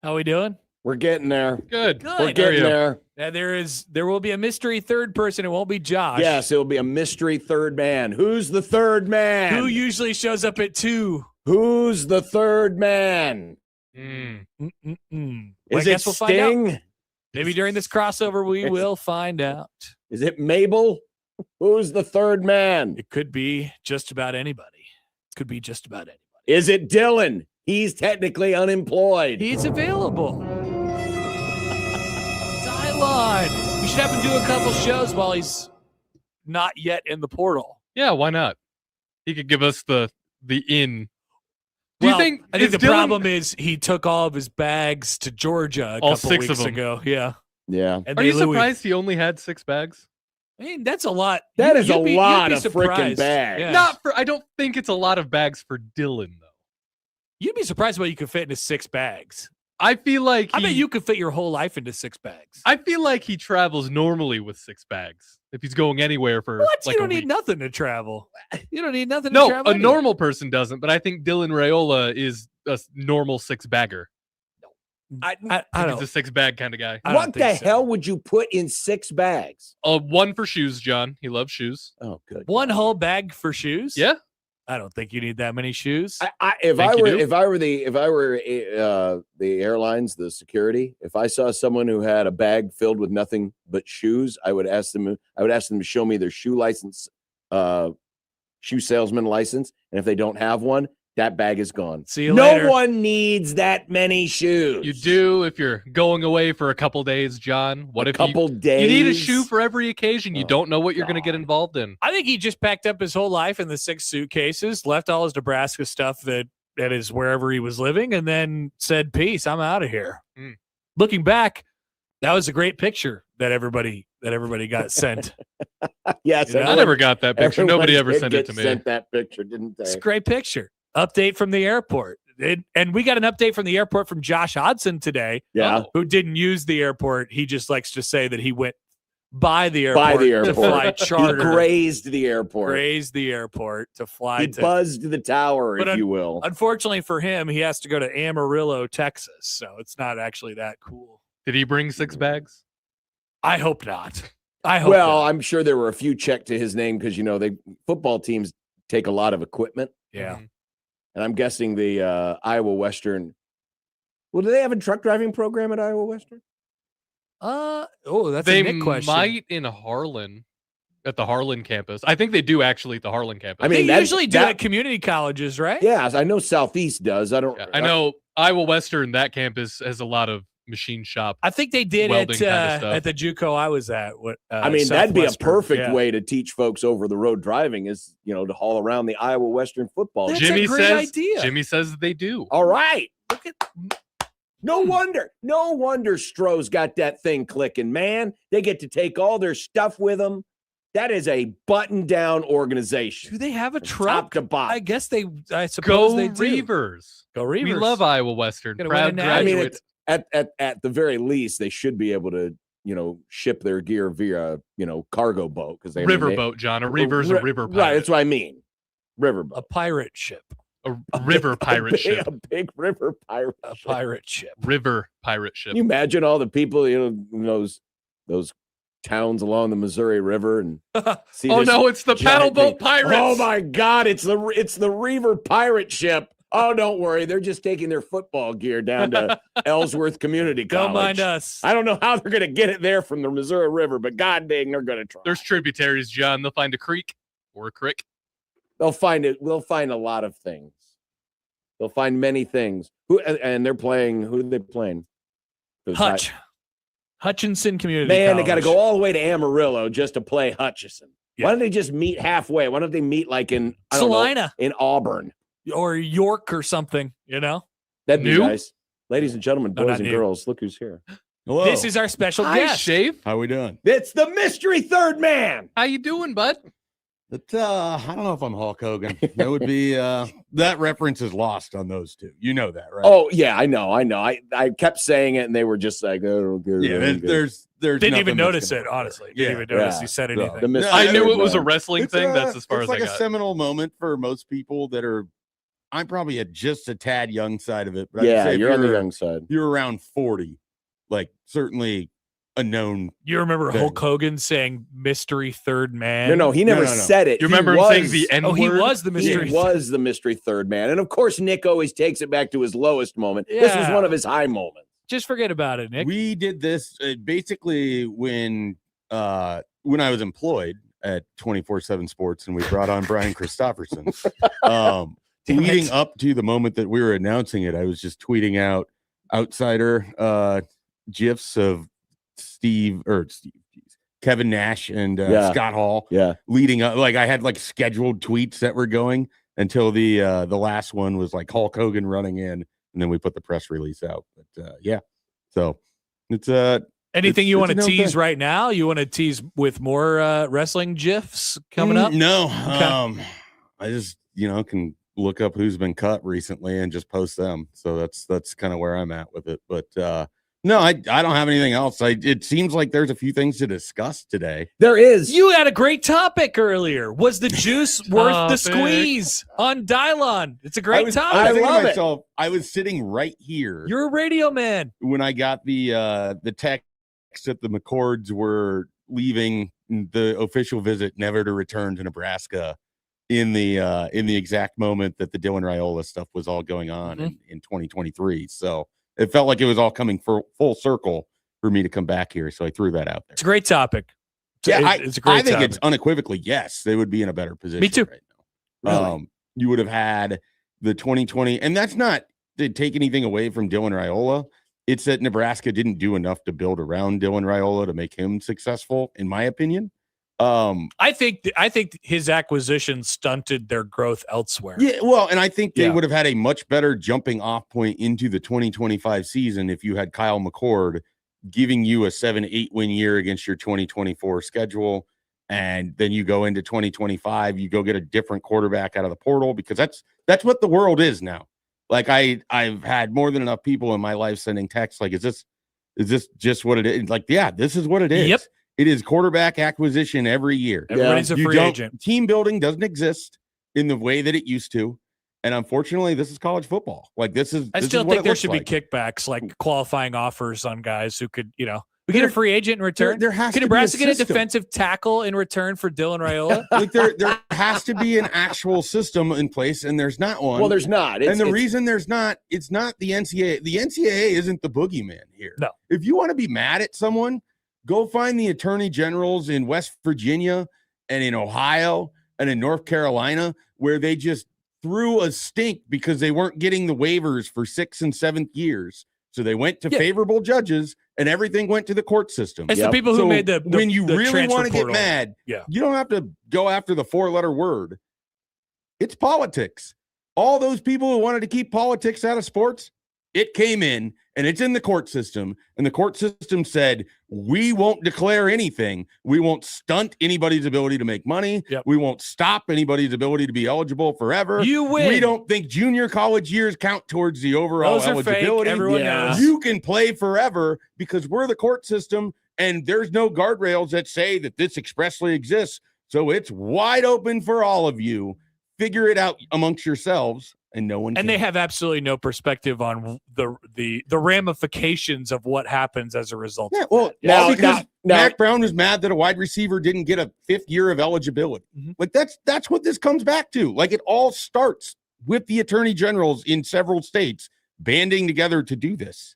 How we doing? We're getting there. Good. We're getting there. And there will be a mystery third person. It won't be Josh. Yes, it will be a mystery third man. Who's the third man? Who usually shows up at 2? Who's the third man? Is it Sting? Maybe during this crossover, we will find out. Is it Mabel? Who's the third man? It could be just about anybody. Is it Dylan? He's technically unemployed. He's available. Dial-on. We should have him do a couple shows while he's not yet in the portal. Yeah, why not? He could give us the in. I think the problem is he took all of his bags to Georgia a couple weeks ago. Yeah. Are you surprised he only had 6 bags? I mean, that's a lot. That is a lot of freaking bags. Yeah. I don't think it's a lot of bags for Dylan, though. You'd be surprised what you could fit into 6 bags. I feel like I bet you could fit your whole life into 6 bags. I feel like he travels normally with 6 bags if he's going anywhere for what? Like you don't need nothing to travel. You don't need nothing to travel. No, a normal person doesn't, but I think Dylan Raiola is a normal 6-bagger. I don't. He's a 6-bag kind of guy. What the hell would you put in 6 bags? 1 for shoes, John. He loves shoes. Oh, good. 1 whole bag for shoes? Yeah. I don't think you need that many shoes. If I were the airlines, the security, if I saw someone who had a bag filled with nothing but shoes, I would ask them to show me their shoe license, shoe salesman license, and if they don't have one, that bag is gone. See you later. No one needs that many shoes. You do if you're going away for a couple days, John. What if couple days? You need a shoe for every occasion. You don't know what you're going to get involved in. I think he just packed up his whole life in the 6 suitcases, left all his Nebraska stuff that is wherever he was living, and then said, "Peace, I'm out of here." Looking back, that was a great picture that everybody got sent. Yes, I never got that picture. Nobody ever sent it to me. Sent that picture, didn't they? It's a great picture. Update from the airport. And we got an update from the airport from Josh Hodson today. Yeah. Who didn't use the airport. He just likes to say that he went by the airport to fly charter. He grazed the airport. To fly. He buzzed the tower, if you will. Unfortunately for him, he has to go to Amarillo, Texas. So it's not actually that cool. Did he bring 6 bags? I hope not. I'm sure there were a few checked to his name because, football teams take a lot of equipment. Yeah. And I'm guessing the Iowa Western. Well, do they have a truck driving program at Iowa Western? That's a Nick question. They might in Harlan, at the Harlan campus. I think they do actually at the Harlan campus. I mean, they usually do at community colleges, right? Yeah, I know Southeast does. I know Iowa Western. That campus has a a lot of machine shop. I think they did at the JUCO I was at. That'd be a perfect way to teach folks over the road driving is, to haul around the Iowa Western football. That's a great idea. Jimmy says that they do. All right. No wonder Stroh's got that thing clicking, man. They get to take all their stuff with them. That is a button-down organization. Do they have a truck? Top to bottom. I guess I suppose they do. Reavers. Go Reavers. We love Iowa Western. Proud graduates. At the very least, they should be able to, ship their gear via, cargo boat because they riverboat, John. A Reaver's a river pirate. Right, that's what I mean. Riverboat. A pirate ship. A river pirate ship. A big river pirate ship. A pirate ship. River pirate ship. Can you imagine all the people, those towns along the Missouri River and see no, it's the paddle boat pirates. Oh my God, it's the Reaver pirate ship. Oh, don't worry. They're just taking their football gear down to Ellsworth Community College. Don't mind us. I don't know how they're going to get it there from the Missouri River, but god dang, they're going to try. There's tributaries, John. They'll find a creek or a crick. They'll find it. We'll find a lot of things. They'll find many things. Who they're playing? Who are they playing? Hutchinson Community Man, College. they got to go all the way to Amarillo just to play Hutchinson. Yeah. Why don't they just meet halfway? Why don't they meet like in Salina, in Auburn or York or something? That'd be nice. Ladies and gentlemen, boys and girls, look who's here. Hello. This is our special guest. Shave. How we doing? It's the mystery third man. How you doing, bud? I don't know if I'm Hulk Hogan. That would be that reference is lost on those two. You know that, right? Oh yeah, I know. I kept saying it, and they were just like, "Oh, good." Yeah, there's didn't even notice it. Honestly, didn't even notice you said anything. I knew it was a wrestling thing. That's as far as like I got. A seminal moment for most people that are I'm probably at just a tad young side of it. But I'd Yeah, say if you're on the young side. You're around 40, like certainly a known. You remember thing. Hulk Hogan saying "mystery third man"? No, he never said it. You remember him saying the N word? He was the mystery. He was the mystery third man, and of course, Nick always takes it back to his lowest moment. Yeah. This was one of his high moments. Just forget about it, Nick. We did this basically when I was employed at 24/7 Sports, and we brought on Brian Christopherson. Leading up to the moment that we were announcing it, I was just tweeting out outsider gifs of Kevin Nash and Scott Hall. Yeah, leading up, like I had like scheduled tweets that were going until the last one was like Hulk Hogan running in, and then we put the press release out. But yeah, so it's anything you want to it's tease right now? You want to tease with more wrestling gifs coming up? No, Okay. I just can look up who's been cut recently and just post them. So that's kind of where I'm at with it. But no, I don't have anything else. It seems like there's a few things to discuss today. there is. You had a great topic earlier. Was the juice worth the squeeze on Dylon? It's a great topic. I love it. myself, I was sitting right here You're a radio man. when I got the text that the McCords were leaving the official visit, never to return to Nebraska, in the exact moment that the Dylan Raiola stuff was all going on in 2023. So it felt like it was all coming full circle for me to come back here. So I threw that out there. It's a great topic. It's a great I think topic. it's unequivocally, yes, they would be in a better position. Me too. Right now. Really? You would have had the 2020, and that's not to take anything away from Dylan Raiola. It's that Nebraska didn't do enough to build around Dylan Raiola to make him successful, in my opinion. I think his acquisition stunted their growth elsewhere. Yeah, well, and I think they would have had a much better jumping off point into the 2025 season if you had Kyle McCord giving you a 7-8 win year against your 2024 schedule, and then you go into 2025, you go get a different quarterback out of the portal, because that's what the world is now. Like I've had more than enough people in my life sending texts like, is this just what it is? Like, yeah, this is what it is. Yep. It is quarterback acquisition every year. Everybody's a free agent. Team building doesn't exist in the way that it used to. And unfortunately, this is college football. Like I still think there should be kickbacks, like qualifying offers on guys who could, we get a free agent in return. There has Can to Nebraska be a get a system. defensive tackle in return for Dylan Raiola? Like there has to be an actual system in place, and there's not one. Well, there's not. Reason there's not, it's not the NCAA. The NCAA isn't the boogeyman here. No. If you want to be mad at someone, go find the attorney generals in West Virginia and in Ohio and in North Carolina, where they just threw a stink because they weren't getting the waivers for 6th and 7th years. So they went to favorable judges, and everything went to the court system. It's the people who made the when you the really want to get portal. mad, you don't have to go after the 4-letter word. It's politics. All those people who wanted to keep politics out of sports, it came in, and it's in the court system. And the court system said, we won't declare anything. We won't stunt anybody's ability to make money. Yep. We won't stop anybody's ability to be eligible forever. You win. We don't think junior college years count towards the overall Those are eligibility. fake. Everyone knows. You can play forever because we're the court system, and there's no guardrails that say that this expressly exists. So it's wide open for all of you. Figure it out amongst yourselves. And no one and they have absolutely no perspective on the ramifications of what happens as a result. Yeah, well, Now, because now- Mac Brown was mad that a wide receiver didn't get a 5th year of eligibility. Like that's what this comes back to. Like it all starts with the attorney generals in several states banding together to do this.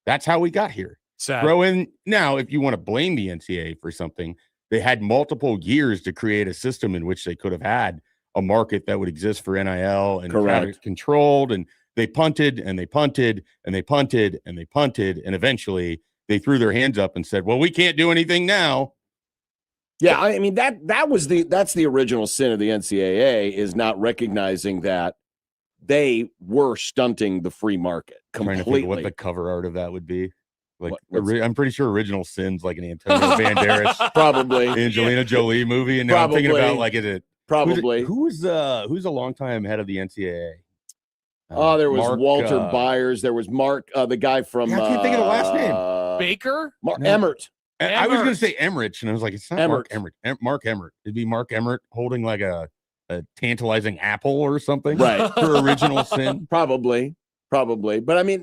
That's how we got here. Sad. Throw in now, if you want to blame the NCAA for something, they had multiple years to create a system in which they could have had a market that would exist for NIL and have it controlled, and they punted and they punted and they punted and they punted, and eventually they threw their hands up and said, well, we can't do anything now. Yeah, I mean that's the original sin of the NCAA, is not recognizing that they were stunting the free market completely. Trying to think what the cover art of that would be. Like I'm pretty sure Original Sin's like an Antonio Banderas, probably Angelina Jolie movie, and now I'm thinking about like probably who's a longtime head of the NCAA? There was Mark, Walter Byers. There was Mark, the guy from. I can't think of the last name. Baker? Emmert. I was going to say Emmerich, and I was like, it's not Emmert. Mark Emmert. Mark Emmert. It'd be Mark Emmert holding like a tantalizing apple or something, Right. For original sin. Probably. But I mean,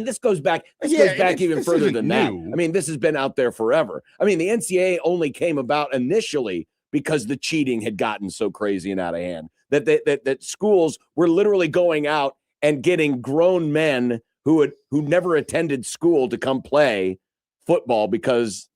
this goes back. This Yeah, goes back even this further isn't than that. new. I mean, this has been out there forever. I mean, the NCAA only came about initially because the cheating had gotten so crazy and out of hand that schools were literally going out and getting grown men who never attended school to come play football because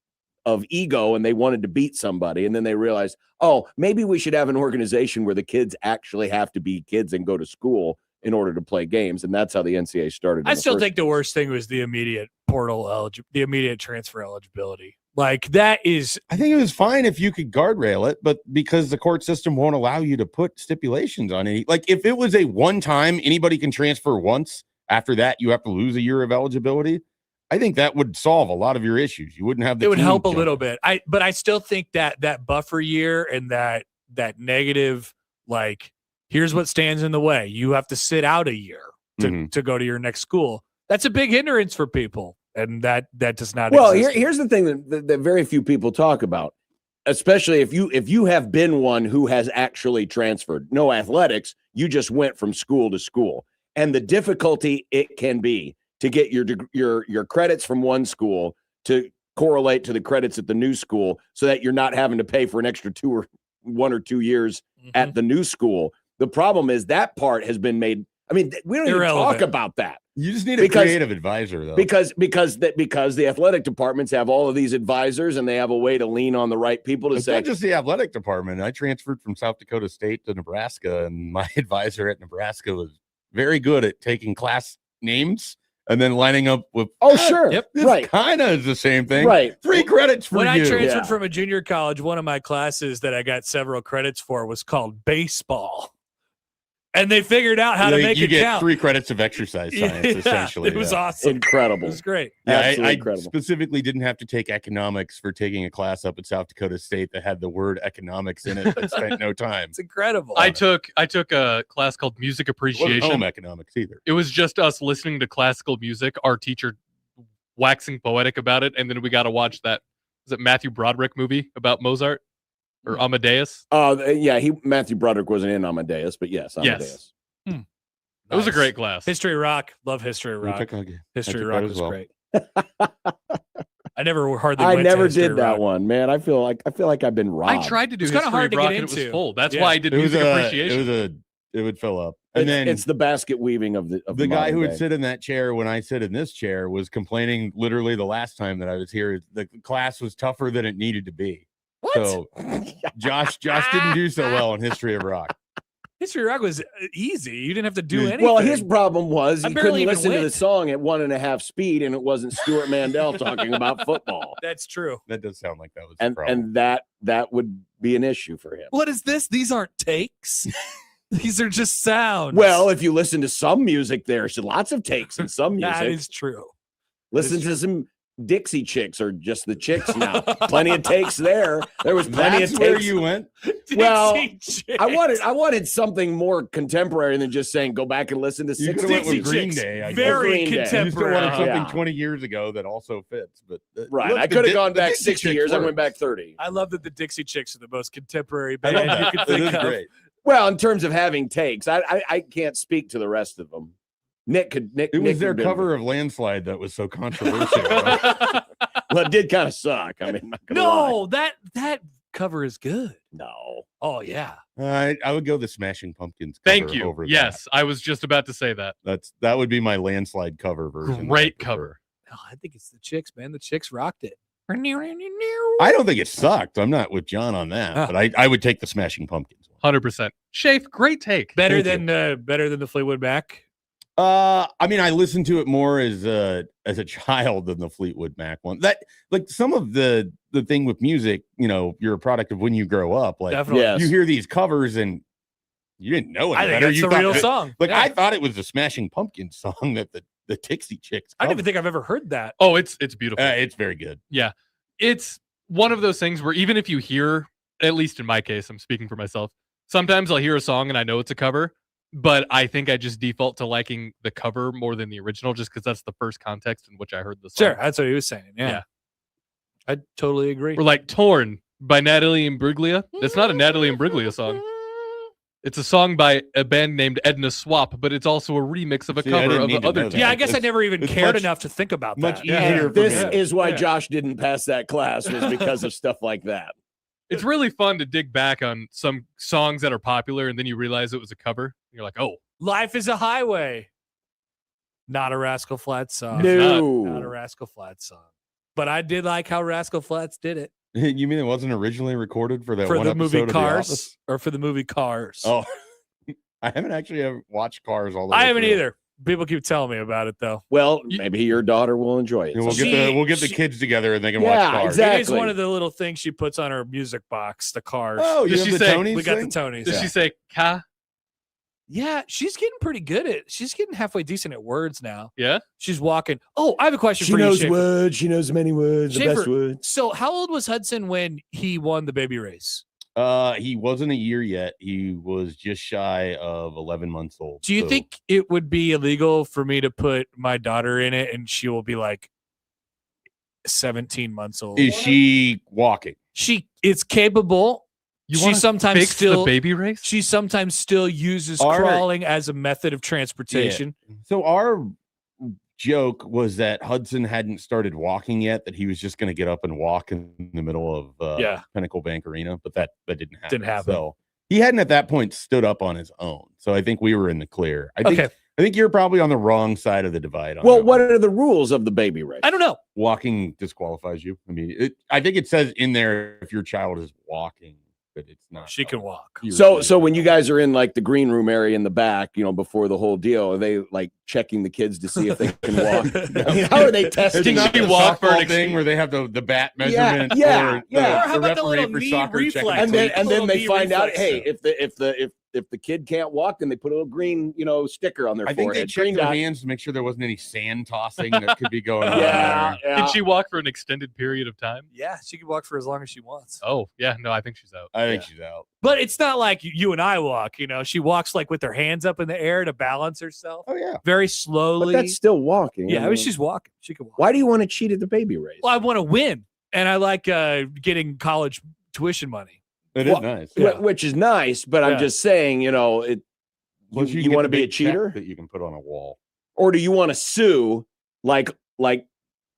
of ego, and they wanted to beat somebody, and then they realized, oh, maybe we should have an organization where the kids actually have to be kids and go to school in order to play games, and that's how the NCAA started. I still think the worst thing was the immediate the immediate transfer eligibility. Like that is, I think it was fine if you could guardrail it, but because the court system won't allow you to put stipulations on any, like if it was a one time anybody can transfer once, after that you have to lose a year of eligibility. I think that would solve a lot of your issues. You wouldn't have the. It would help a jump. little bit. But I still think that buffer year and that negative, like, here's what stands in the way. You have to sit out a year to go to your next school. That's a big hindrance for people, and that does not. Well, exist. here's the thing that very few people talk about, especially if you have been one who has actually transferred. No athletics, you just went from school to school, and the difficulty it can be to get your credits from one school to correlate to the credits at the new school, so that you're not having to pay for an extra 1 or 2 years at the new school. The problem is that part has been made. I mean, we don't even talk about that. You just need a creative advisor, though. Because the athletic departments have all of these advisors, and they have a way to lean on the right people to It's say. not just the athletic department. I transferred from South Dakota State to Nebraska, and my advisor at Nebraska was very good at taking class names and then lining up with. Oh, sure. Yep. This Right. kind of is the same thing. Right. 3 credits for when you. I transferred from a junior college, one of my classes that I got several credits for was called baseball. And they figured out how to make you it get count. 3 credits of exercise science, essentially. It was awesome. Incredible. It was great. Yeah, Absolutely I incredible. specifically didn't have to take economics for taking a class up at South Dakota State that had the word economics in it but spent no time. It's incredible. I took a class called music It wasn't appreciation. home economics either. It was just us listening to classical music, our teacher waxing poetic about it, and then we got to watch that. Was it Matthew Broderick movie about Mozart or Amadeus? Yeah, Matthew Broderick wasn't in Amadeus, but yes, Amadeus. It was a great class. History of Rock. Love History of Rock. History of Rock was great. I never hardly. I went never to History did of that Rock. one, man. I feel like I've been robbed. I tried to do It's kinda History hard of to Rock get and it was into. full. That's Yeah. why I did music appreciation. It would fill up. And And then it's the basket weaving of the the guy modern who would day. sit in that chair when I sit in this chair was complaining literally the last time that I was here. The class was tougher than it needed to be. What? So Josh didn't do so well in History of Rock. History of Rock was easy. You didn't have to do anything. Well, his problem was I he barely couldn't even listen to the went. song at 1.5 speed, and it wasn't Stuart Mandel talking about football. That's true. That does sound like that was the problem. And that would be an issue for him. What is this? These aren't takes. These are just sounds. Well, if you listen to some music, there's lots of takes in some music. that is true. Listen to some Dixie Chicks, or just the Chicks now. Plenty of takes there. There was plenty That's of where takes. you went. Well, Dixie Chicks. I wanted something more contemporary than just saying go back and listen to You six could have went Dixie with Green Chicks. Day. I guess. Very Green Day. You still contemporary. wanted something Yeah. 20 years ago that also fits. But Right. look, I the could Di- have gone the back Dixie 60 Chicks years. I work. went back 30. I love that the Dixie Chicks are the most contemporary I band love you that. could It think is of. great. Well, in terms of having takes, I can't speak to the rest of them. Nick. It was their cover of Landslide that was so controversial. Right? Well, it did kind of suck. I mean, not gonna lie. No, that cover is good. No. Oh yeah. I would go the Smashing Pumpkins cover Thank you. over Yes, I was just about to say that. that would be my Landslide cover version. that I Great prefer. cover. No, I think it's the Chicks, man. The Chicks rocked it. I don't think it sucked. I'm not with John on that, Huh. but I would take the Smashing Pumpkins one. 100%. Shafe, great take. Better Thank than the Fleetwood Mac. I mean, I listened to it more as a child than the Fleetwood Mac one. That, like, some of the thing with music, you're a product of when you grow up. Like, Definitely. Yes. you hear these covers and you didn't know any I think better. that's You the thought real that- song. Like, Yeah. I thought it was the Smashing Pumpkins song that the Dixie Chicks. I don't even covered. think I've ever heard that. Oh, it's beautiful. It's very good. It's one of those things where even if you hear, at least in my case, I'm speaking for myself, sometimes I'll hear a song and I know it's a cover, but I think I just default to liking the cover more than the original just because that's the first context in which I heard the song. Sure, that's what he was saying. Yeah. Yeah. I totally agree. Or like Torn by Natalie Imbruglia. That's not a Natalie Imbruglia song. It's a song by a band named Edna Swap, but it's also a remix of a See, I cover didn't of need to other know that. tunes. Yeah, I guess I It's- never even it's cared much- enough to think about much that. easier And this for me. is why Yeah. Josh didn't pass that class, was because of stuff like that. It's really fun to dig back on some songs that are popular, and then you realize it was a cover. You're like, oh, Life is a Highway. Not a Rascal Flatts song. Not a Rascal Flatts song. But I did like how Rascal Flatts did it You mean it wasn't originally recorded for that for one the movie episode of The Office? Cars or for the movie Cars. Oh, I haven't actually ever watched Cars all the way I haven't through. either. People keep telling me about it though. Well, maybe your daughter will enjoy it. And we'll She- get the she- kids together and they can Yeah, watch Cars. exactly. It is one of the little things she puts on her music box, the Cars. Oh, you Does have she the say- Tonys we got thing? the Tonys. does Yeah. she say "ka"? Yeah, she's getting pretty good at. She's getting halfway decent at words now. Yeah. She's walking. Oh, I have a question She for you, knows Schaefer. words. She knows many words. The best Schaefer, words. So, how old was Hudson when he won the baby race? He wasn't a year yet. He was just shy of 11 months old. Do you So- think it would be illegal for me to put my daughter in it and she will be like 17 months old? Is she walking? She is capable. You She want sometimes fix still- the baby race? She sometimes still uses All right. crawling as a method of transportation. So our joke was that Hudson hadn't started walking yet, that he was just going to get up and walk in the middle of Yeah. Pinnacle Bank Arena, but that didn't happen. Didn't happen. So he hadn't at that point stood up on his own. So I think we were in the clear. I think you're probably on the wrong side of the divide. On Well, that what one. are the rules of the baby race? I don't know. Walking disqualifies you. I mean, I think it says in there if your child is walking, but it's not. She can walk. So when you guys are in like the green room area in the back, before the whole deal, are they like checking the kids to see if they can walk? I mean, how are they It's testing? not she the walk for an softball thing where they have the bat Yeah, measurement. yeah, or yeah. The, Or how the about the referee little for knee soccer checking reflex? and the then cleats. and then they Little find out, reflex. hey, if the kid can't walk, then they put a little green, sticker on their I think they forehead. checked Green their dot. hands to make sure there wasn't any sand tossing that could be going on. Yeah, there. yeah. Can she walk for an extended period of time? Yeah, she can walk for as long as she wants. Oh, yeah. No, I think she's out. I think Yeah. she's out. But it's not like you and I walk, She walks like with her hands up in the air to balance herself. Oh yeah. Very But slowly. that's still walking. yeah, I I mean, mean, she's walking. She can walk. why do you want to cheat at the baby race? Well, I want to win. And I like getting college tuition money. It is Well, nice. Yeah. Which is nice, but Yeah. I'm just saying, it. Plus You can want get to the be a big check cheater, that you can put on a wall. or do you want to sue like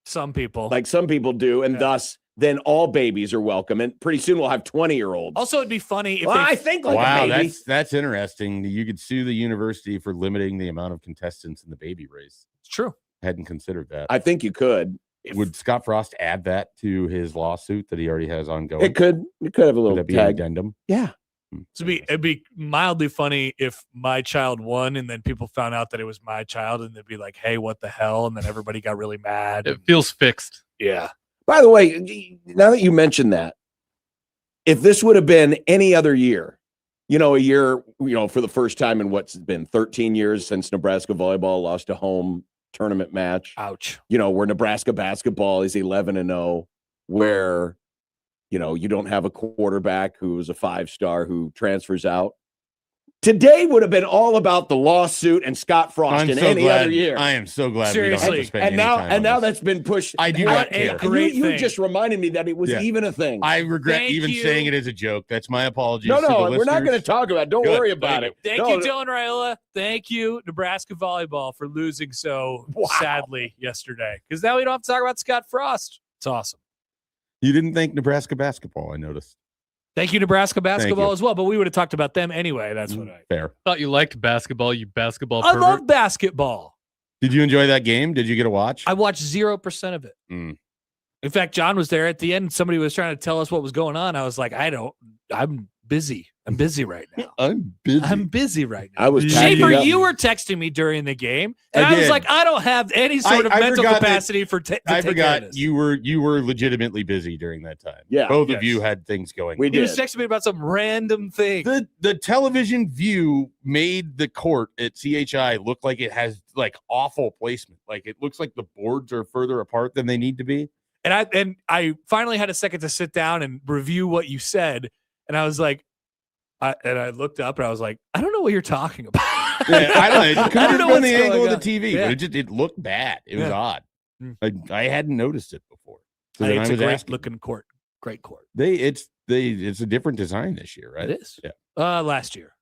Some people. some people do, and Yeah. thus then all babies are welcome, and pretty soon we'll have 20-year-olds. Also, itn't be funny if Well, they I think like wow, a baby. that's interesting. You could sue the university for limiting the amount of contestants in the baby race. It's true. Hadn't considered that. I think you could. Would Scott Frost add that to his lawsuit that he already has ongoing? It could have a Would little that be an tag. addendum? Yeah. It'd be mildly funny if my child won and then people found out that it was my child and they'd be like, hey, what the hell? And then everybody got really mad. It feels fixed. Yeah. By the way, now that you mentioned that, if this would have been any other year, a year, for the first time in what's been 13 years since Nebraska volleyball lost a home tournament match, Ouch. where Nebraska basketball is 11-0, where, you don't have a quarterback who's a 5-star who transfers out. Today would have been all about the lawsuit and Scott Frost in any other year. I am so glad we Seriously. don't have to spend And any now, time and on now this. that's been pushed. I do What not a care. great You thing. just reminded me that it was Yeah. even a thing. I regret Thank even you. saying it as a joke. That's my apologies. No, to the we're not going to listeners. talk about it. Don't Good. worry about it. Thank No, you, Dylan Raiola. Thank you, Nebraska volleyball, for losing so Wow. sadly yesterday. Because now we don't have to talk about Scott Frost. It's awesome. You didn't thank Nebraska basketball, I noticed. Thank you, Nebraska basketball you. as well. But we would have talked about them anyway. That's what I. Fair. Thought you liked basketball, you basketball I pervert. love basketball. Did you enjoy that game? Did you get a watch? I watched 0% of it. Mm. In fact, John was there at the end. Somebody was trying to tell us what was going on. I was like, I'm busy. I'm busy right now. I'm busy. I'm busy right now. I was packing Schaefer, up. you were texting me during the game, and I I was did. like, I don't have any sort of I mental forgot that- capacity for. I forgot you were legitimately busy during that time. Yeah. Both Yes. of you had things going. We He was did. texting me about some random thing. The television view made the court at CHI look like it has like awful placement. Like it looks like the boards are further apart than they need to be. And I finally had a second to sit down and review what you said, and I was like, I looked up and I was like, I don't know what you're talking about. Yeah, I don't know. It could I don't have know been what's the angle going of the TV, Yeah. but it looked bad. It was Yeah. odd. Mm. I hadn't noticed it before. So then It's I a was great asking. looking court. Great court. It's a different design this year, right? It is. Yeah. Last year.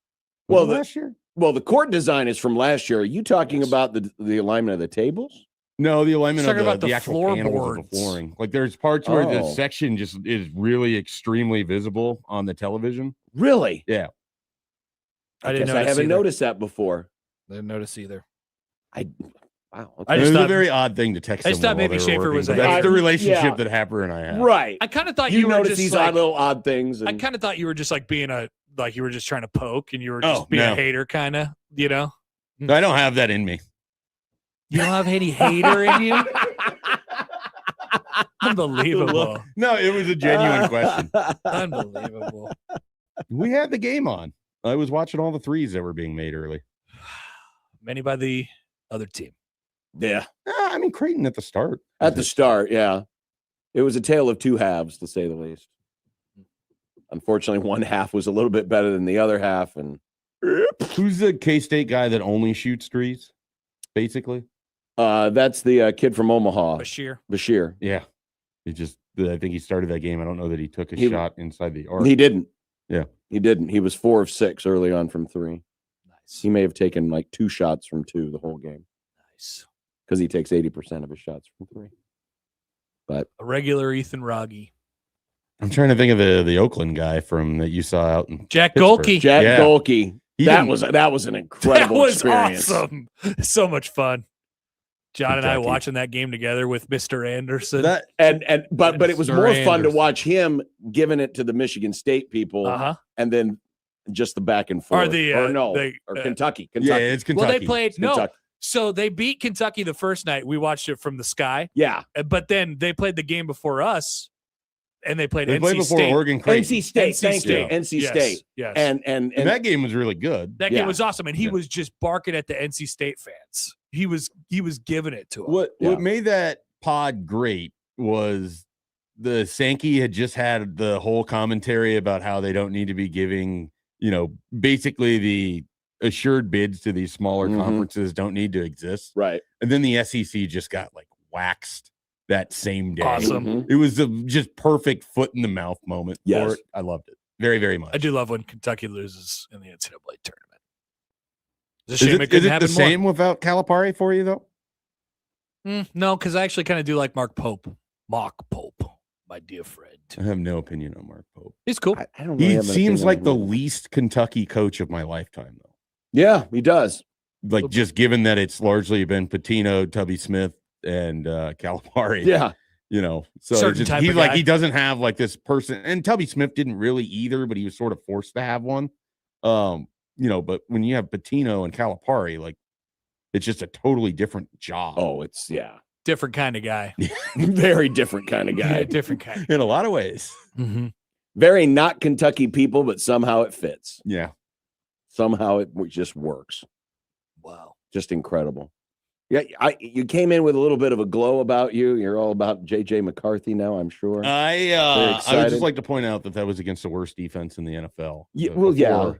Well, last year? Well, the court design is from last year. Are you talking about the alignment of the tables? No, the alignment Talking of about the the actual panels of the floorboards. flooring. Like there's parts where Oh. this section just is really extremely visible on the television. Really? Yeah. I didn't guess notice I haven't either. noticed that before. Didn't notice either. Wow. I It just was thought a very odd thing to text I just someone thought while maybe they were Schaefer working, was but a that's hater. the relationship Yeah. that Happer and I have. Right. I kind of thought You you were notice just these like, odd little odd things. I And, kind of thought you were just like being like you were just trying to poke and you were just Oh, being no. a hater, kind of, you know? I don't have that in me. You don't have any hater in you? Unbelievable. No, it was a genuine question. Unbelievable. We had the game on. I was watching all the threes that were being made early. Many by the other team. Yeah. I mean, Creighton at the start. At the start, yeah. It was a tale of two halves, to say the least. Unfortunately, one half was a little bit better than the other half. And Who's the K-State guy that only shoots threes, basically? that's the kid from Omaha, Bashir. Yeah. I think he started that game. I don't know that he took a He- shot inside the arc. He didn't. Yeah. He didn't. He was 4 of 6 early on from 3. Nice. He may have taken like 2 shots from 2 the whole game Nice. because he takes 80% of his shots from 3. A regular Ethan Rogge. I'm trying to think of the Oakland guy from that you saw out in Jack Pittsburgh. Golke. Jack Yeah. Golke. He That didn't- was an incredible That was experience. awesome. So much fun. John and I Kentucky. watching that game together with Mr. Anderson. But it was Mr. more fun to Anderson. watch him giving it to the Michigan State people, Uh-huh. and then just the back and forth. Kentucky. Yeah, it's Kentucky. Well, they played Kentucky. So they beat Kentucky the first night. We watched it from the sky. Yeah, But then they played the game before us, and they played They NC played before State. Oregon Creighton. NC State. NC Thank State. you, NC Yes, State. Yes. And that game was really good. That yeah. game was awesome, and he Yeah. was just barking at the NC State fans. He was giving it to him. What Yeah. made that pod great was the Sankey had just had the whole commentary about how they don't need to be giving, basically the assured bids to these smaller Mhm. conferences don't need to exist. right. And then the SEC just got like waxed that same day. Awesome. Mhm. It was a just perfect foot in the mouth moment. Yes. For it. I loved it very, very much. I do love when Kentucky loses in the NCAA tournament. It's Is a shame it, it is couldn't it the happen same without Calipari for you though? more. No, because I actually kind of do like Mark Pope, my dear friend. I have no opinion on Mark Pope. He's cool. I don't. Really He have an seems opinion like on the him. least Kentucky coach of my lifetime, though. Yeah, he does. Like, just given that it's largely been Pitino, Tubby Smith, and Calipari. Yeah, So Certain it's just, type he's of like guy. he doesn't have like this person, and Tubby Smith didn't really either, but he was sort of forced to have one. But when you have Pitino and Calipari, like it's just a totally different job. Oh, it's Different kind of guy. very different kind of guy. Different kind. in a lot of ways. Mm-hmm. Very not Kentucky people, but somehow it fits. Yeah. Somehow it just works. Wow. Just incredible. Yeah, you came in with a little bit of a glow about you. You're all about JJ McCarthy now, I'm sure. I would excited. just like to point out that was against the worst defense in the NFL. Yeah, well, yeah.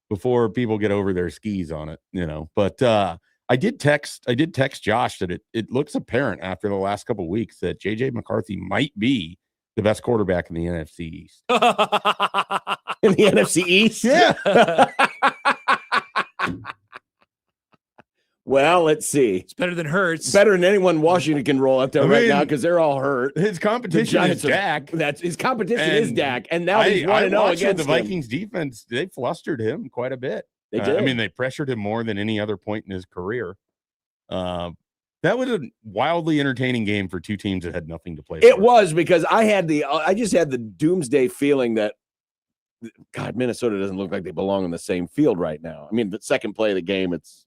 Before people get over their skis on it, But I did text Josh that it looks apparent after the last couple of weeks that JJ McCarthy might be the best quarterback in the NFC East. In the NFC East? Yeah. Well, let's see. It's better than Hurts. Better than anyone Washington can roll up there right now mean, because they're all hurt. His The competition is Giants Dak. That's his competition is And Dak, and now he's I 1-0 watched against the him. Vikings defense. They flustered him quite a bit. They did. I mean, they pressured him more than any other point in his career. That was a wildly entertaining game for two teams that had nothing to play for. It was because I just had the doomsday feeling that, God, Minnesota doesn't look like they belong on the same field right now. I mean, the second play of the game, it's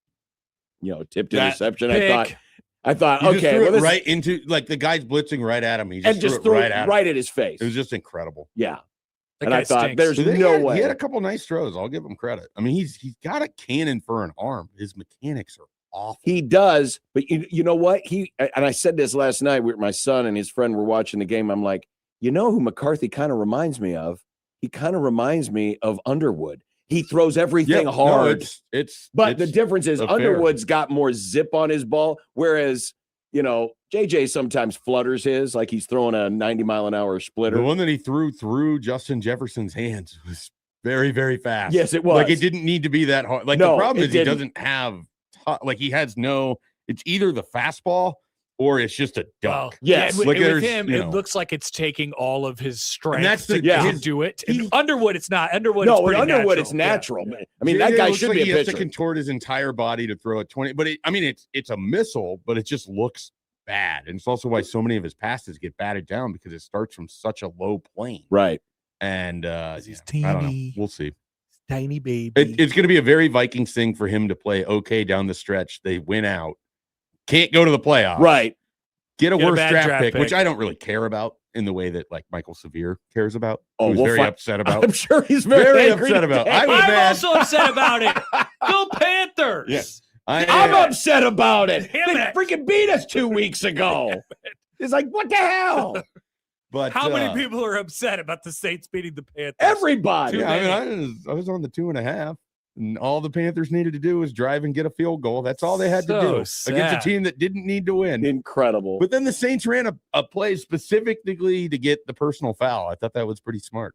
tipped That interception. pick. I thought, He just okay, threw well, it this right into like the guy's blitzing right at him. He and just threw it at him. right at his face. It was just incredible. Yeah, That and guy I thought, stinks. there's He no had- way. He had a couple nice throws. I'll give him credit. I mean, he's got a cannon for an arm. His mechanics are awful. He does, but you know what? And I said this last night where my son and his friend were watching the game. I'm like, who McCarthy kind of reminds me of? He kind of reminds me of Underwood. He throws everything hard. But the difference is affair. Underwood's got more zip on his ball, whereas, JJ sometimes flutters his, like he's throwing a 90-mile-an-hour splitter. The one that he threw through Justin Jefferson's hands was very, very fast. Yes, it was. Like, it didn't need to be that hard. Like, No, the problem it is he didn't. doesn't have, like, he has no, it's either the fastball or it's just a duck. Well, Yes. with, Like, with there's, him, you it know. looks like it's taking all of his strength that's the- to yeah. do it. And Underwood, it's not. Underwood, No, it's with pretty Underwood, natural. it's natural. Yeah. Man. I mean, JJ that guy looks should like be he a has to pitcher. contort his entire body to throw a 20. But it's a missile, but it just looks bad. And it's also why so many of his passes get batted down because it starts from such a low plane. Right. And He's I don't know. teeny. We'll see. Tiny baby. It's going to be a very Vikings thing for him to play okay down the stretch. They win out. Can't go to the playoffs. Right. Get a worse bad draft pick, which pick. I don't really care about in the way that like Michael Severe cares about. Oh, Who's we'll very find- upset about. I'm sure he's very, Very angry upset about. today. I was I'm mad. also upset about it. Go Panthers. Yeah. I'm upset about it. Damn They it. freaking beat us 2 weeks ago. It's like, what the hell? But How many people are upset about the Saints beating the Panthers? Everybody. Yeah, I mean, I was on the 2.5, and all the Panthers needed to do was drive and get a field goal. That's all they had to do So against sad. a team that didn't need to win. Incredible. But then the Saints ran a play specifically to get the personal foul. I thought that was pretty smart.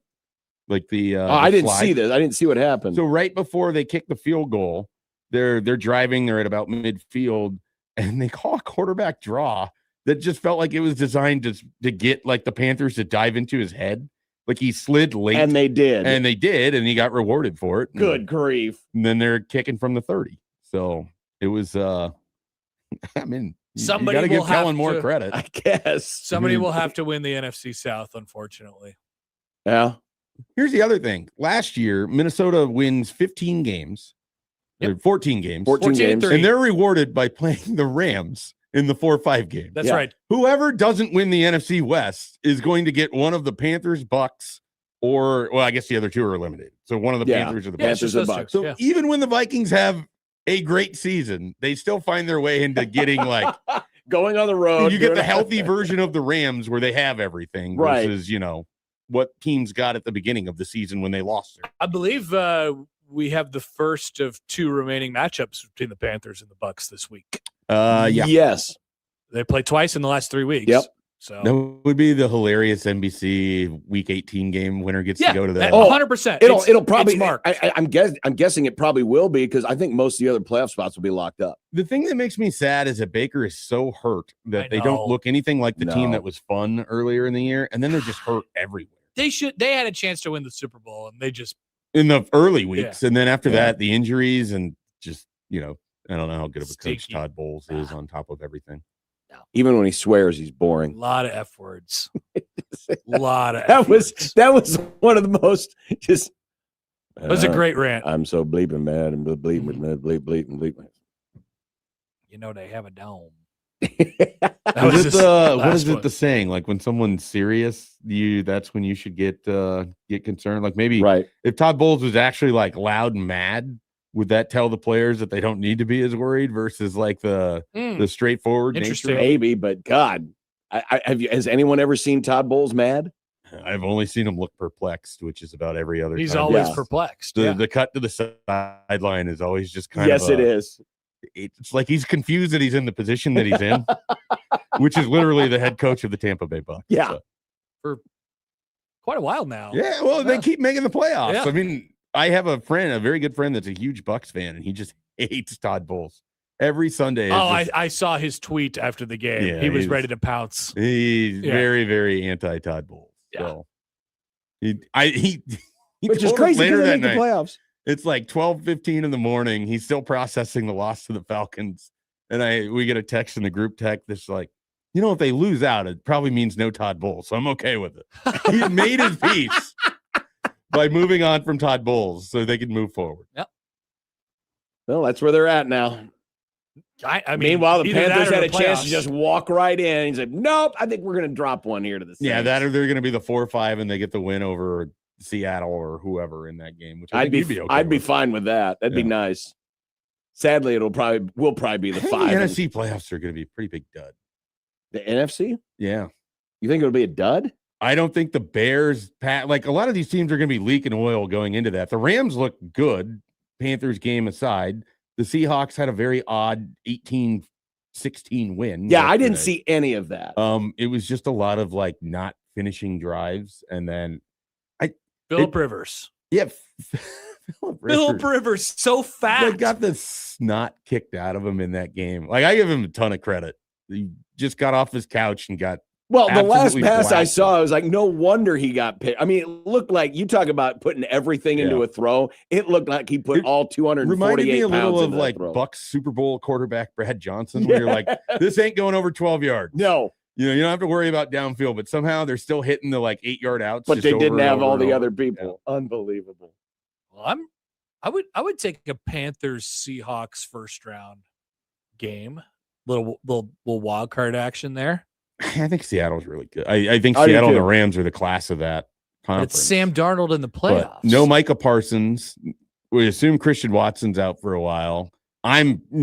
Like I didn't slide. see this. I didn't see what happened. So right before they kick the field goal, they're driving. They're at about midfield, and they call a quarterback draw that just felt like it was designed to get like the Panthers to dive into his head. Like he slid late, and they did. and he got rewarded for it. Good grief. And then they're kicking from the 30. So it was. I mean, Somebody you got to will give Kellen have more to- credit. I guess. Somebody will have to win the NFC South, unfortunately. Yeah. Here's the other thing. Last year, Minnesota wins 15 games, Yep. or 14 games, 14 games. and and they're rewarded by playing the Rams in the 4-5 game. That's Yeah. right. Whoever doesn't win the NFC West is going to get one of the Panthers, Bucks, or I guess the other two are eliminated. So one of the Yeah. Panthers or the Yeah, Bucks. it's just Panthers and those Bucks. two. So Yeah. even when the Vikings have a great season, they still find their way into getting like Going on the road. you get the doing- healthy version of the Rams where they have everything Right. versus what teams got at the beginning of the season when they lost it. I believe we have the first of two remaining matchups between the Panthers and the Bucks this week. Yeah. Yes. They played twice in the last 3 weeks. Yep. So That would be the hilarious NBC Week 18 game. Winner gets to go to that. 100%. It'll probably. It's marked. I'm guessing it probably will be because I think most of the other playoff spots will be locked up. The thing that makes me sad is that Baker is so hurt that I they know. don't look anything like the team No. that was fun earlier in the year, and then they're just hurt everywhere They had a chance to win the Super Bowl, and they just in the early weeks, and then after Yeah. that, the injuries and just I don't know how good of a coach Stinky. Todd Bowles is on top of everything. Even when he swears, he's a boring. lot of F words. lot of That F was words. that was one of the most just. It was a great rant. I'm so bleeping mad and bleeping mad, bleeping. You know they have a dome. What is his it last one. the saying? Like when someone's serious, that's when you should get concerned. Like maybe Right. if Todd Bowles was actually like loud and mad, would that tell the players that they don't need to be as worried versus like the straightforward Interesting. nature? Maybe, but God, has anyone ever seen Todd Bowles mad? I've only seen him look perplexed, which is about every other He's time. always Yeah. perplexed. The cut to the sideline is always just kind Yes, of it is. It's like he's confused that he's in the position that he's in, which is literally the head coach of the Tampa Bay Bucks. Yeah. So, Quite a while now. yeah. Well, they Yeah. keep making the playoffs. Yeah. I mean, I have a very good friend that's a huge Bucks fan, and he just hates Todd Bowles every Sunday. I saw his tweet after the game. Yeah, he was he's- ready to pounce. He's Yeah. very, very anti Todd Bowles. Yeah. So he Which is told us crazy later because they that make the night. playoffs. It's like 12:15 in the morning. He's still processing the loss to the Falcons. And we get a text in the group text that's like, if they lose out, it probably means no Todd Bowles. So I'm okay with it. He made his peace by moving on from Todd Bowles so they can move forward. Well, that's where they're at now. I mean, Meanwhile, the either that Panthers or had the a chance to playoffs. just walk right in. He's like, nope, I think we're going to drop one here to the Saints. Yeah, that or they're going to be the 4-5 and they get the win over Seattle or whoever in that game, which I'd be okay I'd be with. fine with that. That'd be Yeah. nice. Sadly, will probably be the I think 5. The and- NFC playoffs are going to be a pretty big dud. The NFC? Yeah. You think it'll be a dud? I don't think the Bears, like a lot of these teams are going to be leaking oil going into that. The Rams look good, Panthers game aside. The Seahawks had a very odd 18-16 win. Yeah, I didn't yesterday. see any of that. It was just a lot of like not finishing drives, and then Philip Rivers. Yeah. Philip Rivers so fat. They got the snot kicked out of him in that game. Like, I give him a ton of credit. He just got off his couch and got Well, the last absolutely pass I blasted. saw, I was like, no wonder he got picked. I mean, it looked like, you talk about putting everything into a throw. It looked like he put all 248 reminded me a little pounds of into like that throw. Bucks Super Bowl quarterback Brad Johnson, where you're like, this ain't going over 12 yards. No. You know, you don't have to worry about downfield, but somehow they're still hitting the like 8-yard outs. But they didn't have all the over. other people. Yeah. Unbelievable. Well, I would take a Panthers Seahawks first round game. Little wild card action there. I think Seattle's really good. I think Seattle and the Rams are the class of that conference. It's Sam Darnold in the playoffs. But no Micah Parsons. We assume Christian Watson's out for a while.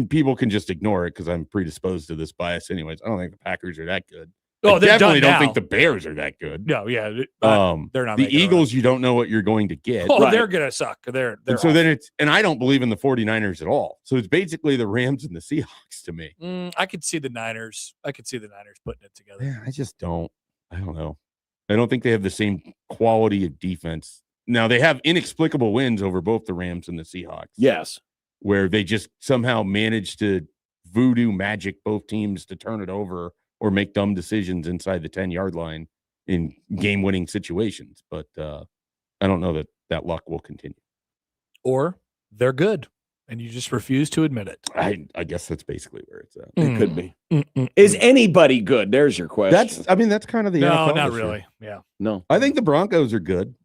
People can just ignore it because I'm predisposed to this bias anyways. I don't think the Packers are that good. Oh, I definitely don't think the Bears are that good. No, yeah. They're not. The Eagles, you don't know what you're going to get. Oh, right. They're going to suck. They're and so then and I don't believe in the 49ers at all. So it's basically the Rams and the Seahawks to me. I could see the Niners. Putting it together. Yeah, I just don't. I don't know. I don't think they have the same quality of defense. Now, they have inexplicable wins over both the Rams and the Seahawks. Yes. Where they just somehow managed to voodoo magic both teams to turn it over or make dumb decisions inside the 10-yard line in game-winning situations. But I don't know that luck will continue. Or they're good, and you just refuse to admit it. I guess that's basically where it's at. It could be. Is anybody good? There's your question. That's kind of the no, NFL not really. Yeah. No. I think the Broncos are good.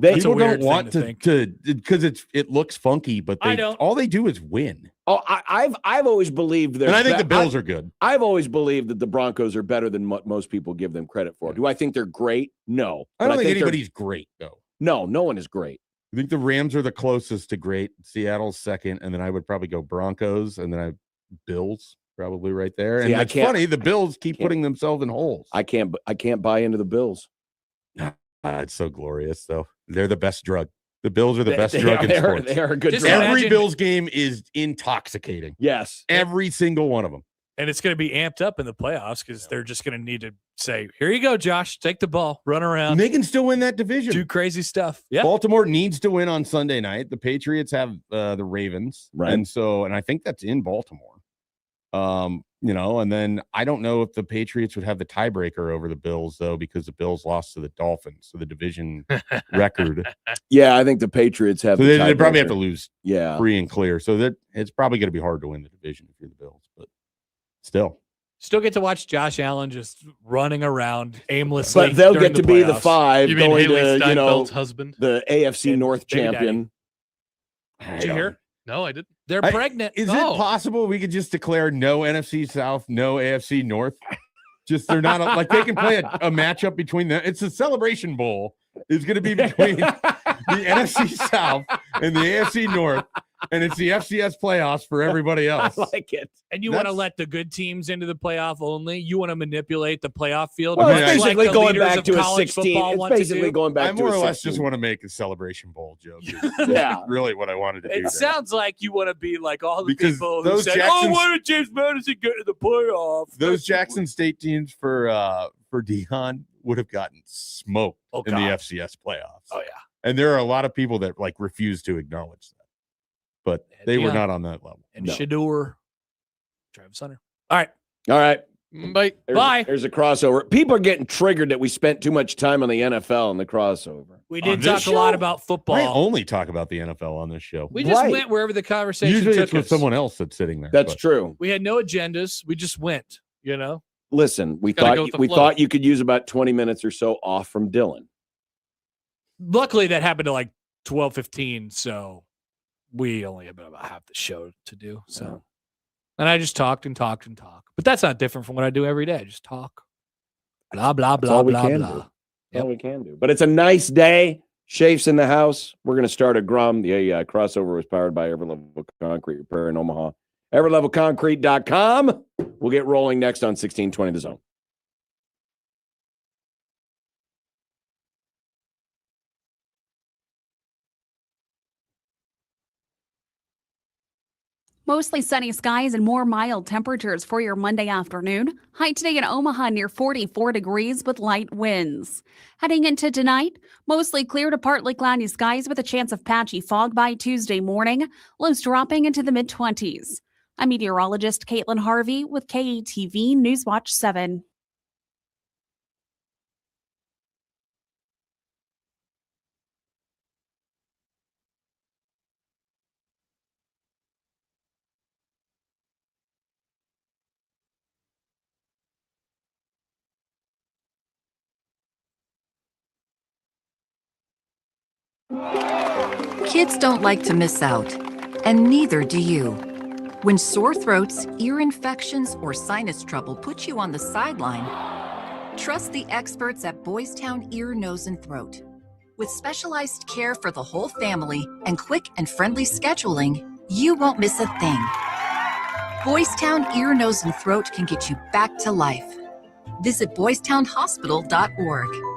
People don't want to because it looks funky, but all they do is win. Oh, I've always believed and I think the Bills are good. I've always believed that the Broncos are better than what most people give them credit for. Do I think they're great? No. I don't think anybody's great though. No one is great. I think the Rams are the closest to great. Seattle's second, and then I would probably go Broncos, and then Bills probably right there. And it's funny, the Bills keep putting themselves in holes. I can't buy into the Bills. It's so glorious, though. They're the best drug. The Bills are the best drug in sports. They are a good drug. Every Bills game is intoxicating. Yes. Every single one of them. And it's going to be amped up in the playoffs because they're just going to need to say, here you go, Josh. Take the ball. Run around. And they can still win that division. Do crazy stuff. Yeah. Baltimore needs to win on Sunday night. The Patriots have the Ravens. Right. And I think that's in Baltimore. And then I don't know if the Patriots would have the tiebreaker over the Bills, though, because the Bills lost to the Dolphins. So the division record. Yeah, I think the Patriots have. So they probably have to lose free and clear. So that it's probably going to be hard to win the division if you're the Bills, but still get to watch Josh Allen just running around aimlessly. But they'll get to be the 5 you mean going Haley to Steinfeld's husband, the AFC North champion. Did you hear? No, I didn't. They're pregnant. Is it possible we could just declare no NFC South, no AFC North? Just they're not like they can play a matchup between them. It's a celebration bowl. It's going to be between the NFC South and the AFC North, and it's the FCS playoffs for everybody else. I like it. And you want to let the good teams into the playoff only? You want to manipulate the playoff field? Well, it's basically going back to a 16. It's basically going back to a 16. I more or less just want to make a celebration bowl joke. Yeah. Really what I wanted to do. It sounds like you want to be like all the because people who say, why did James Madison get to the playoffs? Those Jackson State teams for Deion would have gotten smoked in the FCS playoffs. Oh, yeah. And there are a lot of people that refuse to acknowledge that. But they were not on that level. And Shador, Travis Hunter. All right. Bye. Bye. There's a crossover. People are getting triggered that we spent too much time on the NFL and the crossover. We did talk a lot about football. I only talk about the NFL on this show. We just went wherever the conversation Usually took it's with us. someone else that's sitting there. That's true. We had no agendas. We just went, Listen, we thought you could use about 20 minutes or so off from Dylan. Luckily, that happened to 12:15, so we only have about half the show to do. So, and I just talked and talked and talked. But that's not different from what I do every day. I just talk. Blah, blah, blah, blah, blah. That's all we can do. But it's a nice day. Shafe's in the house. We're going to start a Grum. The crossover was powered by Everlevel Concrete Repair in Omaha. EverlevelConcrete.com. We'll get rolling next on 1620 The Zone. Mostly sunny skies and more mild temperatures for your Monday afternoon. High today in Omaha near 44 degrees with light winds. Heading into tonight, mostly clear to partly cloudy skies with a chance of patchy fog by Tuesday morning. Lows dropping into the mid-20s. I'm meteorologist Caitlin Harvey with KETV Newswatch 7. Kids don't like to miss out, and neither do you. When sore throats, ear infections, or sinus trouble put you on the sideline, trust the experts at Boys Town Ear, Nose, and Throat. With specialized care for the whole family and quick and friendly scheduling, you won't miss a thing. Boys Town Ear, Nose, and Throat can get you back to life. Visit boystownhospital.org.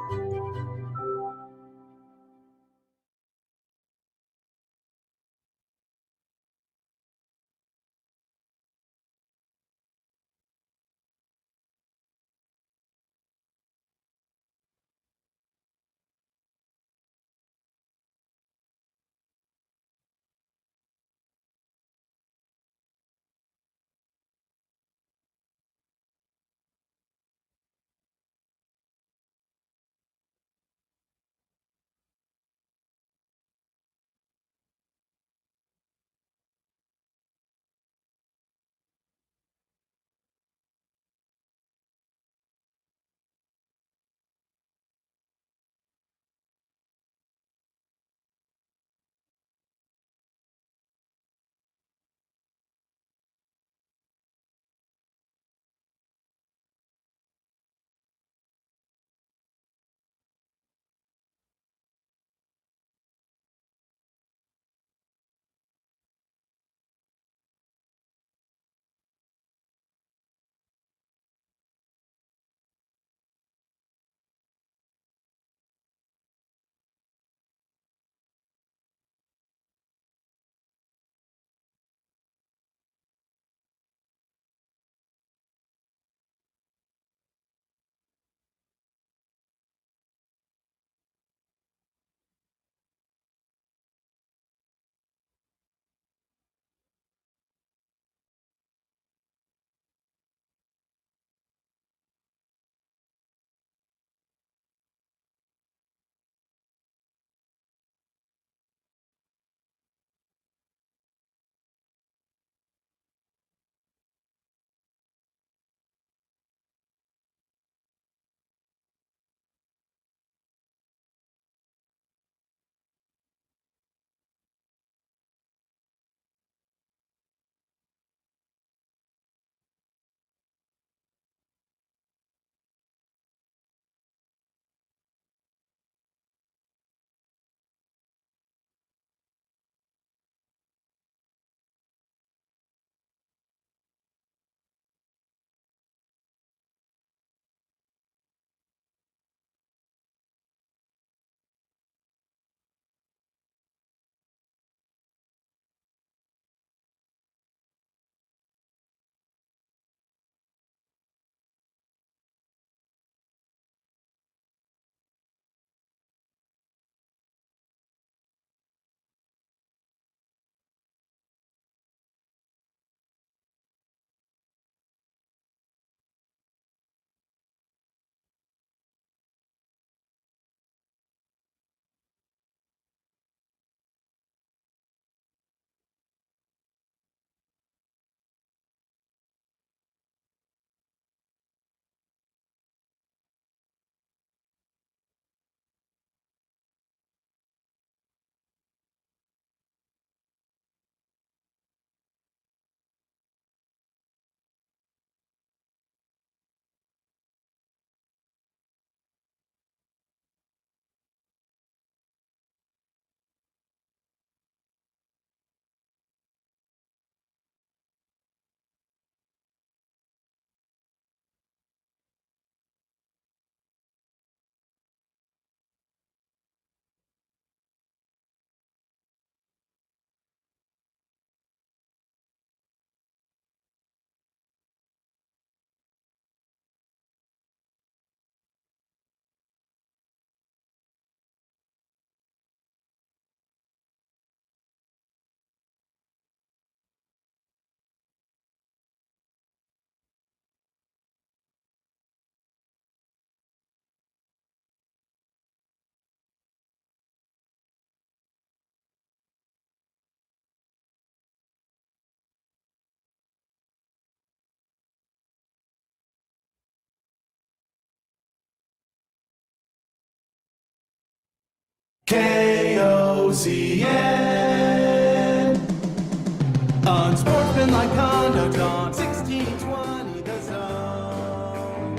Unsportsmanlike conduct on 1620 The Zone.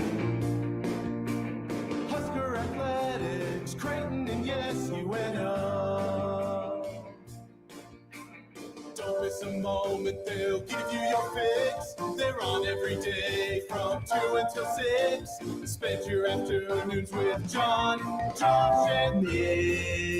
Husker Athletics, Creighton, and yes, UNO. Don't miss a moment, they'll give you your fix. They're on every day from 2 until 6. Spend your afternoons with John, Josh, and Nick.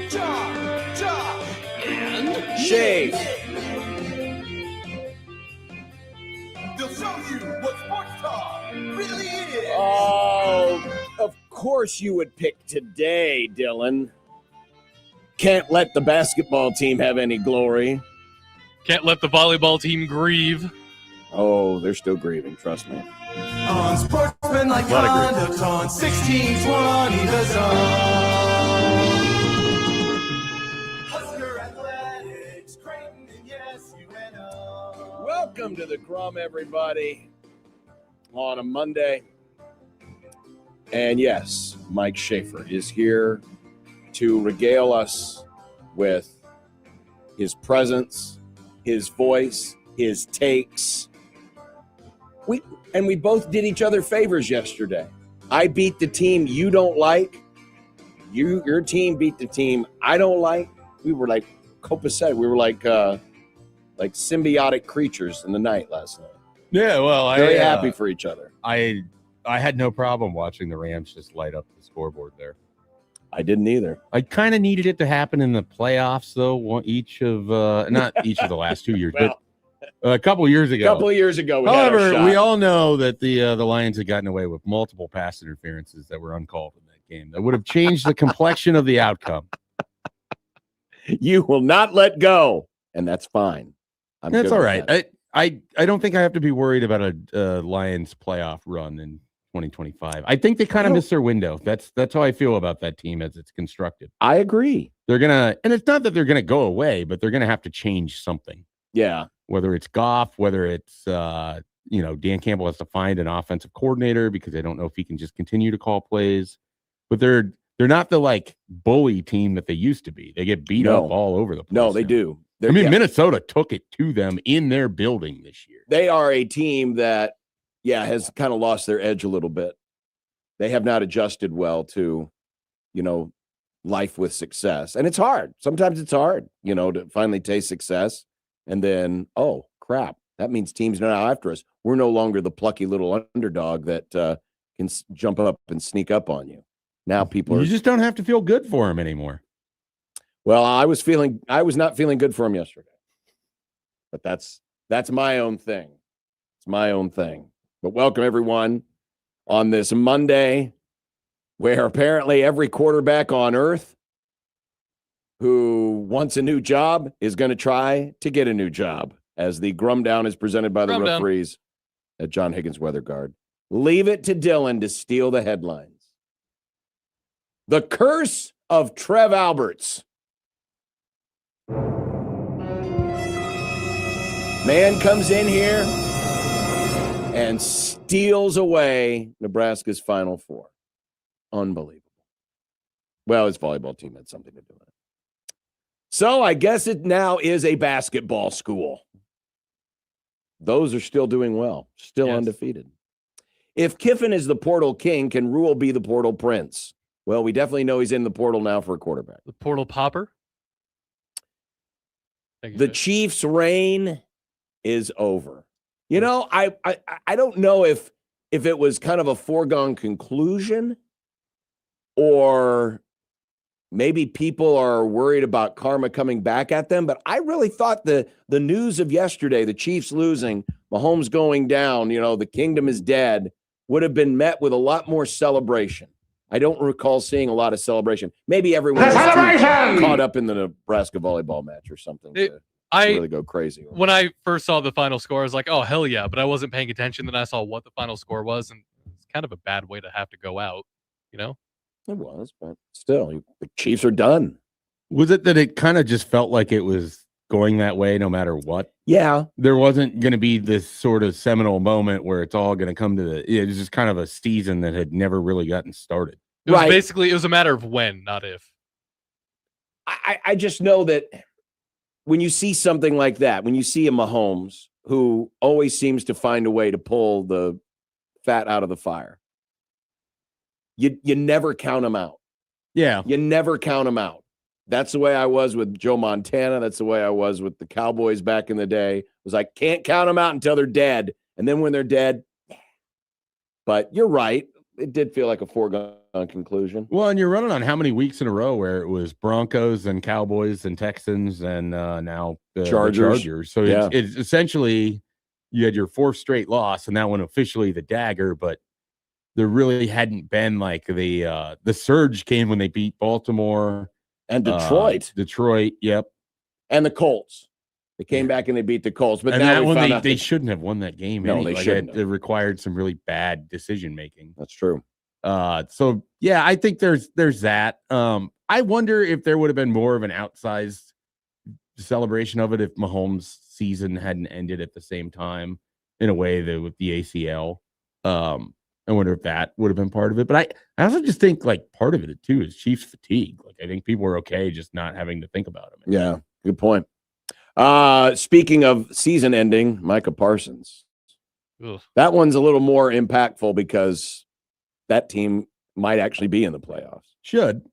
John, Josh, and Shave. they'll show you what sports talk really is. Oh, of course you would pick today, Dylan. Can't let the basketball team have any glory. Can't let the volleyball team grieve. Oh, they're still grieving, trust me. Unsportsmanlike conduct on 1620 The Zone. Husker Athletics, Creighton, and yes, UNO. Welcome to the Crumb, everybody, on a Monday. And yes, Mike Schaefer is here to regale us with his presence, his voice, his takes. We both did each other favors yesterday. I beat the team you don't like. Your team beat the team I don't like. We were like Copa said, we were like symbiotic creatures in the night last night. Yeah, well, Very happy for each other. I had no problem watching the Rams just light up the scoreboard there. I didn't either. I kind of needed it to happen in the playoffs, though. Not each of the last 2 years, Well, but a couple years ago. We had our However, shot. we all know that the Lions had gotten away with multiple pass interferences that were uncalled in that game. That would have changed the complexion of the outcome. You will not let go, and that's fine. That's good all with right. that. I don't think I have to be worried about a Lions playoff run in 2025. I think they kind of missed their window. That's how I feel about that team as it's constructed. I agree. They're gonna, and it's not that they're gonna go away, but they're gonna have to change something. Yeah. Whether it's Goff, whether it's Dan Campbell has to find an offensive coordinator because they don't know if he can just continue to call plays. But they're not the like bully team that they used to be. They get beat up all over the place. No, they do. Minnesota took it to them in their building this year. They are a team that, has kind of lost their edge a little bit. They have not adjusted well to, life with success. And it's hard. Sometimes it's hard, to finally taste success. And then, oh, crap. That means teams are now after us. We're no longer the plucky little underdog that can jump up and sneak up on you. Now You just don't have to feel good for them anymore. Well, I was not feeling good for him yesterday. But that's my own thing. It's my own thing. But welcome everyone on this Monday where apparently every quarterback on earth who wants a new job is going to try to get a new job as the Grum Down is presented by the referees at John Higgins Weather Guard. Leave it to Dylan to steal the headlines. The curse of Trev Alberts. Man comes in here and steals away Nebraska's Final Four. Unbelievable. Well, his volleyball team had something to do with it. So I guess it now is a basketball school. Those are still doing well, still undefeated. If Kiffin is the portal king, can Rule be the portal prince? Well, we definitely know he's in the portal now for a quarterback. The portal popper? The Chiefs' reign is over. I don't know if it was kind of a foregone conclusion or maybe people are worried about karma coming back at them, but I really thought the news of yesterday, the Chiefs losing, Mahomes going down, the kingdom is dead, would have been met with a lot more celebration. I don't recall seeing a lot of celebration. Maybe everyone was caught up in the Nebraska volleyball match or something to really go crazy. When I first saw the final score, I was like, oh, hell yeah. But I wasn't paying attention. Then I saw what the final score was, and it's kind of a bad way to have to go out, It was, but still, the Chiefs are done. Was it that it kind of just felt like it was going that way no matter what. Yeah. There wasn't going to be this sort of seminal moment where it's all going to come to it was just kind of a season that had never really gotten started. It was basically, it was a matter of when, not if. I just know that when you see something like that, when you see a Mahomes who always seems to find a way to pull the fat out of the fire, you never count him out. Yeah. You never count him out. That's the way I was with Joe Montana. That's the way I was with the Cowboys back in the day. It was like, can't count them out until they're dead. And then when they're dead, but you're right. It did feel like a foregone conclusion. Well, and you're running on how many weeks in a row where it was Broncos and Cowboys and Texans and now the Chargers. So it's essentially you had your fourth straight loss and that one officially the dagger, but there really hadn't been like the surge came when they beat Baltimore and Detroit. Yep. And the Colts. They came back and they beat the Colts. But and now that one they shouldn't have won that game. No, they shouldn't. It required some really bad decision making. That's true. So yeah, I think there's that. I wonder if there would have been more of an outsized celebration of it if Mahomes' season hadn't ended at the same time in a way that with the ACL. I wonder if that would have been part of it. But I also just think like part of it too is Chiefs fatigue. Like I think people are okay just not having to think about him. Yeah, good point. Speaking of season ending, Micah Parsons. Ugh. That one's a little more impactful because that team might actually be in the playoffs. Should.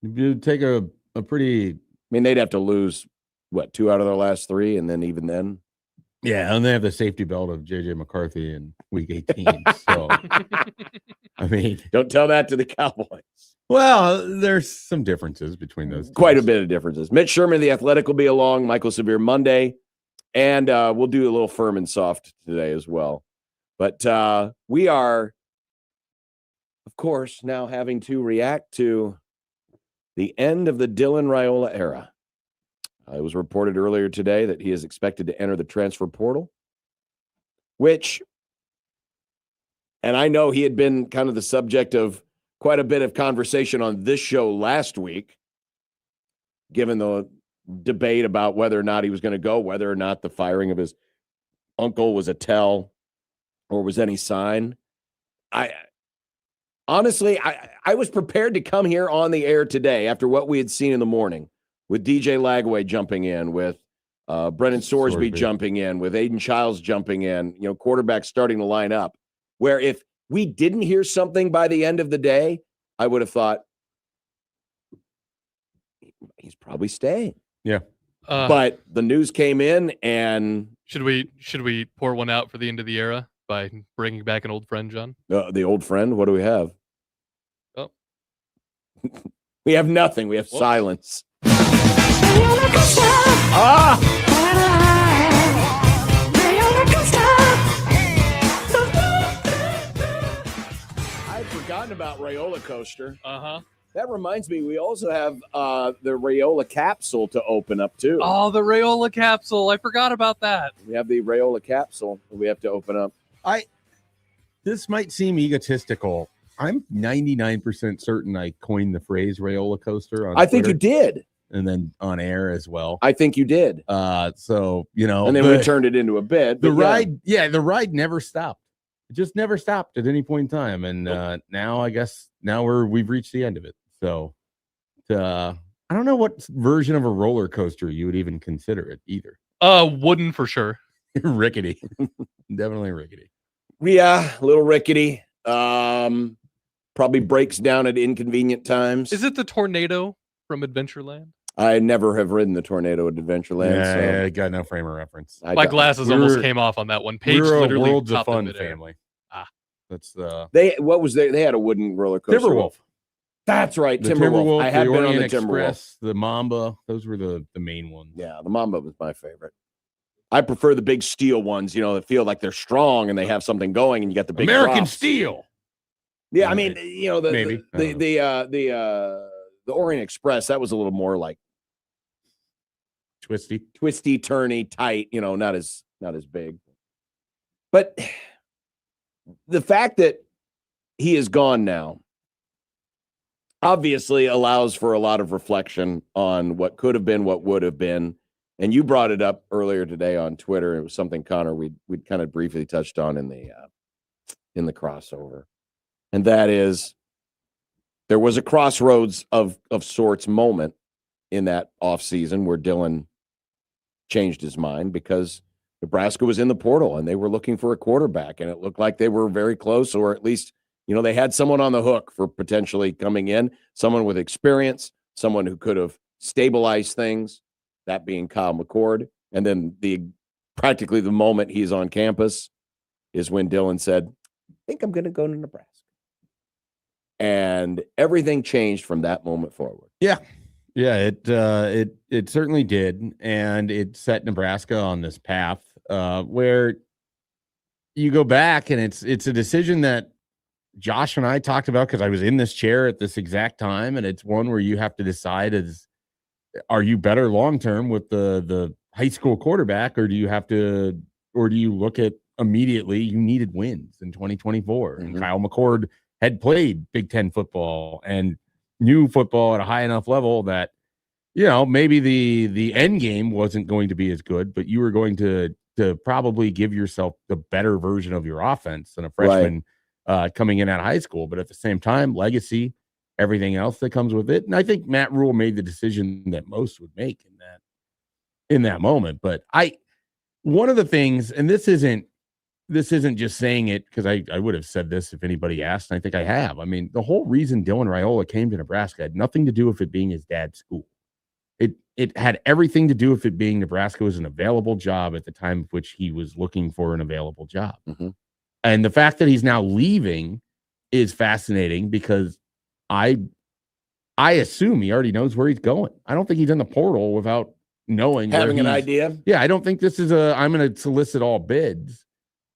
You take a pretty... I mean, they'd have to lose, 2 out of their last 3, and then even then? Yeah, and they have the safety belt of J.J. McCarthy in Week 18. So, I mean... Don't tell that to the Cowboys. Well, there's some differences between those teams. Quite a bit of differences. Mitch Sherman of The Athletic will be along, Michael Severe Monday, and we'll do a little firm and soft today as well. But we are, of course, now having to react to the end of the Dylan Raiola era. It was reported earlier today that he is expected to enter the transfer portal, which, and I know he had been kind of the subject of quite a bit of conversation on this show last week, given the debate about whether or not he was going to go, whether or not the firing of his uncle was a tell or was any sign. Honestly, I was prepared to come here on the air today after what we had seen in the morning with DJ Lagway jumping in, with Brennan Sorsby jumping in, with Aiden Childs jumping in, quarterbacks starting to line up, where if we didn't hear something by the end of the day, I would have thought he's probably staying. Yeah. But the news came in, and should we pour one out for the end of the era by bringing back an old friend, John? The old friend. What do we have? Oh, we have nothing. We have silence. I'd forgotten about Raiola Coaster. That reminds me, we also have the Raiola capsule to open up too. Oh, the Raiola capsule. I forgot about that. We have the Raiola capsule that we have to open up. This might seem egotistical. I'm 99% certain I coined the phrase Raiola Coaster on Twitter, think you did. And then on air as well. I think you did. So, and then we turned it into a bit. The ride never stopped. It just never stopped at any point in time. And now I guess we've reached the end of it. So I don't know what version of a roller coaster you would even consider it either. Wooden for sure. Rickety. Definitely rickety. Yeah, a little rickety. Probably breaks down at inconvenient times. Is it the tornado from Adventureland? I never have ridden the tornado at Adventureland. Yeah, I got no frame of reference. My glasses almost came off on that one. Page literally Worlds of Fun family. That's they had a wooden roller coaster. Timberwolf. That's right, the Timberwolf. I had been on the Express, the Mamba. Those were the main ones. Yeah, the Mamba was my favorite. I prefer the big steel ones, that feel like they're strong and they have something going, and you got the big American drops. Steel. Yeah, I mean, the Orient Express, that was a little more like twisty, turny, tight, not as big. But the fact that he is gone now obviously allows for a lot of reflection on what could have been, what would have been, and you brought it up earlier today on Twitter. It was something, Connor, we'd kind of briefly touched on in the crossover, and that is there was a crossroads of sorts moment in that offseason where Dylan changed his mind because Nebraska was in the portal and they were looking for a quarterback, and it looked like they were very close, or at least, they had someone on the hook for potentially coming in, someone with experience, someone who could have stabilized things, that being Kyle McCord. And then practically the moment he's on campus is when Dylan said, I think I'm going to go to Nebraska. And everything changed from that moment forward. Yeah. Yeah, it certainly did. And it set Nebraska on this path where you go back, and it's a decision that Josh and I talked about because I was in this chair at this exact time. And it's one where you have to decide are you better long-term with the high school quarterback, or do you look at immediately you needed wins in 2024? And Kyle McCord had played Big Ten football and knew football at a high enough level that, maybe the end game wasn't going to be as good, but you were going to probably give yourself the better version of your offense than a freshman coming in out of high school. But at the same time, legacy, everything else that comes with it. And I think Matt Rule made the decision that most would make in that moment. But one of the things, and this isn't just saying it because I would have said this if anybody asked, and I think I have. I mean, the whole reason Dylan Raiola came to Nebraska had nothing to do with it being his dad's school. It had everything to do with it being Nebraska was an available job at the time of which he was looking for an available job. Mm-hmm. And the fact that he's now leaving is fascinating because I assume he already knows where he's going. I don't think he's in the portal without knowing. Having an idea? Yeah, I don't think this is I'm going to solicit all bids.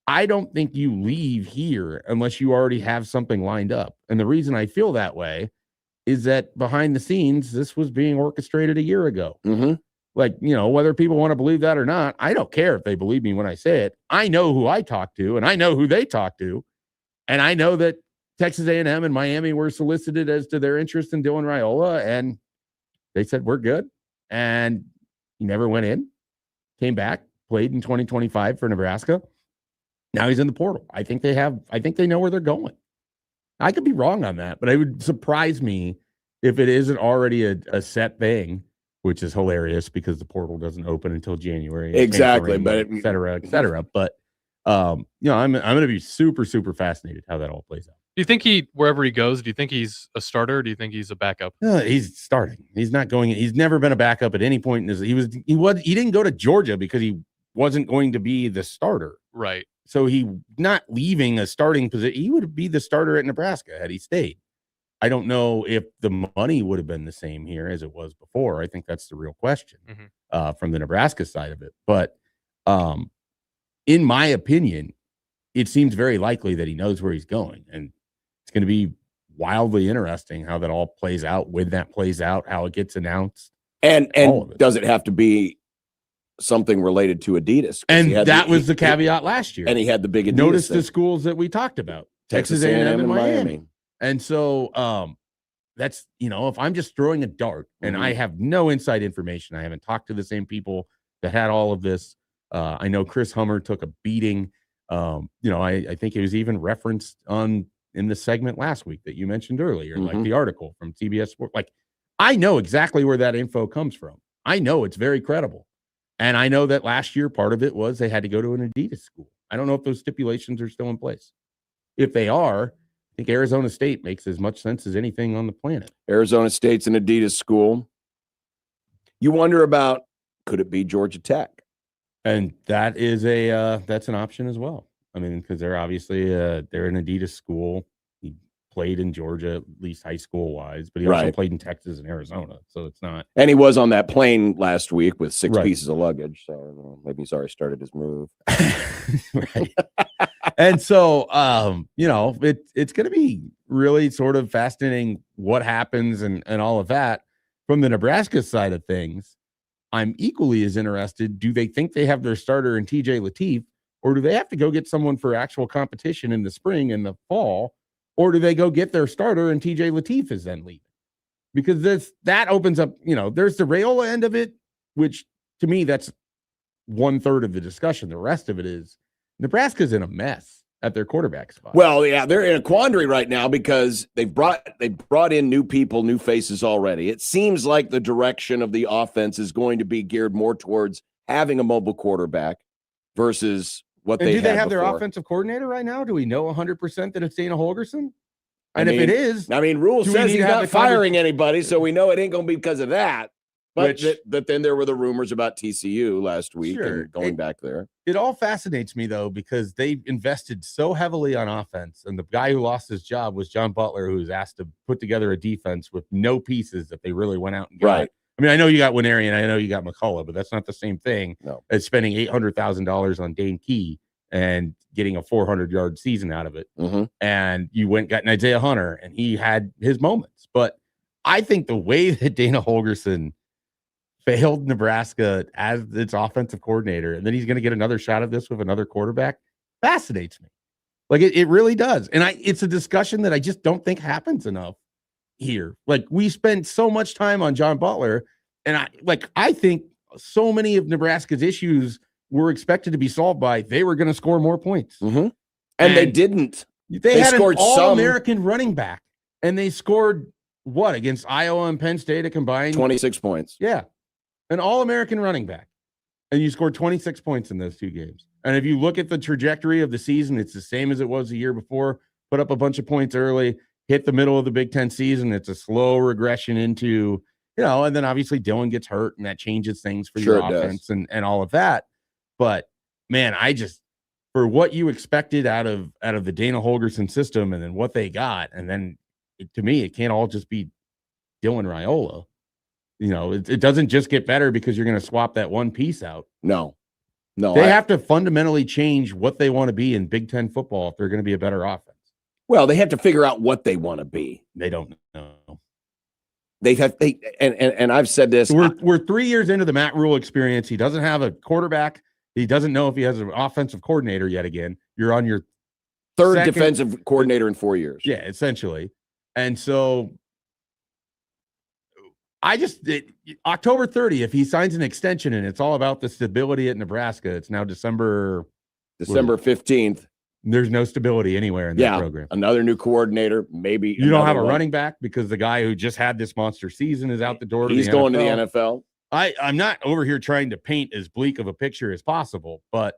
I don't think you leave here unless you already have something lined up. And the reason I feel that way is that behind the scenes, this was being orchestrated a year ago. Mm-hmm. Like, whether people want to believe that or not, I don't care if they believe me when I say it. I know who I talk to, and I know who they talk to. And I know that Texas A&M and Miami were solicited as to their interest in Dylan Raiola, and they said, we're good. And he never went in, came back, played in 2025 for Nebraska. Now he's in the portal. I think they know where they're going. I could be wrong on that, but it would surprise me if it isn't already a set thing, which is hilarious because the portal doesn't open until January. Exactly. But et cetera, et cetera. But, I'm going to be super, super fascinated how that all plays out. Do you think wherever he goes, do you think he's a starter? Or do you think he's a backup? He's starting. He's not going. He's never been a backup at any point in his. He didn't go to Georgia because he wasn't going to be the starter. Right. So he not leaving a starting position. He would be the starter at Nebraska had he stayed. I don't know if the money would have been the same here as it was before. I think that's the real question from the Nebraska side of it. But in my opinion, it seems very likely that he knows where he's going. And it's going to be wildly interesting how that all plays out, when that plays out, how it gets announced. And does it have to be something related to Adidas? And that was the caveat last year. And he had the big Adidas Notice thing. the schools that we talked about. Texas A&M and Miami. And so that's, if I'm just throwing a dart and I have no inside information, I haven't talked to the same people that had all of this. I know Chris Hummer took a beating. I think it was even referenced in the segment last week that you mentioned earlier, like the article from TBS Sport. Like, I know exactly where that info comes from. I know it's very credible. And I know that last year, part of it was they had to go to an Adidas school. I don't know if those stipulations are still in place. If they are, I think Arizona State makes as much sense as anything on the planet. Arizona State's an Adidas school. You wonder about, could it be Georgia Tech? And that is that's an option as well. I mean, because they're obviously they're an Adidas school. He played in Georgia, at least high school wise, but he also played in Texas and Arizona. So it's not. And he was on that plane last week with 6 pieces of luggage. So maybe he's already started his move. Right. And so, it's going to be really sort of fascinating what happens and all of that. From the Nebraska side of things, I'm equally as interested. Do they think they have their starter in TJ Lateef, or do they have to go get someone for actual competition in the spring and the fall, or do they go get their starter and TJ Lateef is then leaving? Because that opens up, there's the Raiola end of it, which to me, that's 1/3 of the discussion. The rest of it is Nebraska's in a mess at their quarterback spot. Well, yeah, they're in a quandary right now because they brought in new people, new faces already. It seems like the direction of the offense is going to be geared more towards having a mobile quarterback versus what and they do they had have before. their offensive coordinator right now? Do we know 100% that it's Dana Holgorsen? And if it is, Rule do we says need he's to have not the firing anybody, so we know it ain't going to be because of that. But Which- but then there were the rumors about TCU last week Sure. and going back there. It all fascinates me, though, because they invested so heavily on offense. And the guy who lost his job was John Butler, who was asked to put together a defense with no pieces that they really went out and got. Right. I mean, I know you got Winneri and I know you got McCullough, but that's not the same thing as spending $800,000 on Dane Key and getting a 400-yard season out of it. Mm-hmm. And you went and got an Isaiah Hunter, and he had his moments. But I think the way that Dana Holgorsen failed Nebraska as its offensive coordinator, and then he's going to get another shot at this with another quarterback, fascinates me. Like it really does. And it's a discussion that I just don't think happens enough here. Like we spend so much time on John Butler, and I think so many of Nebraska's issues were expected to be solved by they were going to score more points. Mm-hmm. And they didn't. They had scored an all-American running back, and they scored what against Iowa and Penn State a combined 26 points. Yeah. An all-American running back. And you scored 26 points in those two games. And if you look at the trajectory of the season, it's the same as it was the year before. Put up a bunch of points early, hit the middle of the Big Ten season. It's a slow regression into, and then obviously Dylan gets hurt, and that changes things for your offense and all of that. But, man, for what you expected out of the Dana Holgorsen system and then what they got, and then to me, it can't all just be Dylan Raiola. It doesn't just get better because you're going to swap that one piece out. No. They have to fundamentally change what they want to be in Big Ten football if they're going to be a better offense. Well, they have to figure out what they want to be. They don't know. And I've said this. We're 3 years into the Matt Rule experience. He doesn't have a quarterback. He doesn't know if he has an offensive coordinator yet again. You're on your third defensive coordinator in 4 years. Yeah, essentially. And so October 30th, if he signs an extension and it's all about the stability at Nebraska, it's now December 15th. There's no stability anywhere in that program. Another new coordinator, maybe. You don't have a running back because the guy who just had this monster season is out the door. He's going to the NFL. I'm not over here trying to paint as bleak of a picture as possible, but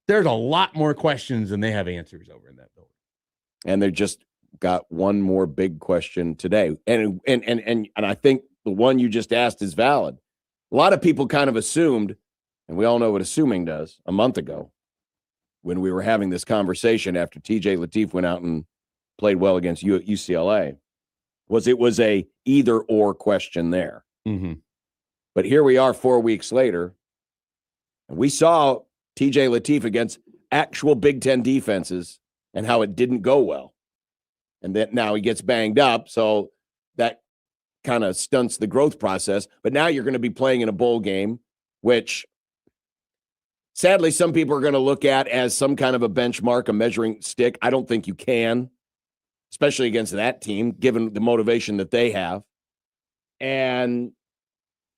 there's a lot more questions than they have answers over in that building. And they just got one more big question today. And I think the one you just asked is valid. A lot of people kind of assumed, and we all know what assuming does, a month ago when we were having this conversation after TJ Lateef went out and played well against UCLA, it was a either or question there. Mm-hmm. But here we are 4 weeks later, and we saw TJ Lateef against actual Big Ten defenses and how it didn't go well. And then now he gets banged up, so that kind of stunts the growth process. But now you're going to be playing in a bowl game, which sadly some people are going to look at as some kind of a benchmark, a measuring stick. I don't think you can, especially against that team, given the motivation that they have. And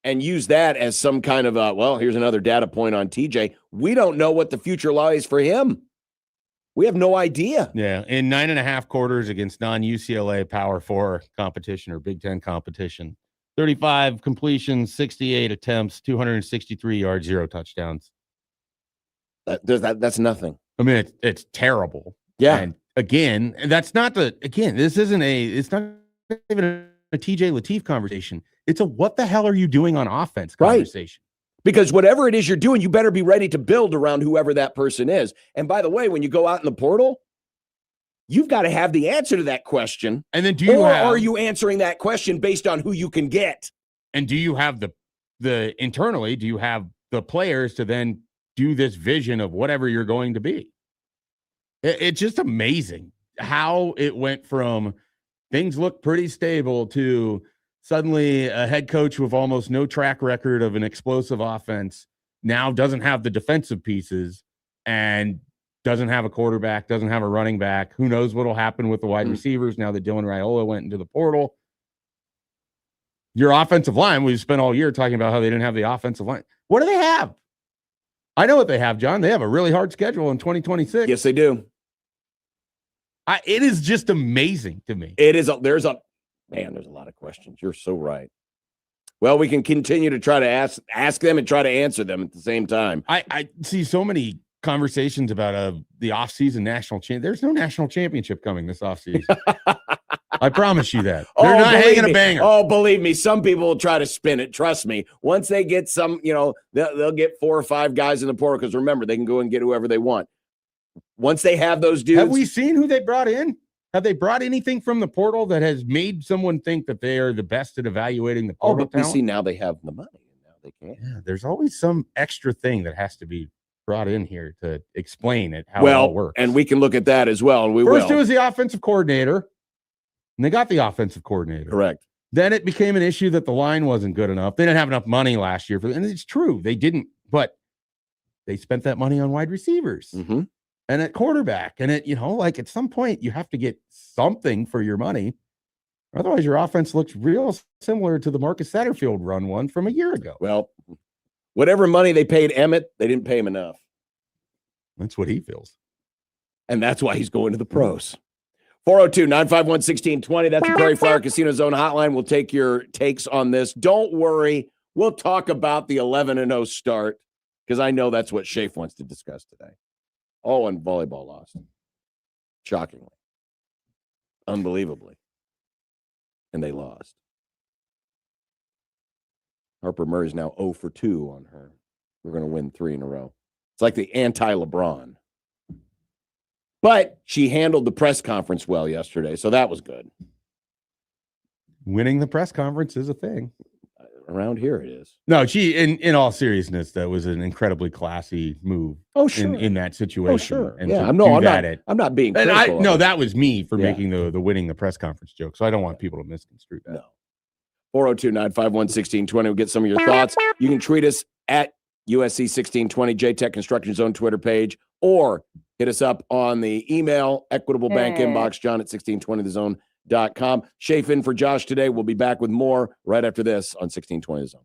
use that as some kind of here's another data point on TJ. We don't know what the future lies for him. We have no idea. Yeah, in 9.5 quarters against non-UCLA Power 4 competition or Big Ten competition, 35 completions, 68 attempts, 263 yards, 0 touchdowns. That's nothing. I mean, it's terrible. Yeah. And again, it's not even a TJ Lateef conversation. It's a what the hell are you doing on offense conversation. Right. Because whatever it is you're doing, you better be ready to build around whoever that person is. And by the way, when you go out in the portal, you've got to have the answer to that question. And then are you answering that question based on who you can get? And do you have the internally, do you have the players to then do this vision of whatever you're going to be? It's just amazing how it went from things look pretty stable to suddenly a head coach with almost no track record of an explosive offense now doesn't have the defensive pieces and doesn't have a quarterback, doesn't have a running back. Who knows what will happen with the wide receivers now that Dylan Raiola went into the portal. Your offensive line, we've spent all year talking about how they didn't have the offensive line. What do they have? I know what they have, John. They have a really hard schedule in 2026. Yes, they do. It is just amazing to me. There's a lot of questions. You're so right. Well, we can continue to try to ask them and try to answer them at the same time. I see so many conversations about the offseason national championship. There's no national championship coming this offseason. I promise you that. They're not hanging a banger. Oh, believe me, some people will try to spin it. Trust me. Once they get some, they'll get 4 or 5 guys in the portal because remember, they can go and get whoever they want. Once they have those dudes. Have we seen who they brought in? Have they brought anything from the portal that has made someone think that they are the best at evaluating the portal but talent? We see now they have the money. Now they can. Yeah, there's always some extra thing that has to be brought in here to explain it, how it all works. And we can look at that as well. And we First, will. it was the offensive coordinator, and they got the offensive coordinator. Correct. Then it became an issue that the line wasn't good enough. They didn't have enough money last year. And it's true. They didn't. But they spent that money on wide receivers. Mm-hmm. And at quarterback, and at some point you have to get something for your money. Otherwise, your offense looks real similar to the Marcus Satterfield run one from a year ago. Well, whatever money they paid Emmett, they didn't pay him enough. That's what he feels. And that's why he's going to the pros. 402-951-1620. That's the Prairie Flower Casino Zone hotline. We'll take your takes on this. Don't worry. We'll talk about the 11-0 start because I know that's what Shafe wants to discuss today. Oh, and volleyball lost. Shockingly. Unbelievably. And they lost. Harper Murray's now 0 for 2 on her. We're going to win 3 in a row. It's like the anti-LeBron. But she handled the press conference well yesterday, so that was good. Winning the press conference is a thing. Around here it is. No, in all seriousness, that was an incredibly classy move. Oh, sure. In that situation. Oh, sure. And yeah, I'm not being critical. No, that was me for making the winning the press conference joke. So I don't want people to misconstrue that. No. 402-951-1620. We'll get some of your thoughts. You can tweet us at USC1620, JTech Construction Zone Twitter page, or hit us up on the email, Equitable Bank inbox, John at 1620thezone.com. Shafe in for Josh today. We'll be back with more right after this on 1620 The Zone.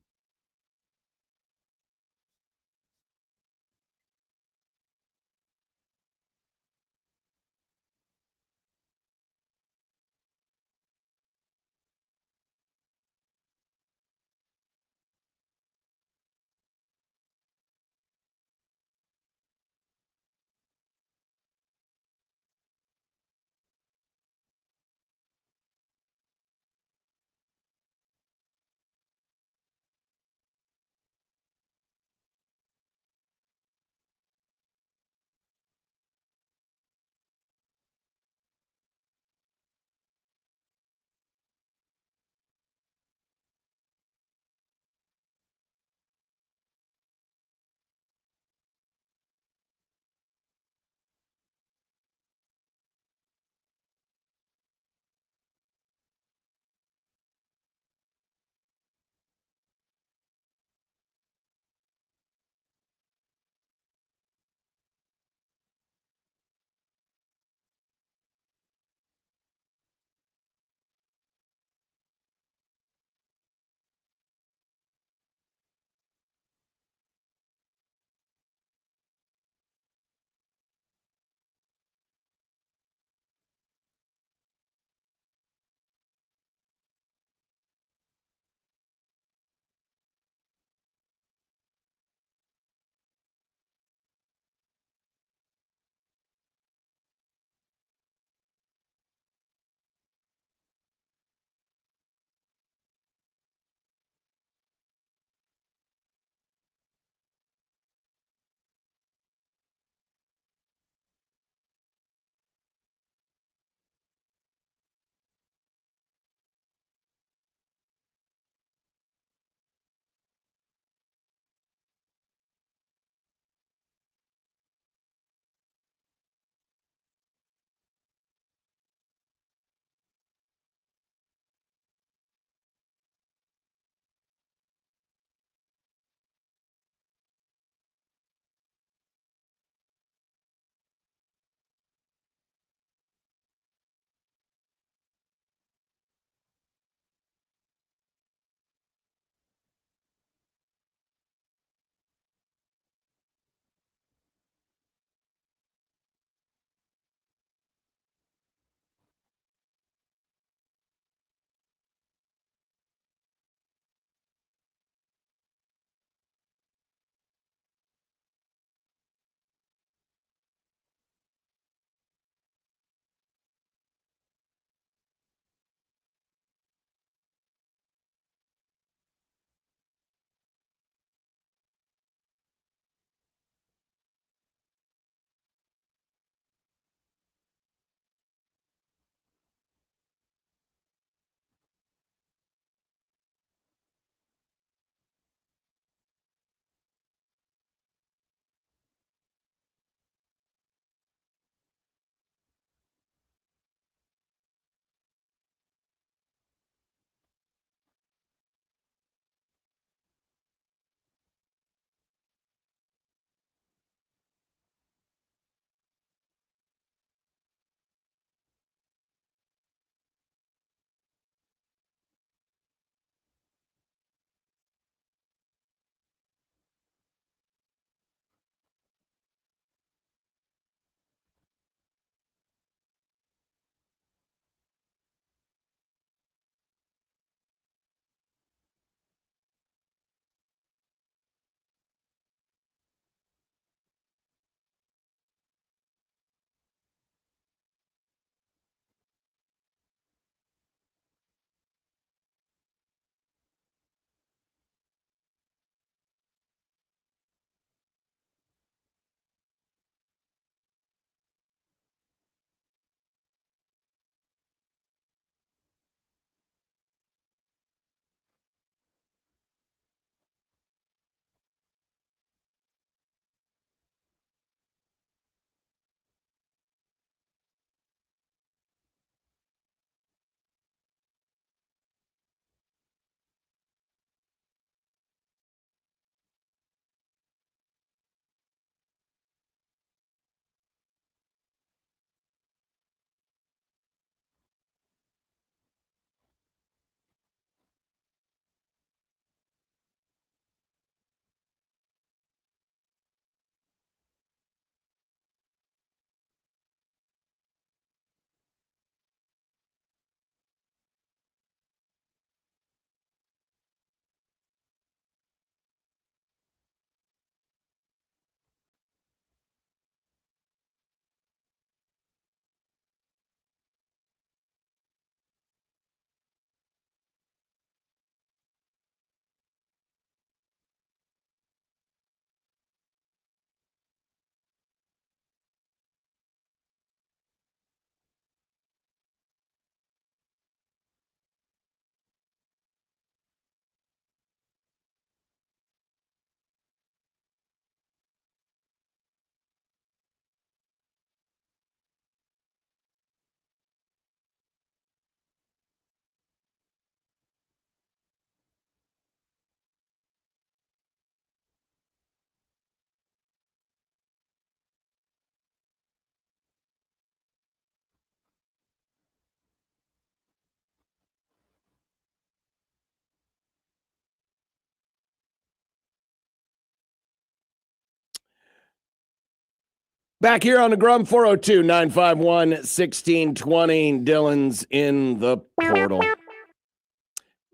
Back here on the Grum, 402-951-1620. Dylan's in the portal.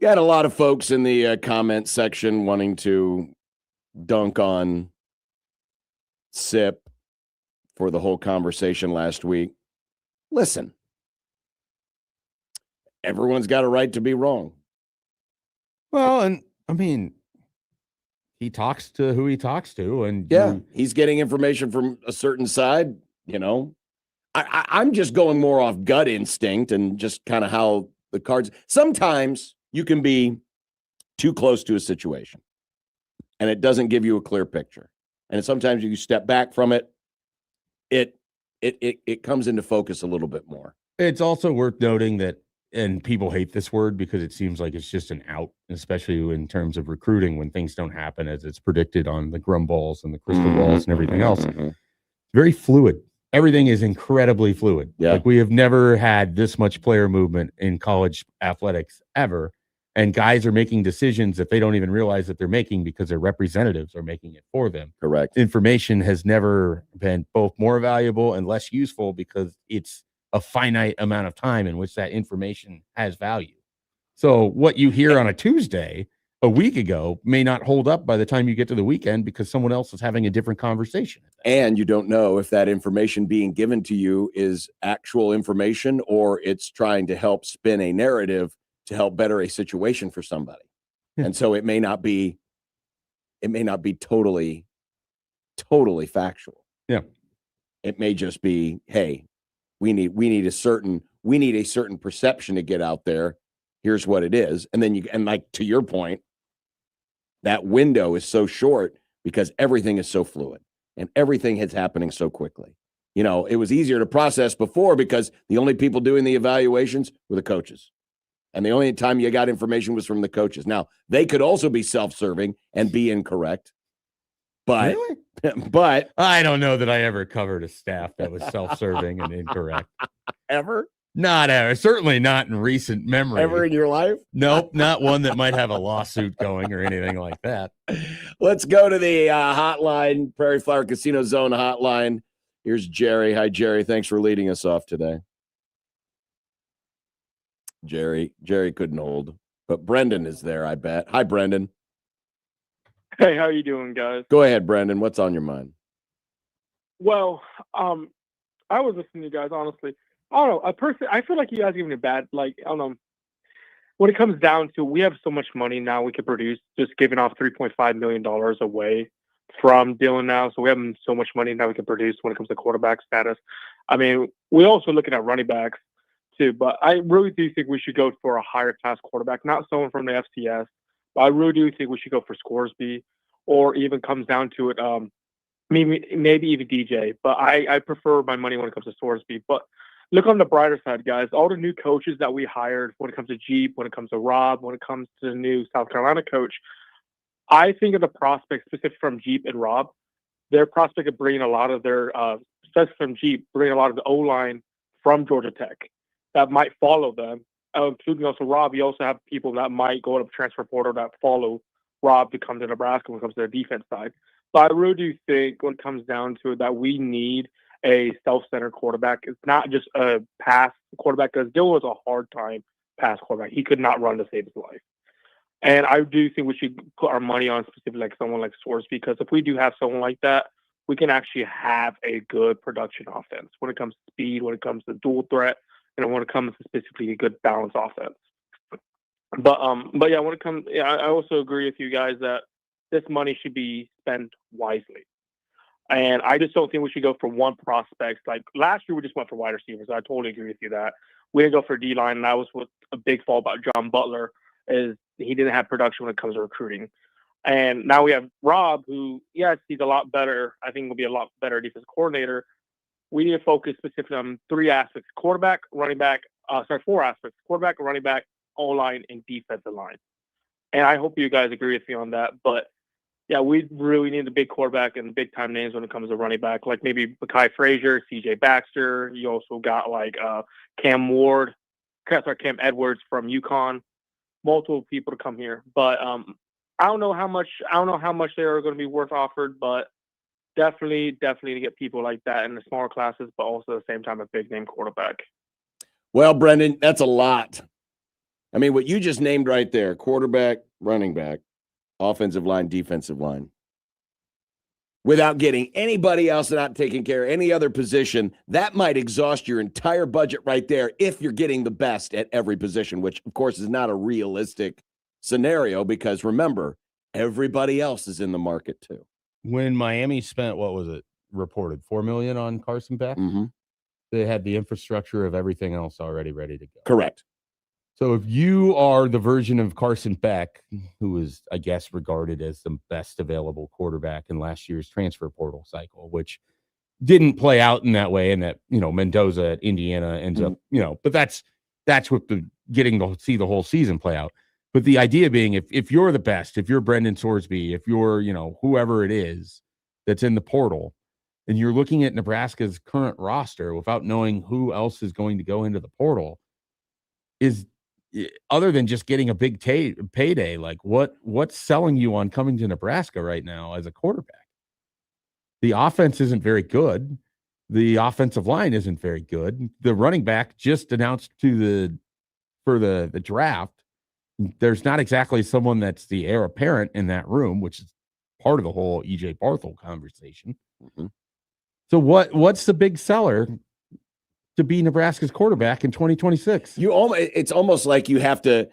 Got a lot of folks in the comment section wanting to dunk on Sip for the whole conversation last week. Listen, everyone's got a right to be wrong. Well, and I mean, he talks to who he talks to, and he's getting information from a certain side. You know, I'm just going more off gut instinct and just kind of how the cards. Sometimes you can be too close to a situation, and it doesn't give you a clear picture. And sometimes you step back from it, it comes into focus a little bit more. It's also worth noting that. And people hate this word because it seems like it's just an out, especially in terms of recruiting when things don't happen as it's predicted on the Grum balls and the crystal balls and everything else. Very fluid. Everything is incredibly fluid. Yeah. Like we have never had this much player movement in college athletics ever. And guys are making decisions that they don't even realize that they're making because their representatives are making it for them. Correct. Information has never been both more valuable and less useful because it's a finite amount of time in which that information has value. So what you hear on a Tuesday a week ago may not hold up by the time you get to the weekend because someone else is having a different conversation. And you don't know if that information being given to you is actual information or it's trying to help spin a narrative to help better a situation for somebody. And so it may not be totally factual. Yeah. It may just be, hey, we need a certain perception to get out there. Here's what it is. And then like to your point, that window is so short because everything is so fluid and everything is happening so quickly. You know, it was easier to process before because the only people doing the evaluations were the coaches. And the only time you got information was from the coaches. Now, they could also be self-serving and be incorrect. But Really? But I don't know that I ever covered a staff that was self-serving and incorrect. Ever? Not ever. Certainly not in recent memory. Ever in your life? Nope, not one that might have a lawsuit going or anything like that. Let's go to the hotline, Prairie Flower Casino Zone hotline. Here's Jerry. Hi, Jerry. Thanks for leading us off today. Jerry couldn't hold, but Brendan is there, I bet. Hi, Brendan. Hey, how you doing, guys? Go ahead, Brendan. What's on your mind? Well, I was listening to you guys, honestly. I don't know. I feel like you guys are giving a bad, I don't know. When it comes down to, we have so much money now we could produce, just giving off $3.5 million away from Dylan now. So we have so much money now we can produce when it comes to quarterback status. I mean, we're also looking at running backs too, but I really do think we should go for a higher class quarterback, not someone from the FCS. But I really do think we should go for Scoresby, or even comes down to it, maybe even DJ. But I prefer my money when it comes to Scoresby. But look on the brighter side, guys. All the new coaches that we hired, when it comes to Jeep, when it comes to Rob, when it comes to the new South Carolina coach, I think of the prospects, specifically from Jeep and Rob, their prospect of bringing a lot of their, especially from Jeep, bringing a lot of the O-line from Georgia Tech that might follow them. Including also Rob, you also have people that might go to transfer portal that follow Rob to come to Nebraska when it comes to the defense side. But I really do think when it comes down to it that we need a self-centered quarterback. It's not just a pass quarterback, because Dill was a hard time pass quarterback. He could not run to save his life. And I do think we should put our money on specifically like someone like Swords, because if we do have someone like that, we can actually have a good production offense when it comes to speed, when it comes to dual threat, and when it comes to specifically a good balanced offense. But yeah, when it comes, I also agree with you guys that this money should be spent wisely. And I just don't think we should go for one prospect. Like last year, we just went for wide receivers. I totally agree with you that we didn't go for D-line. And that was what a big fault about John Butler is he didn't have production when it comes to recruiting. And now we have Rob, who, yes, he's a lot better. I think will be a lot better defensive coordinator. We need to focus specifically on three aspects: quarterback, running back, four aspects: quarterback, running back, O-line, and defensive line. And I hope you guys agree with me on that. But yeah, we really need a big quarterback and big time names when it comes to running back, like maybe Mekhi Frazier, CJ Baxter. You also got like Cam Edwards from UConn. Multiple people to come here, but I don't know how much they are going to be worth offered, but definitely to get people like that in the smaller classes, but also at the same time a big name quarterback. Well, Brendan, that's a lot. I mean, what you just named right there, quarterback, running back, offensive line, defensive line, without getting anybody else, not taking care of any other position, that might exhaust your entire budget right there if you're getting the best at every position, which, of course, is not a realistic scenario because, remember, everybody else is in the market too. When Miami spent, what was it, reported, $4 million on Carson Beck, Mm-hmm. they had the infrastructure of everything else already ready to go. Correct. So if you are the version of Carson Beck, who is, I guess, regarded as the best available quarterback in last year's transfer portal cycle, which didn't play out in that way, and that, Mendoza at Indiana ends up, but that's what getting to see the whole season play out. But the idea being, if you're the best, if you're Brendan Sorsby, if you're, whoever it is that's in the portal, and you're looking at Nebraska's current roster without knowing who else is going to go into the portal, is other than just getting a big payday, like what's selling you on coming to Nebraska right now as a quarterback? The offense isn't very good. The offensive line isn't very good. The running back just announced for the draft. There's not exactly someone that's the heir apparent in that room, which is part of the whole EJ Barthel conversation. Mm-hmm. So what's the big seller to be Nebraska's quarterback in 2026? It's almost like you have to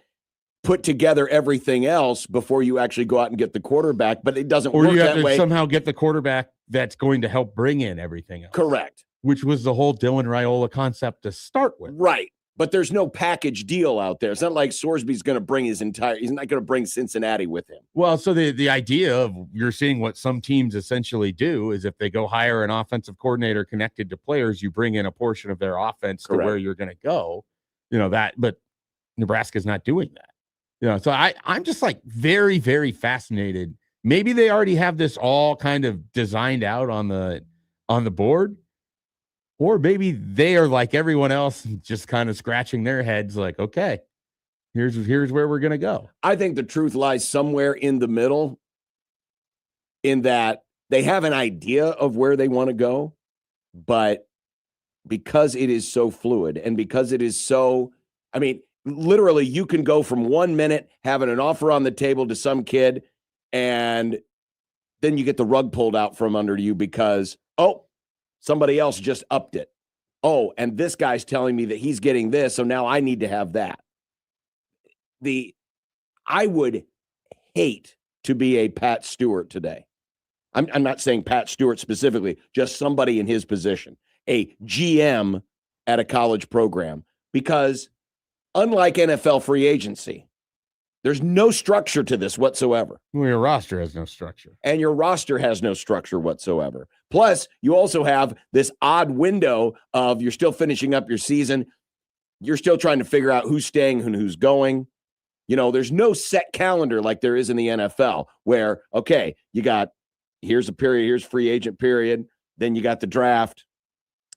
put together everything else before you actually go out and get the quarterback, but it doesn't work that way. Or you have to somehow get the quarterback that's going to help bring in everything else. Correct. Which was the whole Dylan Raiola concept to start with. Right. But there's no package deal out there. It's not like Sorsby's going to bring he's not going to bring Cincinnati with him. Well, so the idea of you're seeing what some teams essentially do is if they go hire an offensive coordinator connected to players, you bring in a portion of their offense to where you're going to go, but Nebraska's not doing that. So I'm just like very, very fascinated. Maybe they already have this all kind of designed out on the board. Or maybe they are like everyone else, just kind of scratching their heads like, okay, here's where we're going to go. I think the truth lies somewhere in the middle, in that they have an idea of where they want to go, but because it is so fluid and because it is so, literally you can go from 1 minute having an offer on the table to some kid, and then you get the rug pulled out from under you because, somebody else just upped it. Oh, and this guy's telling me that he's getting this, so now I need to have that. I would hate to be a Pat Stewart today. I'm not saying Pat Stewart specifically, just somebody in his position, a GM at a college program, because unlike NFL free agency, there's no structure to this whatsoever. Well, your roster has no structure. And your roster has no structure whatsoever. Plus, you also have this odd window of you're still finishing up your season. You're still trying to figure out who's staying and who's going. There's no set calendar like there is in the NFL where, okay, here's a period, here's free agent period, then you got the draft,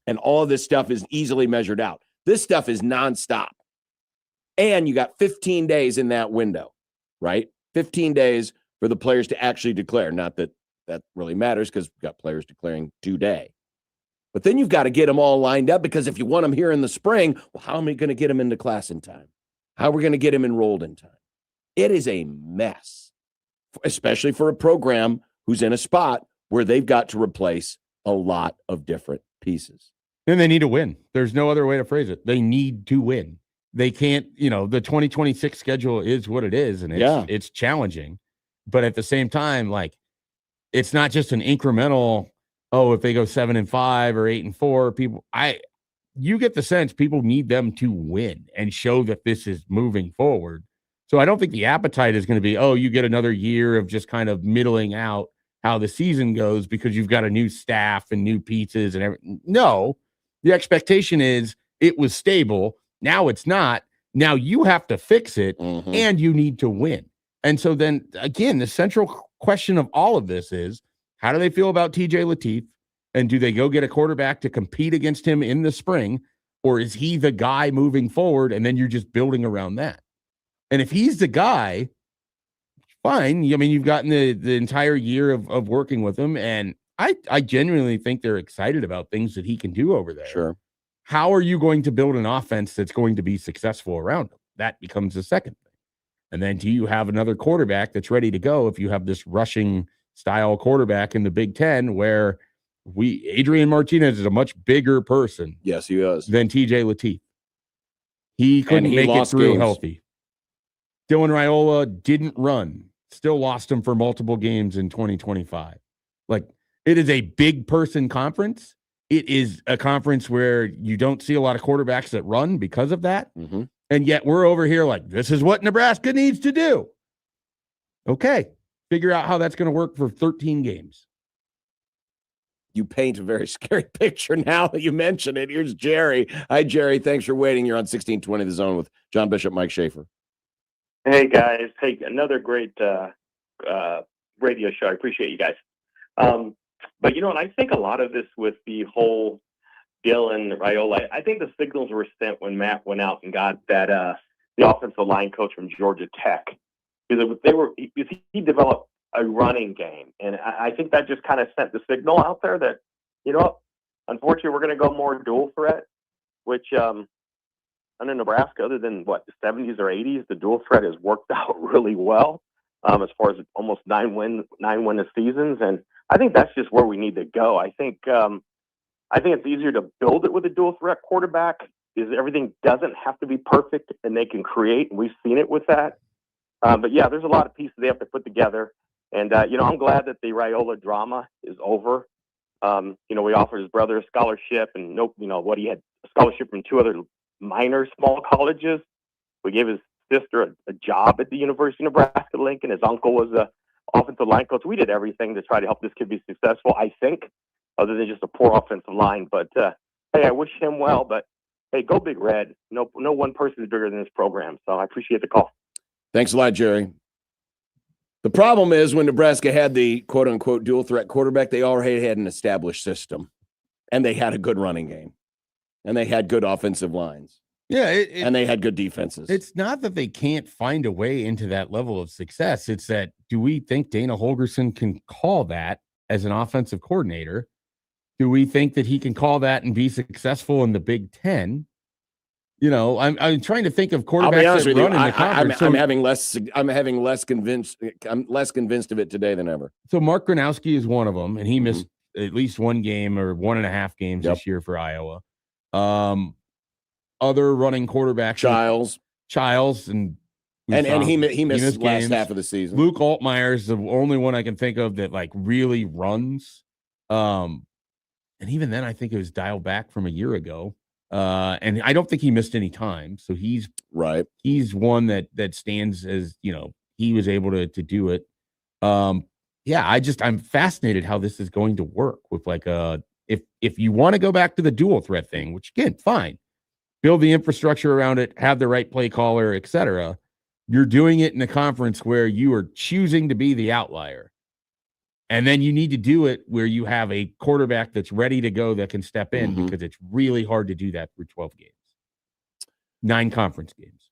and all of this stuff is easily measured out. This stuff is nonstop. And you got 15 days in that window, right? 15 days for the players to actually declare. Not that that really matters because we've got players declaring today. But then you've got to get them all lined up, because if you want them here in the spring, well, how am I going to get them into class in time? How are we going to get them enrolled in time? It is a mess, especially for a program who's in a spot where they've got to replace a lot of different pieces. And they need to win. There's no other way to phrase it. They need to win. They can't, the 2026 schedule is what it is, and it's challenging. But at the same time, it's not just an incremental, if they go 7-5 or 8-4, you get the sense people need them to win and show that this is moving forward. So I don't think the appetite is going to be, you get another year of just kind of middling out how the season goes because you've got a new staff and new pieces and everything. No, the expectation is it was stable. Now it's not. Now you have to fix it, and you need to win. And so then, again, the central question of all of this is, how do they feel about TJ Lateef? And do they go get a quarterback to compete against him in the spring? Or is he the guy moving forward, and then you're just building around that? And if he's the guy, fine. You've gotten the entire year of working with him, and I genuinely think they're excited about things that he can do over there. Sure. How are you going to build an offense that's going to be successful around him? That becomes the second thing. And then do you have another quarterback that's ready to go if you have this rushing style quarterback in the Big Ten where Adrian Martinez is a much bigger person. Yes, he is. Than TJ Lateef. He couldn't make it through healthy. Dylan Raiola didn't run. Still lost him for multiple games in 2025. Like, it is a big person conference. It is a conference where you don't see a lot of quarterbacks that run because of that. Mm-hmm. And yet we're over here like, this is what Nebraska needs to do. Okay. Figure out how that's going to work for 13 games. You paint a very scary picture now that you mention it. Here's Jerry. Hi, Jerry. Thanks for waiting. You're on 1620 The Zone with John Bishop, Mike Schaefer. Hey, guys. Hey, another great radio show. I appreciate you guys. But, you know, and I think a lot of this with the whole Dylan Raiola, I think the signals were sent when Matt went out and got that the offensive line coach from Georgia Tech. Because he developed a running game. And I think that just kind of sent the signal out there that, you know, unfortunately, we're going to go more dual threat, which under Nebraska, other than the 70s or 80s, the dual threat has worked out really well as far as almost nine win seasons. And I think that's just where we need to go. I think it's easier to build it with a dual threat quarterback. Is everything doesn't have to be perfect and they can create. And we've seen it with that. But yeah, there's a lot of pieces they have to put together. And, you know, I'm glad that the Raiola drama is over. You know, we offered his brother a scholarship and he had a scholarship from 2 other minor small colleges. We gave his sister a job at the University of Nebraska Lincoln. His uncle was a offensive line coach. We did everything to try to help this kid be successful, I think, other than just a poor offensive line. But, hey, I wish him well. But, hey, go Big Red. No one person is bigger than this program. So I appreciate the call. Thanks a lot, Jerry. The problem is when Nebraska had the quote-unquote dual-threat quarterback, they already had an established system, and they had a good running game, and they had good offensive lines. Yeah, and they had good defenses. It's not that they can't find a way into that level of success. It's that, do we think Dana Holgorsen can call that as an offensive coordinator? Do we think that he can call that and be successful in the Big Ten? You know, I'm trying to think of quarterbacks that run in the conference. I'm less convinced of it today than ever. So Mark Gronowski is one of them, and he missed at least one game or 1.5 games this year for Iowa. Other running quarterbacks, Childs, and he missed last games. Half of the season. Luke Altmaier is the only one I can think of that like really runs. And even then, I think it was dialed back from a year ago. And I don't think he missed any time. So he's right. He's one that stands as, you know, he was able to do it. Yeah, I'm fascinated how this is going to work with like if you want to go back to the dual threat thing, which again, fine. Build the infrastructure around it, have the right play caller, etc. You're doing it in a conference where you are choosing to be the outlier. And then you need to do it where you have a quarterback that's ready to go that can step in because it's really hard to do that through 12 games. 9 conference games.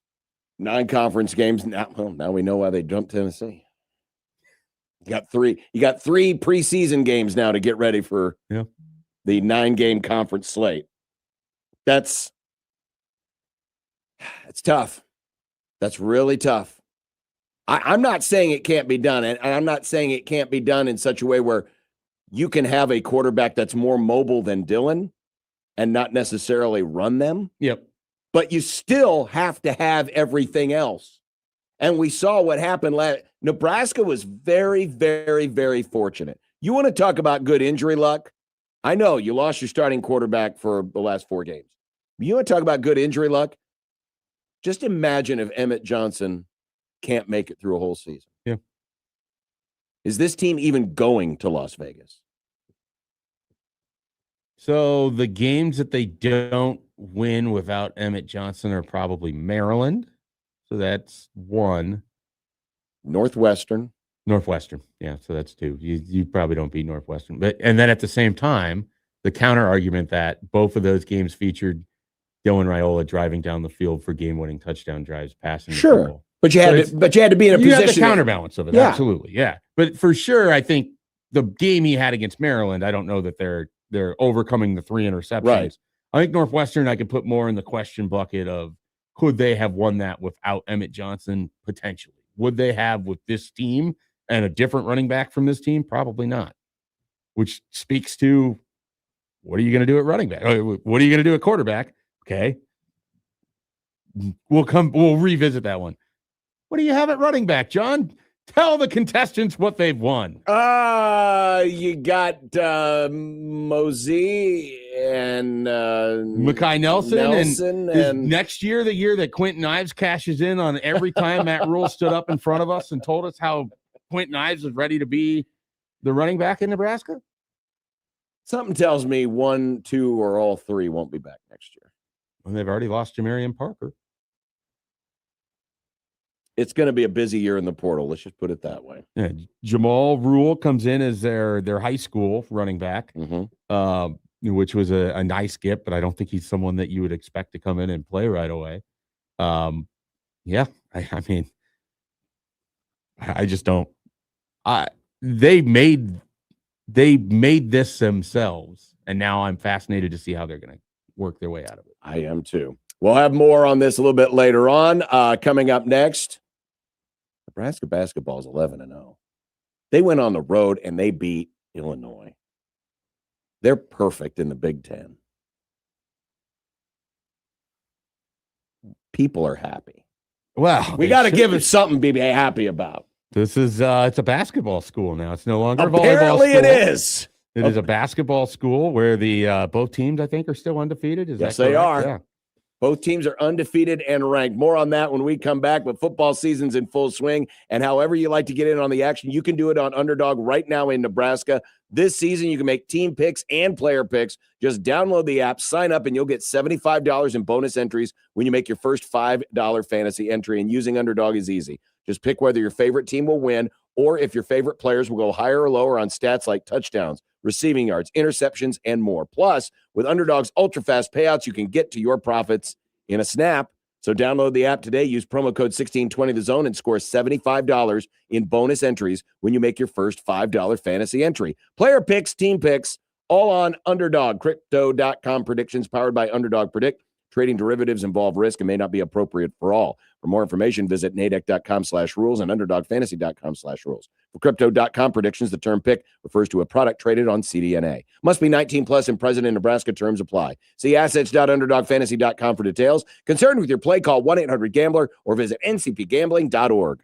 9 conference games. Now we know why they jumped Tennessee. You got 3 preseason games now to get ready for the 9-game conference slate. It's tough. That's really tough. I'm not saying it can't be done, and I'm not saying it can't be done in such a way where you can have a quarterback that's more mobile than Dylan and not necessarily run them. Yep. But you still have to have everything else. And we saw what happened Nebraska was very, very, very fortunate. You want to talk about good injury luck? I know you lost your starting quarterback for the last 4 games. But you want to talk about good injury luck? Just imagine if Emmett Johnson can't make it through a whole season. Yeah. Is this team even going to Las Vegas? So the games that they don't win without Emmett Johnson are probably Maryland. So that's 1. Northwestern. Yeah. So that's 2. You probably don't beat Northwestern. And then at the same time, the counter argument that both of those games featured Dylan Raiola driving down the field for game-winning touchdown drives, passing the ball. But you had to be in a position. You had the counterbalance of it. Yeah. Absolutely. Yeah. But for sure, I think the game he had against Maryland, I don't know that they're overcoming the 3 interceptions. Right. I think Northwestern, I could put more in the question bucket of could they have won that without Emmett Johnson potentially? Would they have with this team and a different running back from this team? Probably not. Which speaks to what are you going to do at running back? What are you going to do at quarterback? Okay. We'll revisit that one. What do you have at running back, John? Tell the contestants what they've won. You got Mosey and Mekhi Nelson and next year, the year that Quentin Ives cashes in on every time Matt Rule stood up in front of us and told us how Quentin Ives was ready to be the running back in Nebraska. Something tells me 1, 2, or all 3 won't be back next year. Well, they've already lost Jamarian Parker. It's going to be a busy year in the portal. Let's just put it that way. Yeah, Jamal Rule comes in as their high school running back, which was a nice get, but I don't think he's someone that you would expect to come in and play right away. Yeah, I mean, I just don't. They made this themselves, and now I'm fascinated to see how they're going to work their way out of it. I am too. We'll have more on this a little bit later on. Coming up next, Nebraska basketball is 11-0. They went on the road and they beat Illinois. They're perfect in the Big Ten. People are happy. Well, we got to give them something to be happy about. This is it's a basketball school now. It's no longer Apparently a volleyball school. It is. It is a basketball school where the both teams, I think, are still undefeated. Yes, they are. Yeah. Both teams are undefeated and ranked. More on that when we come back. But football season's in full swing. And however you like to get in on the action, you can do it on Underdog right now in Nebraska. This season, you can make team picks and player picks. Just download the app, sign up, and you'll get $75 in bonus entries when you make your first $5 fantasy entry. And using Underdog is easy. Just pick whether your favorite team will win or if your favorite players will go higher or lower on stats like touchdowns, receiving yards, interceptions, and more. Plus, with Underdog's ultra-fast payouts, you can get to your profits in a snap. So download the app today, use promo code 1620TheZone, and score $75 in bonus entries when you make your first $5 fantasy entry. Player picks, team picks, all on Underdog. Crypto.com predictions powered by Underdog Predict. Trading derivatives involve risk and may not be appropriate for all. For more information, visit nadec.com/rules and underdogfantasy.com/rules. For Crypto.com predictions, the term pick refers to a product traded on CDNA. Must be 19 plus and present in Nebraska. Terms apply. See assets.underdogfantasy.com for details. Concerned with your play, call 1-800-GAMBLER or visit ncpgambling.org.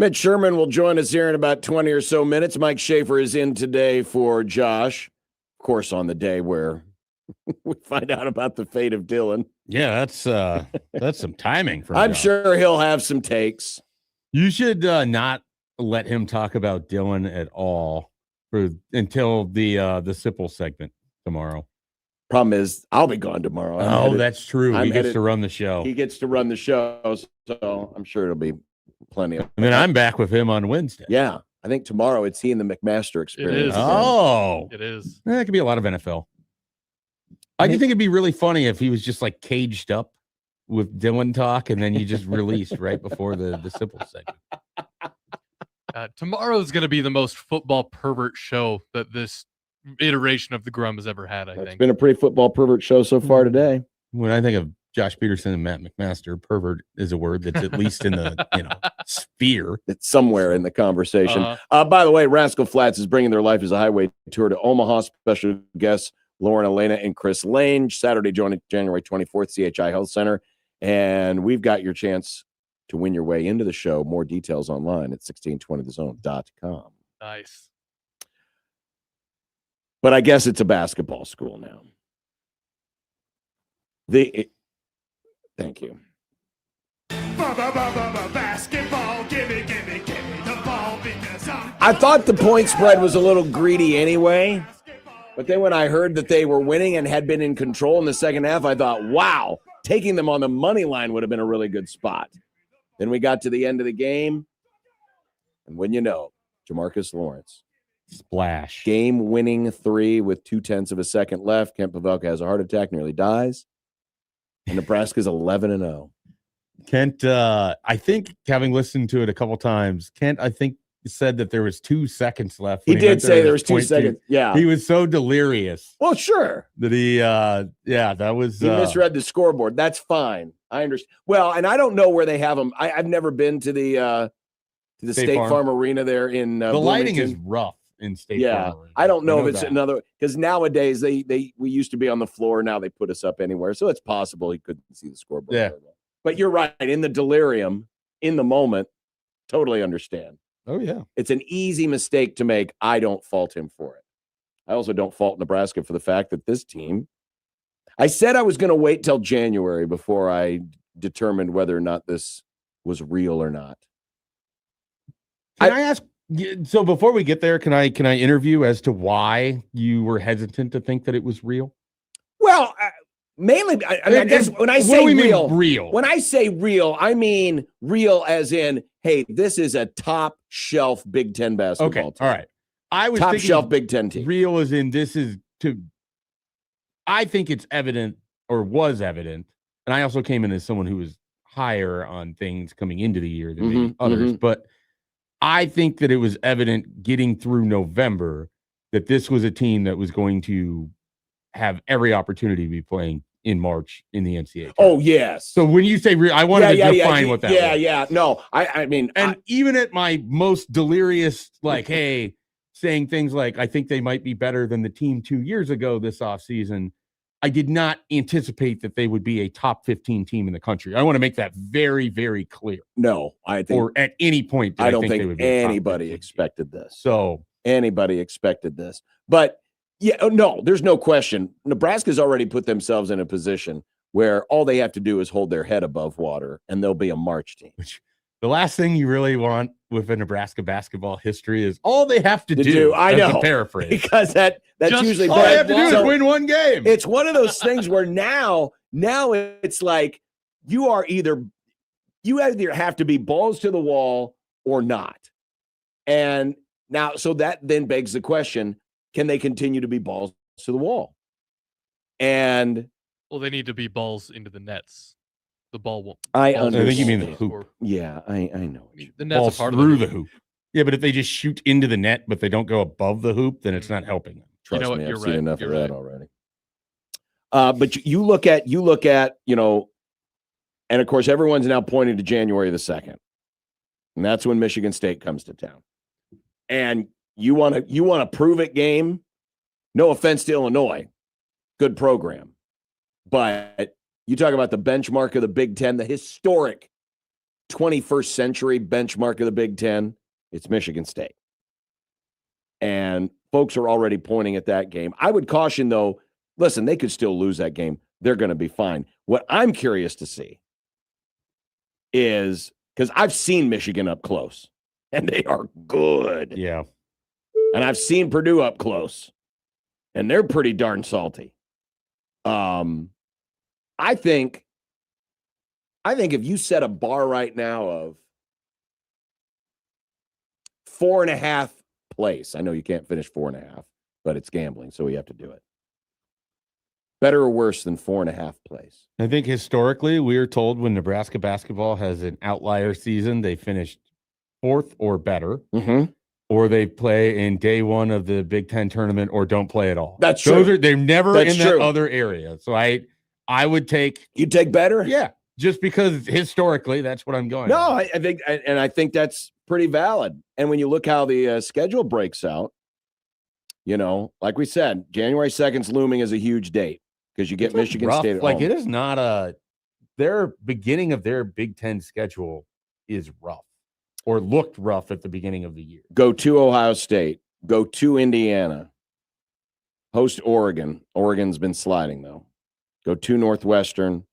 Mitch Sherman will join us here in about 20 or so minutes. Mike Schaefer is in today for Josh. Of course, on the day where we find out about the fate of Dylan. Yeah, that's some timing from I'm Josh. sure he'll have some takes. You should not let him talk about Dylan at all until the Sipple segment tomorrow. Problem is, I'll be gone tomorrow. That's true. He gets to run the show. He gets to run the show, so I'm sure it'll be plenty of. And then I'm back with him on Wednesday. Yeah, I think tomorrow it's he and the McMaster Experience. is. Oh, It is. That could be a lot of NFL. I do think it'd be really funny if he was just like caged up with Dylan talk, and then you just released right before the Sipple segment. Tomorrow's going to be the most football pervert show that this iteration of the Grum has ever had, I It's think. been a pretty football pervert show so far today. When I think of Josh Peterson and Matt McMaster, pervert is a word that's at least in the sphere. It's somewhere in the conversation. By the way, Rascal Flatts is bringing their Life as a Highway tour to Omaha. Special guests Lauren Elena and Chris Lane. Saturday, January 24th, CHI Health Center. And we've got your chance to win your way into the show. More details online at 1620thezone.com. Nice. But I guess it's a basketball school now. Thank you. Basketball, give me the ball because I thought the point spread was a little greedy anyway. But then when I heard that they were winning and had been in control in the second half, I thought, wow, taking them on the money line would have been a really good spot. Then we got to the end of the game. And when you know, Jamarcus Lawrence. Splash. Game-winning three with 0.2 of a second left. Kent Pavelka has a heart attack, nearly dies. And Nebraska's 11-0. Kent, I think, having listened to it a couple times, Kent, I think, said that there was 2 seconds left. He did say there was 2 seconds. Yeah. He was so delirious. Well, sure. That that was. He misread the scoreboard. That's fine. I understand. Well, and I don't know where they have them. I've never been to the State Farm Arena there in the lighting is rough in State Farm Arena. I don't know if it's another, because nowadays we used to be on the floor. Now they put us up anywhere. So it's possible he couldn't see the scoreboard. Yeah. But you're right. In the delirium, in the moment, totally understand. Oh, yeah. It's an easy mistake to make. I don't fault him for it. I also don't fault Nebraska for the fact that this team, I said I was going to wait till January before I determined whether or not this was real or not. Can I ask, so before we get there, can I interview as to why you were hesitant to think that it was real? Well, mainly, I guess when I say real, when I say real, I mean real as in, hey, this is a top shelf Big Ten basketball team. All right. I was top thinking shelf Big Ten team. Real as in I think it's evident, or was evident, and I also came in as someone who was higher on things coming into the year than maybe others, but I think that it was evident getting through November that this was a team that was going to have every opportunity to be playing in March in the NCAA. Oh, yes. So when you say real, I wanted to define what that was. Yeah. No, I mean, and even at my most delirious, like, hey, saying things like, I think they might be better than the team 2 years ago this offseason, I did not anticipate that they would be a top 15 team in the country. I want to make that very, very clear. No, I think, or at any point, I don't think they would be anybody expected this. So anybody expected this, but yeah, no, there's no question. Nebraska's already put themselves in a position where all they have to do is hold their head above water, and they'll be a March team. Which, the last thing you really want with a Nebraska basketball history is all they have to do. I know, to paraphrase, because that's just usually all they have to do is win one game. It's one of those things where now it's like you either have to be balls to the wall or not, and now so that then begs the question: can they continue to be balls to the wall? And well, they need to be balls into the nets. The ball won't. I think you mean the hoop. Yeah, I know. The net's balls a part through of the hoop. Yeah, but if they just shoot into the net, but they don't go above the hoop, then it's not helping them. Trust what? me, You're I've seen right. enough You're of that right. already. But you look at, and of course, everyone's now pointing to January the 2nd, and that's when Michigan State comes to town. And you want to prove it game. No offense to Illinois, good program, but you talk about the benchmark of the Big Ten, the historic 21st century benchmark of the Big Ten, it's Michigan State. And folks are already pointing at that game. I would caution, though, listen, they could still lose that game. They're going to be fine. What I'm curious to see is, because I've seen Michigan up close, and they are good. Yeah. And I've seen Purdue up close, and they're pretty darn salty. I think if you set a bar right now of 4.5 place, I know you can't finish 4.5, but it's gambling, so we have to do it. Better or worse than 4.5 place? I think historically we are told when Nebraska basketball has an outlier season, they finished 4th or better, or they play in day 1 of the Big Ten tournament or don't play at all. That's true. They're never in that other area. So I would take. You'd take better? Yeah. Just because historically that's what I'm going. No, I think that's pretty valid. And when you look how the schedule breaks out, like we said, January 2nd's looming as a huge date because you get Michigan rough. State at like home. It is not their beginning of their Big Ten schedule is rough or looked rough at the beginning of the year. Go to Ohio State, go to Indiana, host Oregon. Oregon's been sliding though. Go to Northwestern,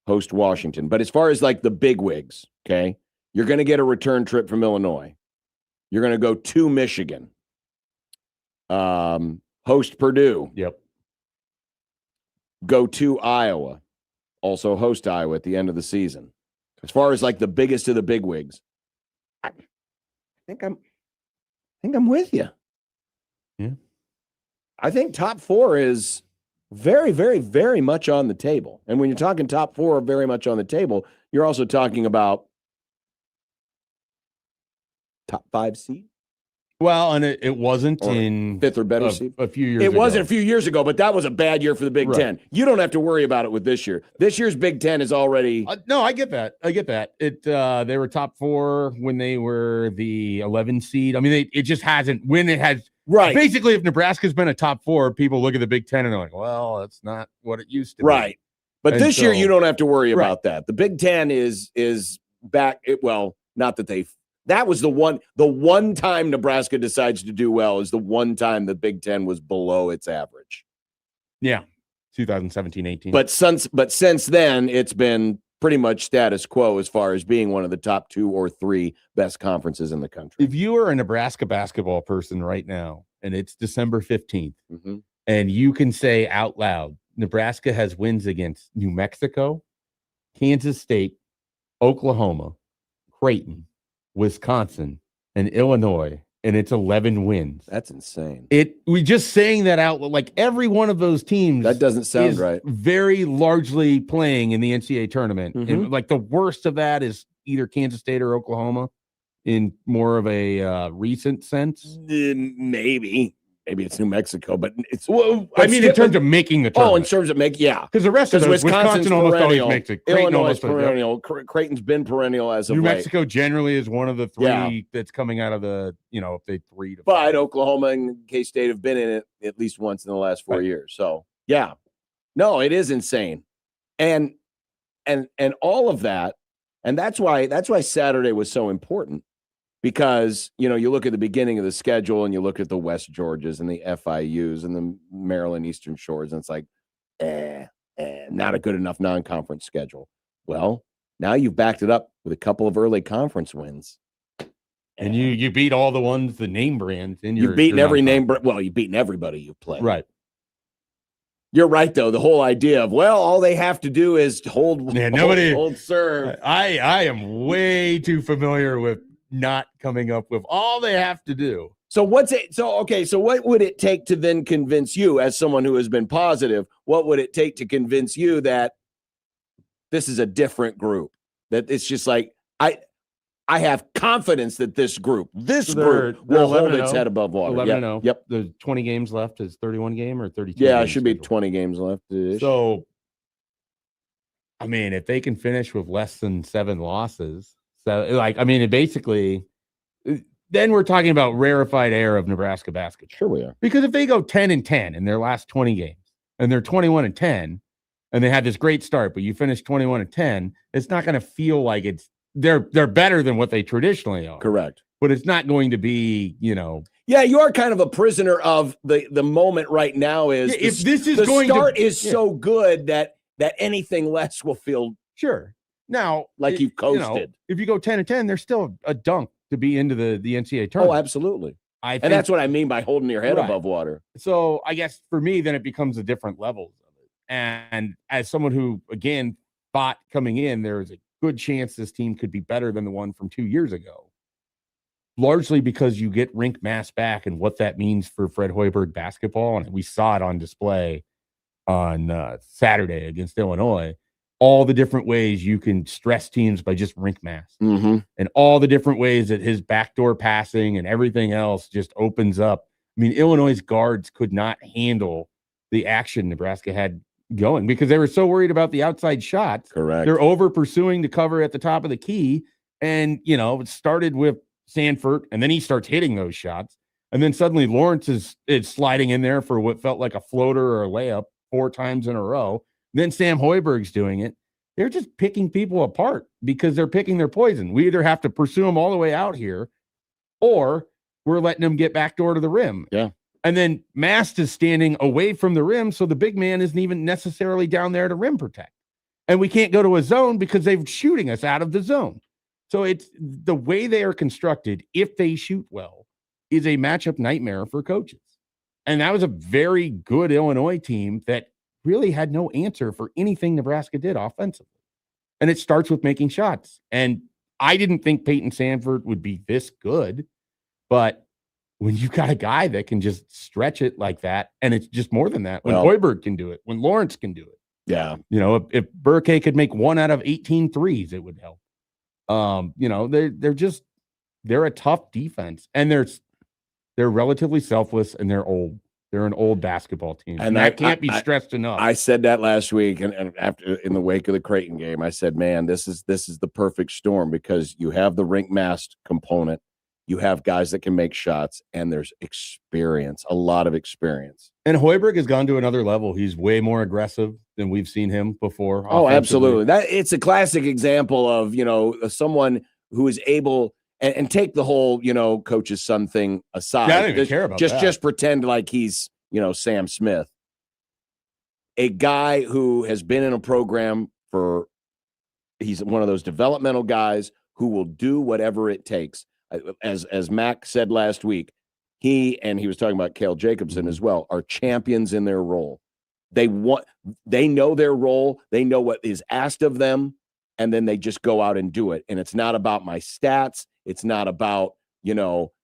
host Washington. But as far as like the big wigs, okay, you're going to get a return trip from Illinois. You're going to go to Michigan, host Purdue. Yep. Go to Iowa, also host Iowa at the end of the season. As far as like the biggest of the big wigs, I think I'm with you. Yeah. I think top 4 is very, very, very much on the table. And when you're talking top 4 very much on the table, you're also talking about top 5 seed. Well, and it wasn't Or in 5th or better seed. A few years ago. It wasn't a few years ago, but that was a bad year for the Big Right. Ten. You don't have to worry about it with this year. This year's Big Ten is already. No, I get that. They were top 4 when they were the 11 seed. I mean, it just hasn't when it has. Right. Basically, if Nebraska's been a top 4, people look at the Big Ten and they're like, well, that's not what it used to be. Right. But And this year, so- you don't have to worry Right. about that. The Big Ten is back. Not that that was the one time Nebraska decides to do well is the one time the Big Ten was below its average. Yeah. 2017-18. But since then, it's been pretty much status quo as far as being one of the top 2 or 3 best conferences in the country. If you are a Nebraska basketball person right now, and it's December 15th, and you can say out loud, Nebraska has wins against New Mexico, Kansas State, Oklahoma, Creighton, Wisconsin, and Illinois, and it's 11 wins. That's insane. We just saying that out, like every one of those teams. That doesn't sound is right. Very largely playing in the NCAA tournament. And like the worst of that is either Kansas State or Oklahoma in more of a recent sense. Maybe it's New Mexico, but it's. I mean, in terms of making the tournament. in terms of Because the rest of those, Wisconsin almost perennial, always makes it. Creighton Illinois almost is perennial. Creighton's been perennial as of New late. Mexico generally is one of the 3 that's coming out of the, if they 3 to 5. But Oklahoma and K-State have been in it at least once in the last 4 years. So yeah, no, it is insane, and all of that, and that's why Saturday was so important. Because, you look at the beginning of the schedule and you look at the West Georgias and the FIUs and the Maryland Eastern Shores, and it's like, not a good enough non-conference schedule. Well, now you've backed it up with a couple of early conference wins. And you beat all the ones, the name brands. You've beaten every name. Well, you've beaten everybody you've played. Right. You're right, though. The whole idea of, all they have to do is hold serve. I am way too familiar with not coming up with all they have to do. So what would it take to then convince you, as someone who has been positive, what would it take to convince you that this is a different group? That it's just like, I have confidence that this group will hold its head above water. 11-0. Yep. The 20 games left is 31 game or 32. Yeah, it should be 20 games left. So, I mean, if they can finish with less than 7 losses, basically, then we're talking about rarefied air of Nebraska basketball. Sure we are. Because if they go 10-10 in their last 20 games and they're 21-10 and they had this great start, but you finish 21-10, it's not going to feel like it's they're better than what they traditionally are. Correct. But it's not going to be, Yeah, you are kind of a prisoner of the moment right now. If this is the going start to, is so good that anything less will feel sure. Now, like you've coasted. If you go 10-10, there's still a dunk to be into the NCAA tournament. Oh, absolutely. And that's what I mean by holding your head above water. So I guess for me, then it becomes a different levels of it. And as someone who, again, thought coming in, there's a good chance this team could be better than the one from 2 years ago. Largely because you get rink mass back and what that means for Fred Hoiberg basketball. And we saw it on display on Saturday against Illinois. All the different ways you can stress teams by just rink mass. Mm-hmm. And all the different ways that his backdoor passing and everything else just opens up. I mean, Illinois' guards could not handle the action Nebraska had going because they were so worried about the outside shots. Correct. They're over pursuing to cover at the top of the key. And, it started with Sanford, and then he starts hitting those shots. And then suddenly Lawrence is sliding in there for what felt like a floater or a layup 4 times in a row. Then Sam Hoiberg's doing it. They're just picking people apart because they're picking their poison. We either have to pursue them all the way out here, or we're letting them get backdoor to the rim. Yeah. And then Mast is standing away from the rim, so the big man isn't even necessarily down there to rim protect. And we can't go to a zone because they're shooting us out of the zone. So it's the way they are constructed, if they shoot well, is a matchup nightmare for coaches. And that was a very good Illinois team that really had no answer for anything Nebraska did offensively. And it starts with making shots. And I didn't think Peyton Sanford would be this good, but when you've got a guy that can just stretch it like that, and it's just more than that, when Hoiberg can do it, when Lawrence can do it. Yeah. If Burke could make 1 out of 18 threes, it would help. They're a tough defense, and they're relatively selfless, and they're old. They're an old basketball team, and that can't be stressed enough. I said that last week, and after in the wake of the Creighton game, I said, "Man, this is the perfect storm because you have the rink mass component, you have guys that can make shots, and there's experience, a lot of experience." And Hoiberg has gone to another level. He's way more aggressive than we've seen him before. Oh, absolutely. It's a classic example of someone who is able. And take the whole, coach's son thing aside. Yeah, I don't even care about that. Just pretend like he's, Sam Smith. A guy who has been in a program he's one of those developmental guys who will do whatever it takes. As Mac said last week, he was talking about Cale Jacobson as well, are champions in their role. They know their role. They know what is asked of them. And then they just go out and do it. And it's not about my stats. It's not about,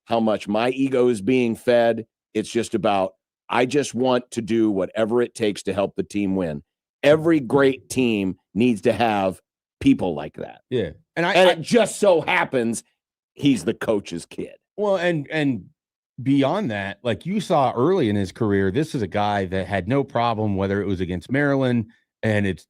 how much my ego is being fed. It's just about, I just want to do whatever it takes to help the team win. Every great team needs to have people like that. Yeah. And it just so happens he's the coach's kid. Well, and beyond that, like you saw early in his career, this is a guy that had no problem, whether it was against Maryland and it's,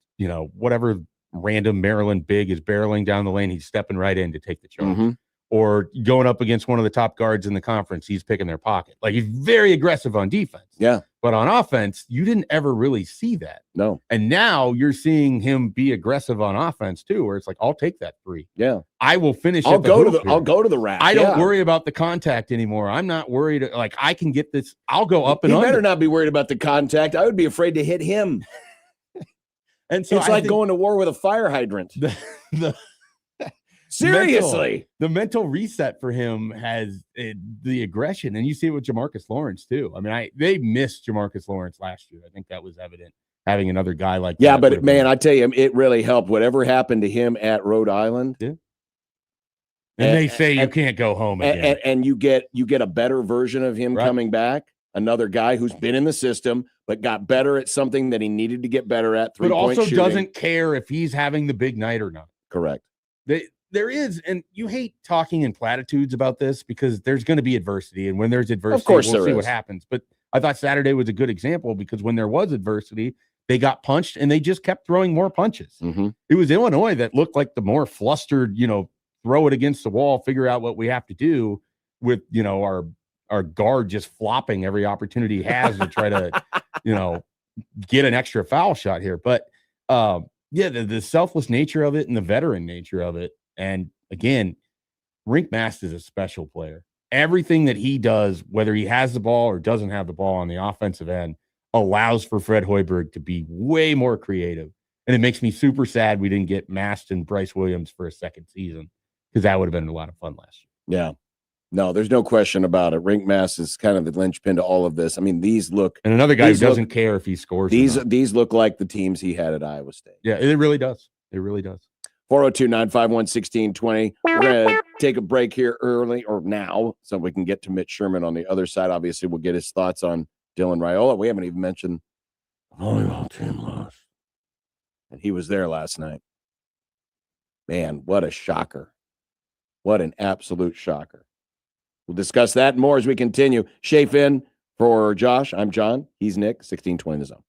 whatever random Maryland big is barreling down the lane, he's stepping right in to take the charge. Mm-hmm. Or going up against one of the top guards in the conference, he's picking their pocket. Like, he's very aggressive on defense. Yeah. But on offense, you didn't ever really see that. No. And now you're seeing him be aggressive on offense too, where it's like, I'll take that 3. Yeah. I will finish. I'll go to the rack. I don't worry about the contact anymore. I'm not worried. Like, I can get this. I'll go up and You under. better not be worried about the contact. I would be afraid to hit him. And so it's like going to war with a fire hydrant. Seriously, the mental reset for him has the aggression, and you see it with Jamarcus Lawrence too. I mean, they missed Jamarcus Lawrence last year. I think that was evident. Having another guy like that. Yeah, but man, I tell you, it really helped. Whatever happened to him at Rhode Island. Yeah. And they say you can't go home again. And you get a better version of him coming back. Another guy who's been in the system, but got better at something that he needed to get better at. But also doesn't care if he's having the big night or not. Correct. There is, and you hate talking in platitudes about this because there's going to be adversity. And when there's adversity, of course we'll see what is. happens. But I thought Saturday was a good example because when there was adversity, they got punched and they just kept throwing more punches. Mm-hmm. It was Illinois that looked like the more flustered, throw it against the wall, figure out what we have to do with, our guard just flopping every opportunity he has to try to, get an extra foul shot here. But the selfless nature of it and the veteran nature of it, And again, Rink Mast is a special player. Everything that he does, whether he has the ball or doesn't have the ball on the offensive end, allows for Fred Hoiberg to be way more creative. And it makes me super sad we didn't get Mast and Bryce Williams for a second season, because that would have been a lot of fun last year. Yeah. No, there's no question about it. Rink Mast is kind of the linchpin to all of this. I mean, these look, and another guy who doesn't care if he scores. These look like the teams he had at Iowa State. Yeah, it really does. It really does. 402-951-1620. We're going to take a break here early or now so we can get to Mitch Sherman on the other side. Obviously, we'll get his thoughts on Dylan Raiola. We haven't even mentioned the volleyball team lost. And he was there last night. Man, what a shocker. What an absolute shocker. We'll discuss that and more as we continue. Shafe in for Josh. I'm John. He's Nick. 1620 The Zone.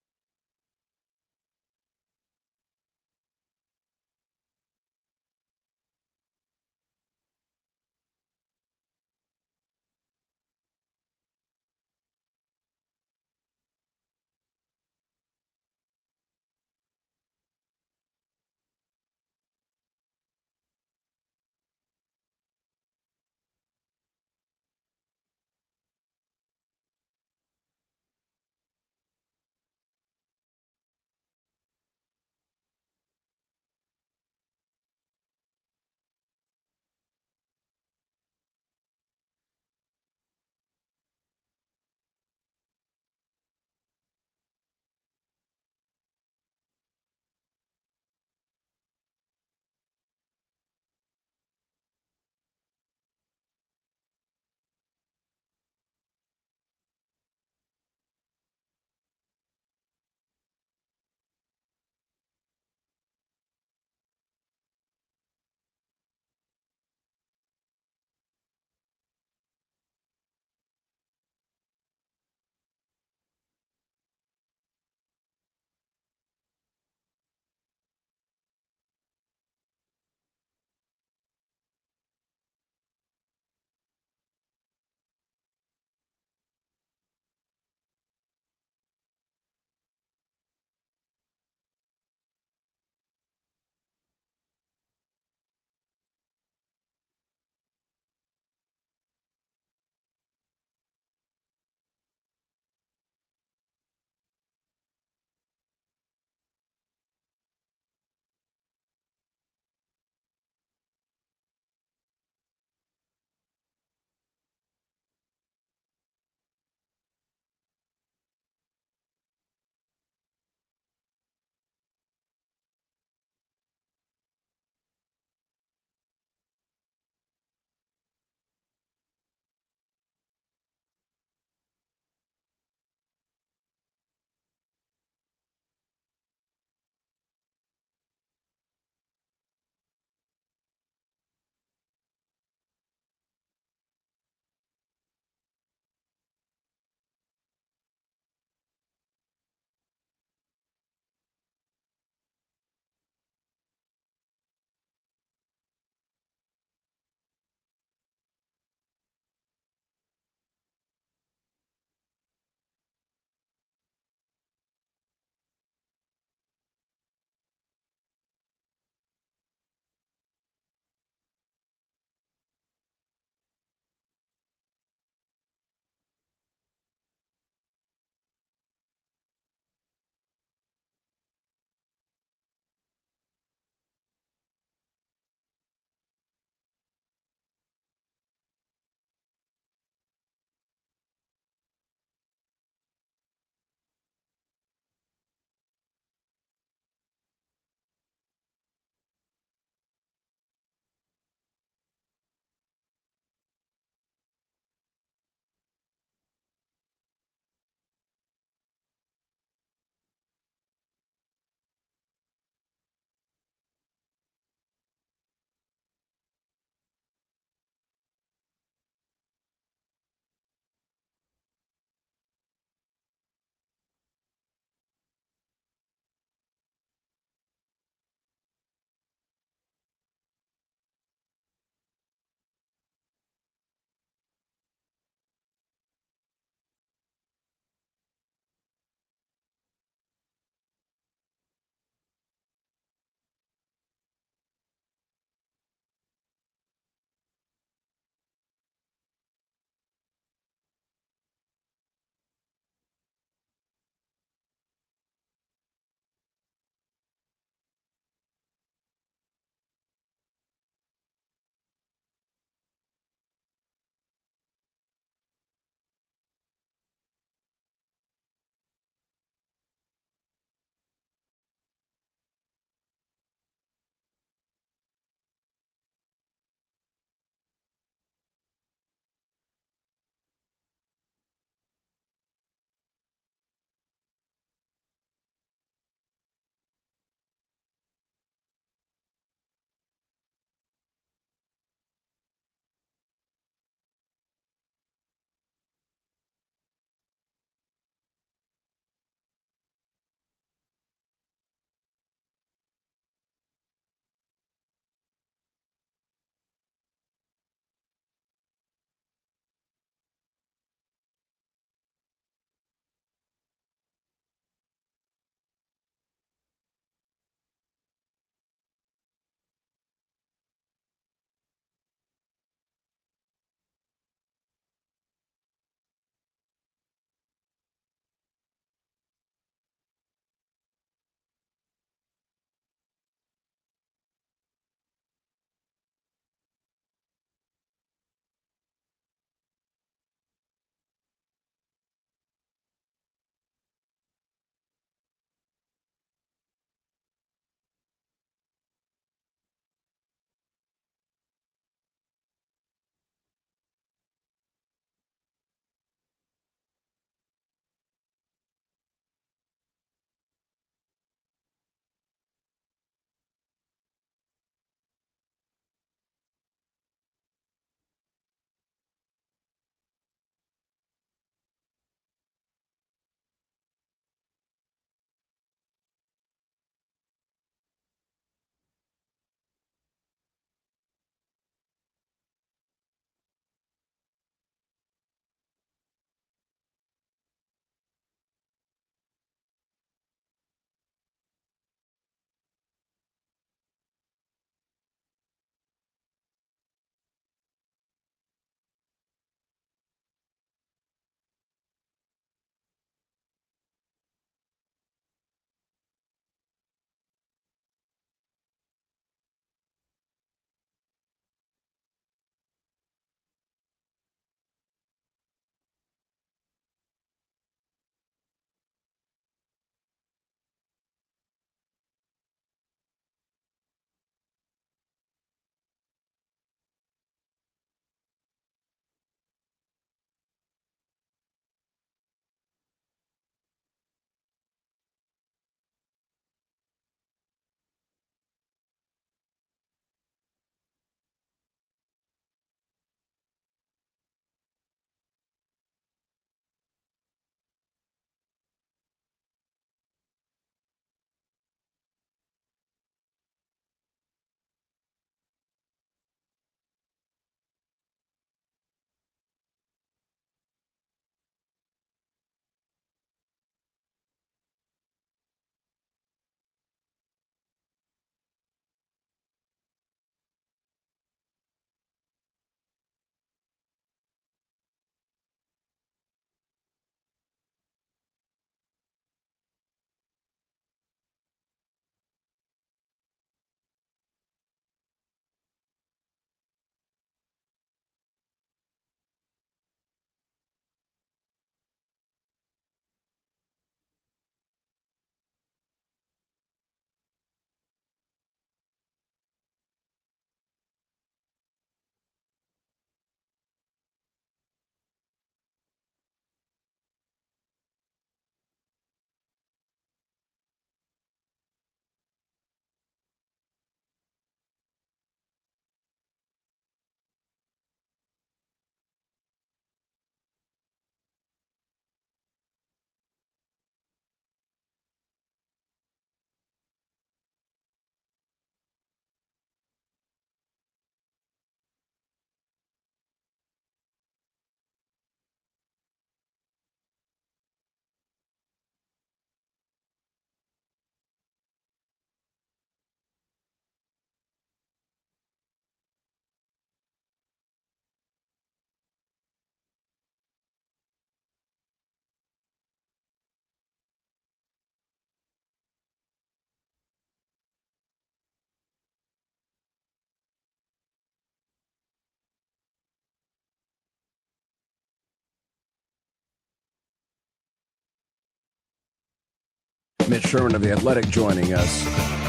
Mitch Sherman of The Athletic joining us.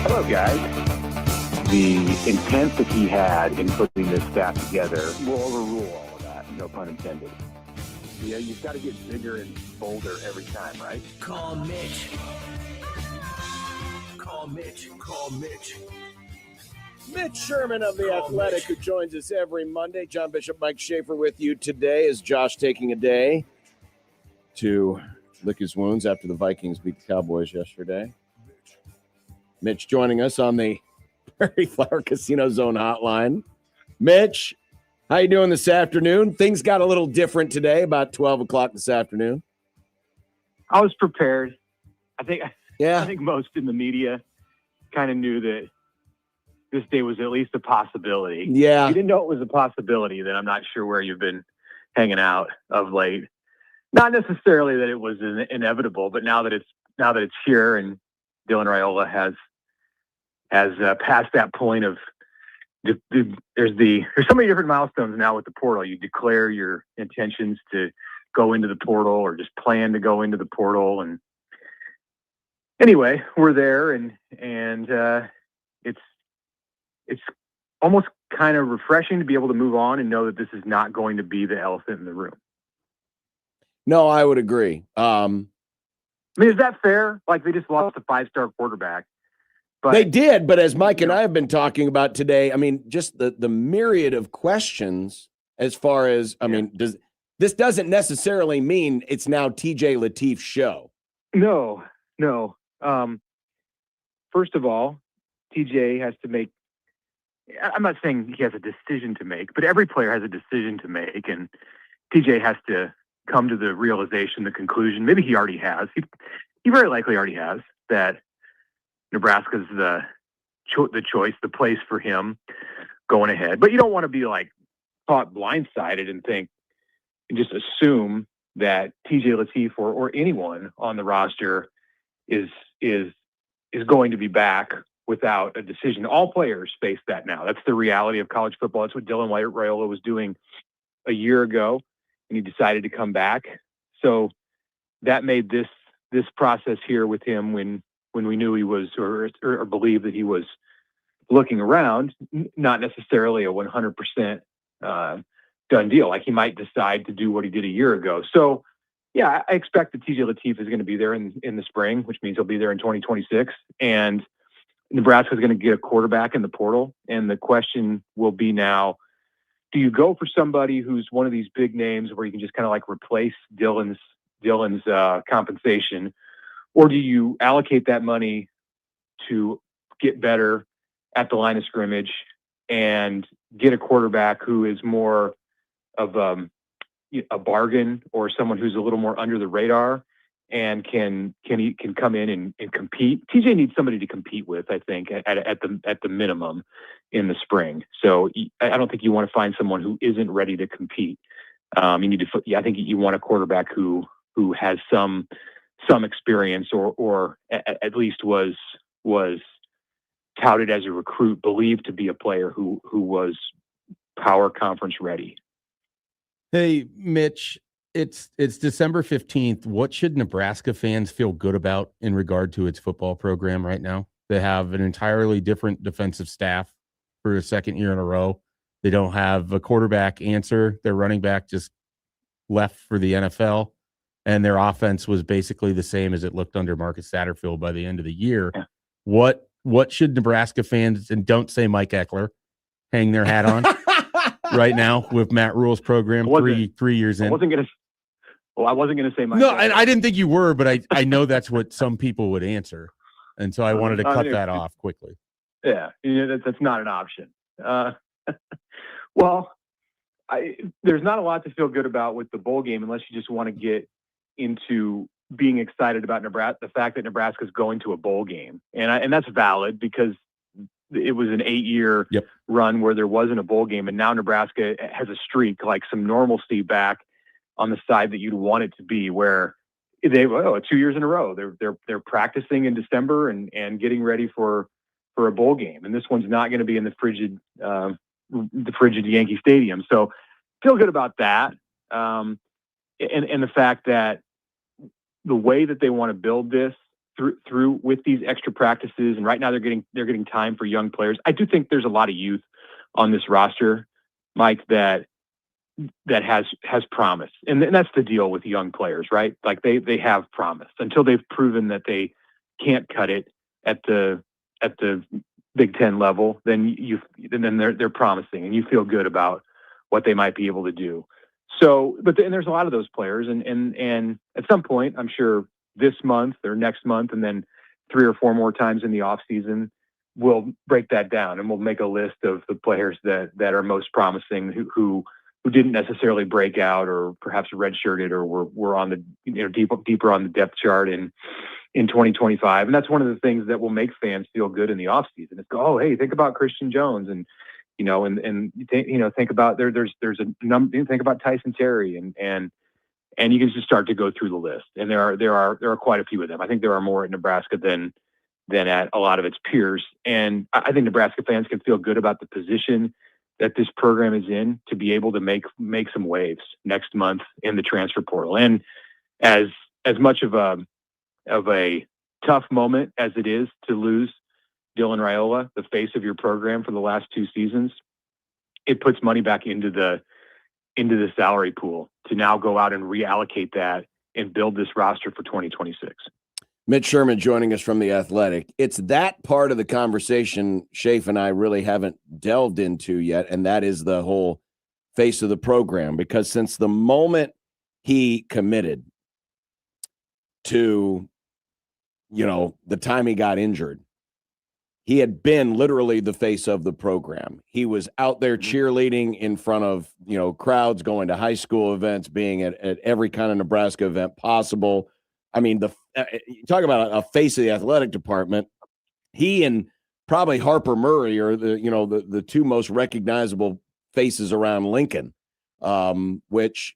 Hello, guys. The intent that he had in putting this staff together will overrule all of that, no pun intended. Yeah, you've got to get bigger and bolder every time, right? Call Mitch. Call Mitch. Call Mitch. Mitch Sherman of The Athletic, who joins us every Monday. John Bishop, Mike Schaefer with you today. Is Josh taking a day to lick his wounds after the Vikings beat the Cowboys yesterday? Mitch joining us on the Prairie Flower Casino Zone hotline. Mitch, how you doing this afternoon? Things got a little different today, about 12 o'clock this afternoon. I was prepared. I think Yeah. most in the media kind of knew that this day was at least a possibility. Yeah. If you didn't know it was a possibility, then I'm not sure where you've been hanging out of late. Not necessarily that it was inevitable, but now that it's here and Dylan Raiola has passed that point of there's so many different milestones now with the portal. You declare your intentions to go into the portal or just plan to go into the portal. And anyway, we're there and it's almost kind of refreshing to be able to move on and know that this is not going to be the elephant in the room. No, I would agree. I mean, is that fair? Like, they just lost a 5-star quarterback. But They did, but as Mike and I have been talking about today, I mean, just the myriad of questions as far as, I mean, this doesn't necessarily mean it's now TJ Lateef's show. No. First of all, TJ has to make, I'm not saying he has a decision to make, but every player has a decision to make, and TJ has to come to the realization, the conclusion, maybe he already has, he very likely already has, that Nebraska's the choice, the place for him going ahead. But you don't want to be like caught blindsided and think and just assume that TJ Lateef or anyone on the roster is going to be back without a decision. All players face that now. That's the reality of college football. That's what Dylan Raiola was doing a year ago, and he decided to come back. So that made this process here with him when we knew he was or believed that he was looking around, not necessarily a 100% done deal. Like, he might decide to do what he did a year ago. So yeah, I expect that TJ Lateef is going to be there in the spring, which means he'll be there in 2026. And Nebraska is going to get a quarterback in the portal. And the question will be now, do you go for somebody who's one of these big names where you can just kind of like replace Dylan's compensation? Or do you allocate that money to get better at the line of scrimmage and get a quarterback who is more of a bargain, or someone who's a little more under the radar and can come in and compete? TJ needs somebody to compete with, I think, at the minimum in the spring. So I don't think you want to find someone who isn't ready to compete. I think you want a quarterback who has some experience or at least was touted as a recruit, believed to be a player who was power conference ready. Hey, Mitch, it's December 15th. What should Nebraska fans feel good about in regard to its football program right now? They have an entirely different defensive staff for a second year in a row. They don't have a quarterback answer. Their running back just left for the NFL, and their offense was basically the same as it looked under Marcus Satterfield by the end of the year. Yeah. What should Nebraska fans, and don't say Mike Eckler, hang their hat on right now with Matt Rule's program three years in? I wasn't going to say Mike. No, Eckler. and I didn't think you were, but I know that's what some people would answer, and so I wanted to cut that off quickly. Yeah, that's not an option. Well, there's not a lot to feel good about with the bowl game unless you just want to get into being excited about Nebraska, the fact that Nebraska is going to a bowl game, and that's valid because it was an 8-year run where there wasn't a bowl game, and now Nebraska has a streak, like some normalcy back on the side that you'd want it to be, where 2 years in a row they're practicing in December and getting ready for a bowl game, and this one's not going to be in the frigid Yankee Stadium. So feel good about that, and the fact that the way that they want to build this through with these extra practices, and right now they're getting time for young players. I do think there's a lot of youth on this roster, Mike, that has promise, and that's the deal with young players, right? Like they have promise until they've proven that they can't cut it at the Big Ten level. Then they're promising, and you feel good about what they might be able to do. So, but there's a lot of those players, and at some point, I'm sure this month or next month, and then 3 or 4 more times in the off season, we'll break that down and we'll make a list of the players that are most promising, who didn't necessarily break out or perhaps redshirted or were on the deeper on the depth chart in 2025. And that's one of the things that will make fans feel good in the off season. It's oh, hey, think about Christian Jones and think about there's a number. Think about Tyson Terry and you can just start to go through the list. And there are quite a few of them. I think there are more at Nebraska than at a lot of its peers. And I think Nebraska fans can feel good about the position that this program is in to be able to make some waves next month in the transfer portal. And as much of a tough moment as it is to lose Dylan Raiola, the face of your program for the last 2 seasons, it puts money back into the salary pool to now go out and reallocate that and build this roster for 2026. Mitch Sherman joining us from The Athletic. It's that part of the conversation Shafe and I really haven't delved into yet, and that is the whole face of the program. Because since the moment he committed to, the time he got injured, he had been literally the face of the program. He was out there cheerleading in front of, crowds, going to high school events, being at every kind of Nebraska event possible. I mean, you talk about a face of the athletic department. He and probably Harper Murray are the 2 most recognizable faces around Lincoln, which,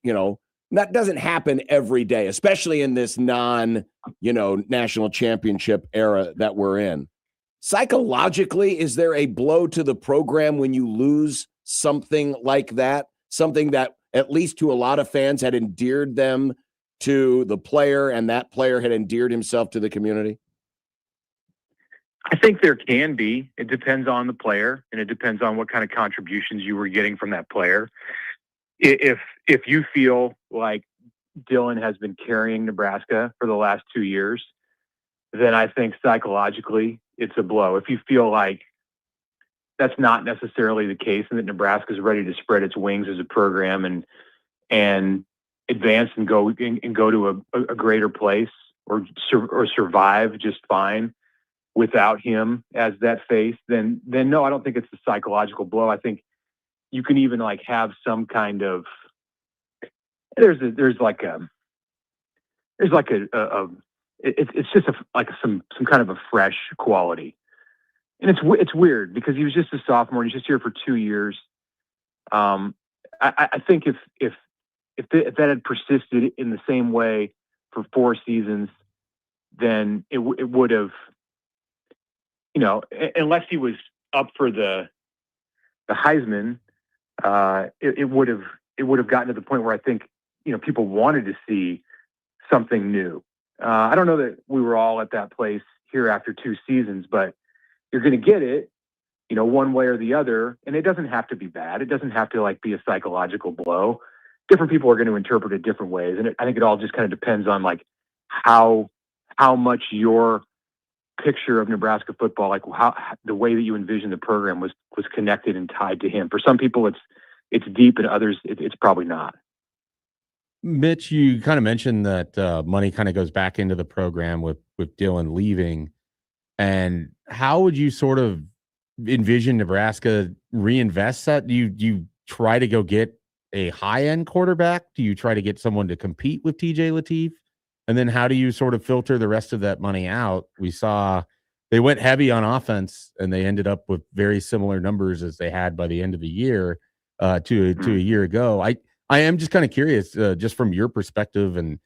that doesn't happen every day, especially in this national championship era that we're in. Psychologically, is there a blow to the program when you lose something like that? Something that, at least to a lot of fans, had endeared them to the player, and that player had endeared himself to the community? I think there can be. It depends on the player, and it depends on what kind of contributions you were getting from that player. If you feel like Dylan has been carrying Nebraska for the last 2 years, then I think psychologically it's a blow. If you feel like that's not necessarily the case and that Nebraska is ready to spread its wings as a program and advance and go to a greater place or survive just fine without him as that face, then no, I don't think it's a psychological blow. I think you can even have some kind of it's just some kind of a fresh quality. And it's weird because he was just a sophomore and he's just here for 2 years. I think if that had persisted in the same way for 4 seasons, then it would have, unless he was up for the Heisman, it would have gotten to the point where I think, people wanted to see something new. I don't know that we were all at that place here after 2 seasons, but you're going to get it, one way or the other. And it doesn't have to be bad. It doesn't have to be a psychological blow. Different people are going to interpret it different ways. And I think it all just kind of depends on how much your picture of Nebraska football, how the way that you envision the program was connected and tied to him. For some people it's deep, and others it's probably not. Mitch, you kind of mentioned that money kind of goes back into the program with Dylan leaving. And how would you sort of envision Nebraska reinvest that? Do you try to go get a high-end quarterback? Do you try to get someone to compete with TJ Lateef? And then how do you sort of filter the rest of that money out? We saw they went heavy on offense, and they ended up with very similar numbers as they had by the end of the year to a year ago. I am just kind of curious, just from your perspective and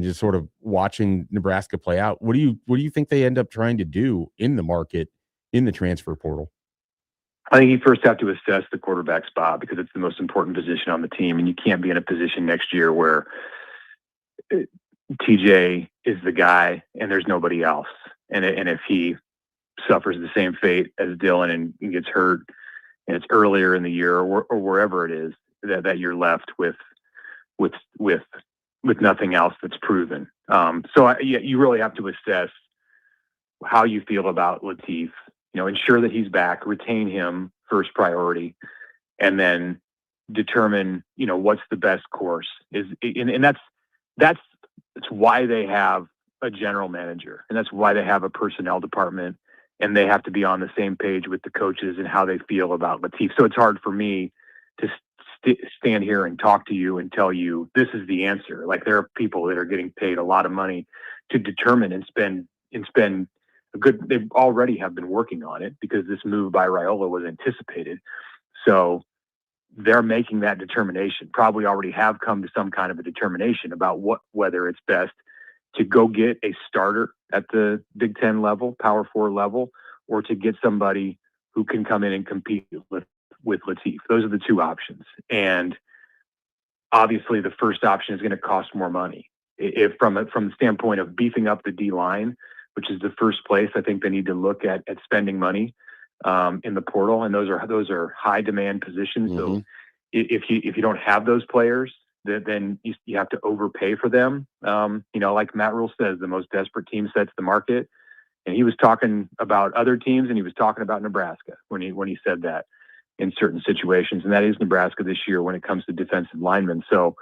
just sort of watching Nebraska play out. What do you think they end up trying to do in the market, in the transfer portal? I think you first have to assess the quarterback spot because it's the most important position on the team, and you can't be in a position next year where TJ is the guy and there's nobody else. And if he suffers the same fate as Dylan and gets hurt, and it's earlier in the year or wherever it is, that you're left with nothing else that's proven. You really have to assess how you feel about Latif. Ensure that he's back, retain him first priority, and then determine what's the best course. That's why they have a general manager, and that's why they have a personnel department, and they have to be on the same page with the coaches and how they feel about Latif. So it's hard for me to stand here and talk to you and tell you this is the answer. Like, there are people that are getting paid a lot of money to determine and spend they already have been working on it because this move by Raiola was anticipated. So they're making that determination, probably already have come to some kind of a determination about whether it's best to go get a starter at the Big Ten level, Power 4 level, or to get somebody who can come in and compete with Latif. Those are the two options. And obviously the first option is going to cost more money. If from the standpoint of beefing up the D line, which is the first place I think they need to look at spending money in the portal, and those are high demand positions. Mm-hmm. So if you don't have those players, then you have to overpay for them. Like Matt Rule says, the most desperate team sets the market, and he was talking about other teams, and he was talking about Nebraska when he said that in certain situations, and that is Nebraska this year when it comes to defensive linemen. So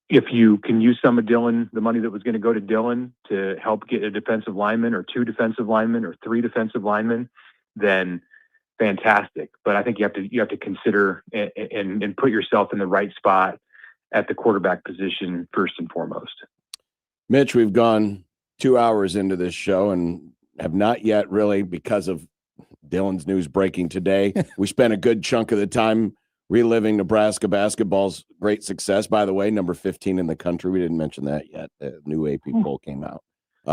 if you can use some of the money that was going to go to Dylan to help get a defensive lineman or two defensive linemen or three defensive linemen, then fantastic. But I think you have to consider and put yourself in the right spot at the quarterback position first and foremost. Mitch, we've gone 2 hours into this show and have not yet really, because of Dylan's news breaking today, we spent a good chunk of the time reliving Nebraska basketball's great success. By the way, number 15 in the country. We didn't mention that yet. The new AP poll came out,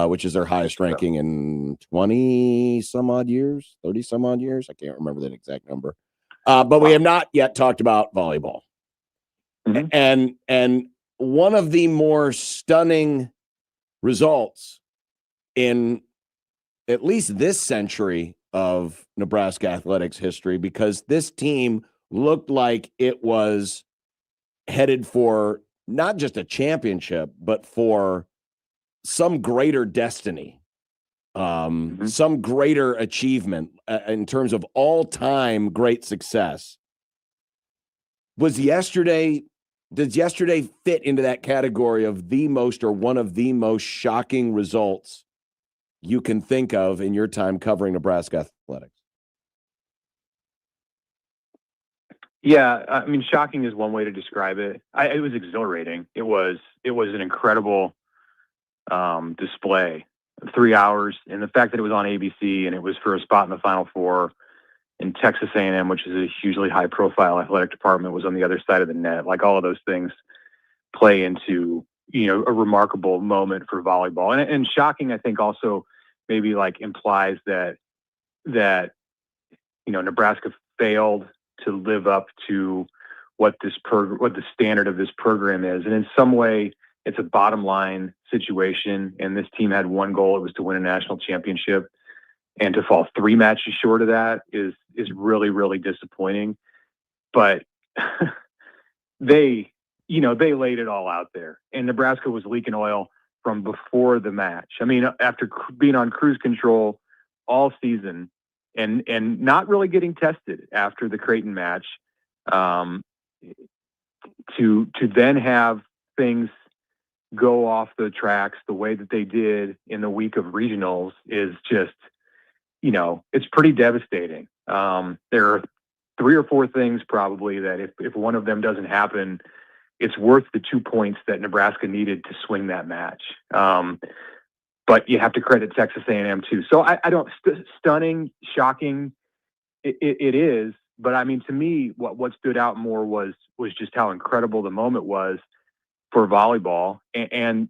which is their highest ranking in 20 some odd years, 30 some odd years. I can't remember that exact number. But we have not yet talked about volleyball. Mm-hmm. And one of the more stunning results in at least this century of Nebraska athletics history, because this team looked like it was headed for not just a championship, but for some greater destiny, some greater achievement in terms of all-time great success. Does yesterday fit into that category of the most or one of the most shocking results you can think of in your time covering Nebraska athletics? Yeah, I mean, shocking is one way to describe it. It was exhilarating. It was an incredible display. 3 hours, and the fact that it was on ABC and it was for a spot in the Final Four, and Texas A&M, which is a hugely high-profile athletic department, was on the other side of the net. Like, all of those things play into a remarkable moment for volleyball. And shocking, I think, also maybe like implies that Nebraska failed to live up to what the standard of this program is. And in some way, it's a bottom line situation. And this team had one goal. It was to win a national championship. And to fall 3 matches short of that is really, really disappointing. But they laid it all out there. And Nebraska was leaking oil from before the match. I mean, after being on cruise control all season, and not really getting tested after the Creighton match, to then have things go off the tracks the way that they did in the week of regionals is just, it's pretty devastating. There are 3 or 4 things probably that if one of them doesn't happen, it's worth the 2 points that Nebraska needed to swing that match. But you have to credit Texas A&M too. So I don't stunning, shocking. It is, but I mean, to me, what stood out more was just how incredible the moment was for volleyball, and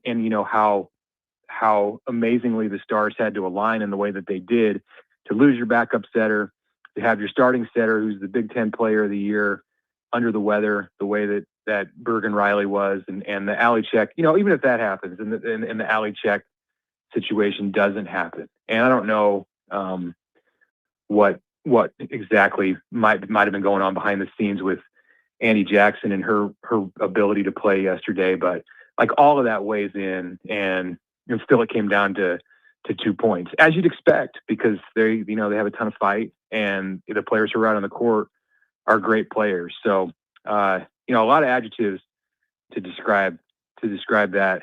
how amazingly the stars had to align in the way that they did to lose your backup setter, to have your starting setter, who's the Big Ten Player of the Year, under the weather, the way that Bergen Riley was, and the alley check. Even if that happens, and the alley check situation doesn't happen, and I don't know what exactly might have been going on behind the scenes with Andy Jackson and her ability to play yesterday, but like all of that weighs in, and still it came down to 2 points, as you'd expect, because they have a ton of fight, and the players who are out on the court are great players. So a lot of adjectives to describe that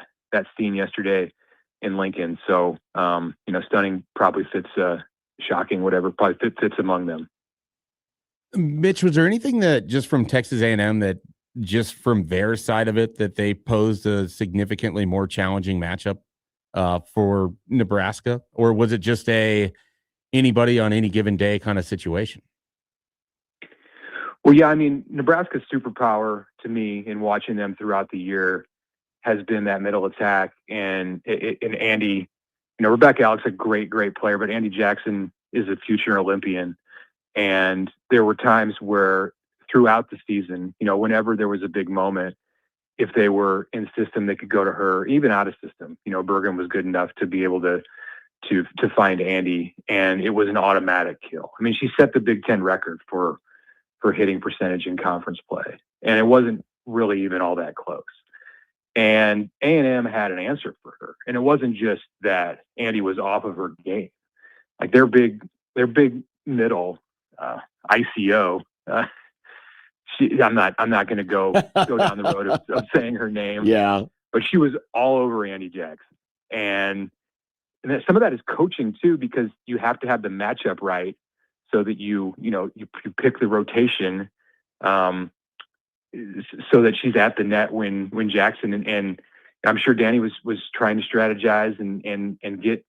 scene yesterday in Lincoln. So stunning probably fits, shocking, whatever, probably fits among them. Mitch, was there anything that just from Texas A&M that just from their side of it that they posed a significantly more challenging matchup for Nebraska, or was it just a anybody on any given day kind of situation? Well, yeah, I mean, Nebraska's superpower to me in watching them throughout the year has been that middle attack, and Andy, Rebecca Alex, a great player, but Andy Jackson is a future Olympian. And there were times where throughout the season, whenever there was a big moment, if they were in system, they could go to her, even out of system. Bergen was good enough to be able to find Andy, and it was an automatic kill. I mean, she set the Big Ten record for hitting percentage in conference play, and it wasn't really even all that close. And A&M had an answer for her, and it wasn't just that Andy was off of her game. Like their big middle ICO. I'm not going to go down the road of saying her name. Yeah, but she was all over Andy Jackson, and some of that is coaching too, because you have to have the matchup right so that you pick the rotation, so that she's at the net when Jackson and I'm sure Danny was trying to strategize and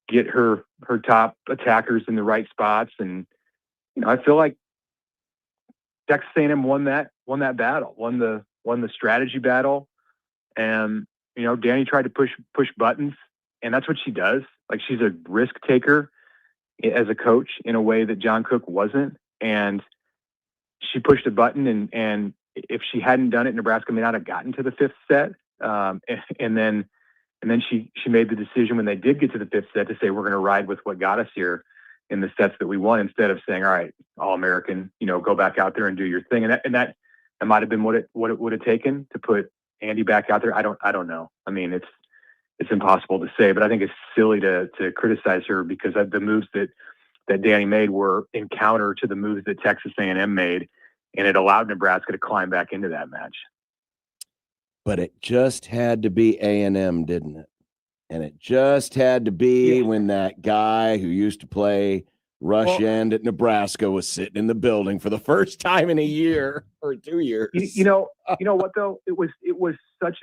get her top attackers in the right spots, and I feel like Texas A&M won that battle, won the strategy battle, and Danny tried to push buttons, and that's what she does. Like, she's a risk taker as a coach in a way that John Cook wasn't, and she pushed a button, and if she hadn't done it, Nebraska may not have gotten to the fifth set, and then she made the decision when they did get to the fifth set to say, we're going to ride with what got us here in the sets that we won, instead of saying, all right, All-American, go back out there and do your thing. And that might have been what it would have taken to put Andy back out there. I don't know. I mean, it's impossible to say, but I think it's silly to criticize her, because the moves that Danny made were in counter to the moves that Texas A&M made, and it allowed Nebraska to climb back into that match. But it just had to be A&M, didn't it? And it just had to be when that guy who used to play rush end at Nebraska was sitting in the building for the first time in a year or 2 years. You know what though? It was such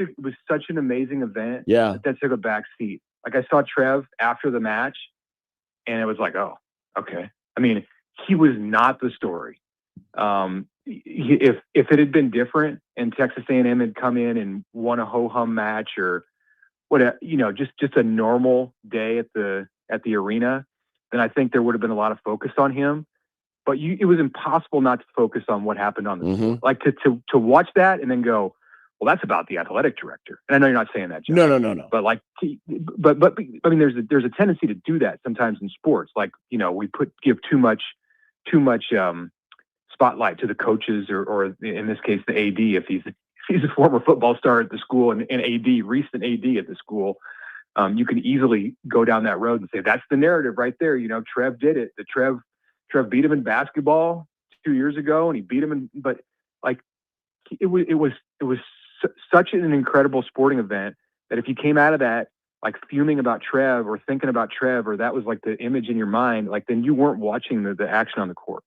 an amazing event. Yeah, that took a back seat. Like, I saw Trev after the match, and it was like, oh, okay. I mean, he was not the story. If it had been different and Texas A&M had come in and won a ho-hum match, or what, just a normal day at the arena, then I think there would have been a lot of focus on him. But it was impossible not to focus on what happened on the field. Like, to watch that and then go, well, that's about the athletic director. And I know you're not saying that, John. No. But but I mean, there's a tendency to do that sometimes in sports. Like, we give too much spotlight to the coaches, or in this case, the AD, if he's a former football star at the school and recent AD at the school. You can easily go down that road and say, that's the narrative right there. Trev did it. Trev beat him in basketball 2 years ago, and he beat him but like, it was such an incredible sporting event that if you came out of that like fuming about Trev or thinking about Trev, or that was like the image in your mind, like, then you weren't watching the action on the court.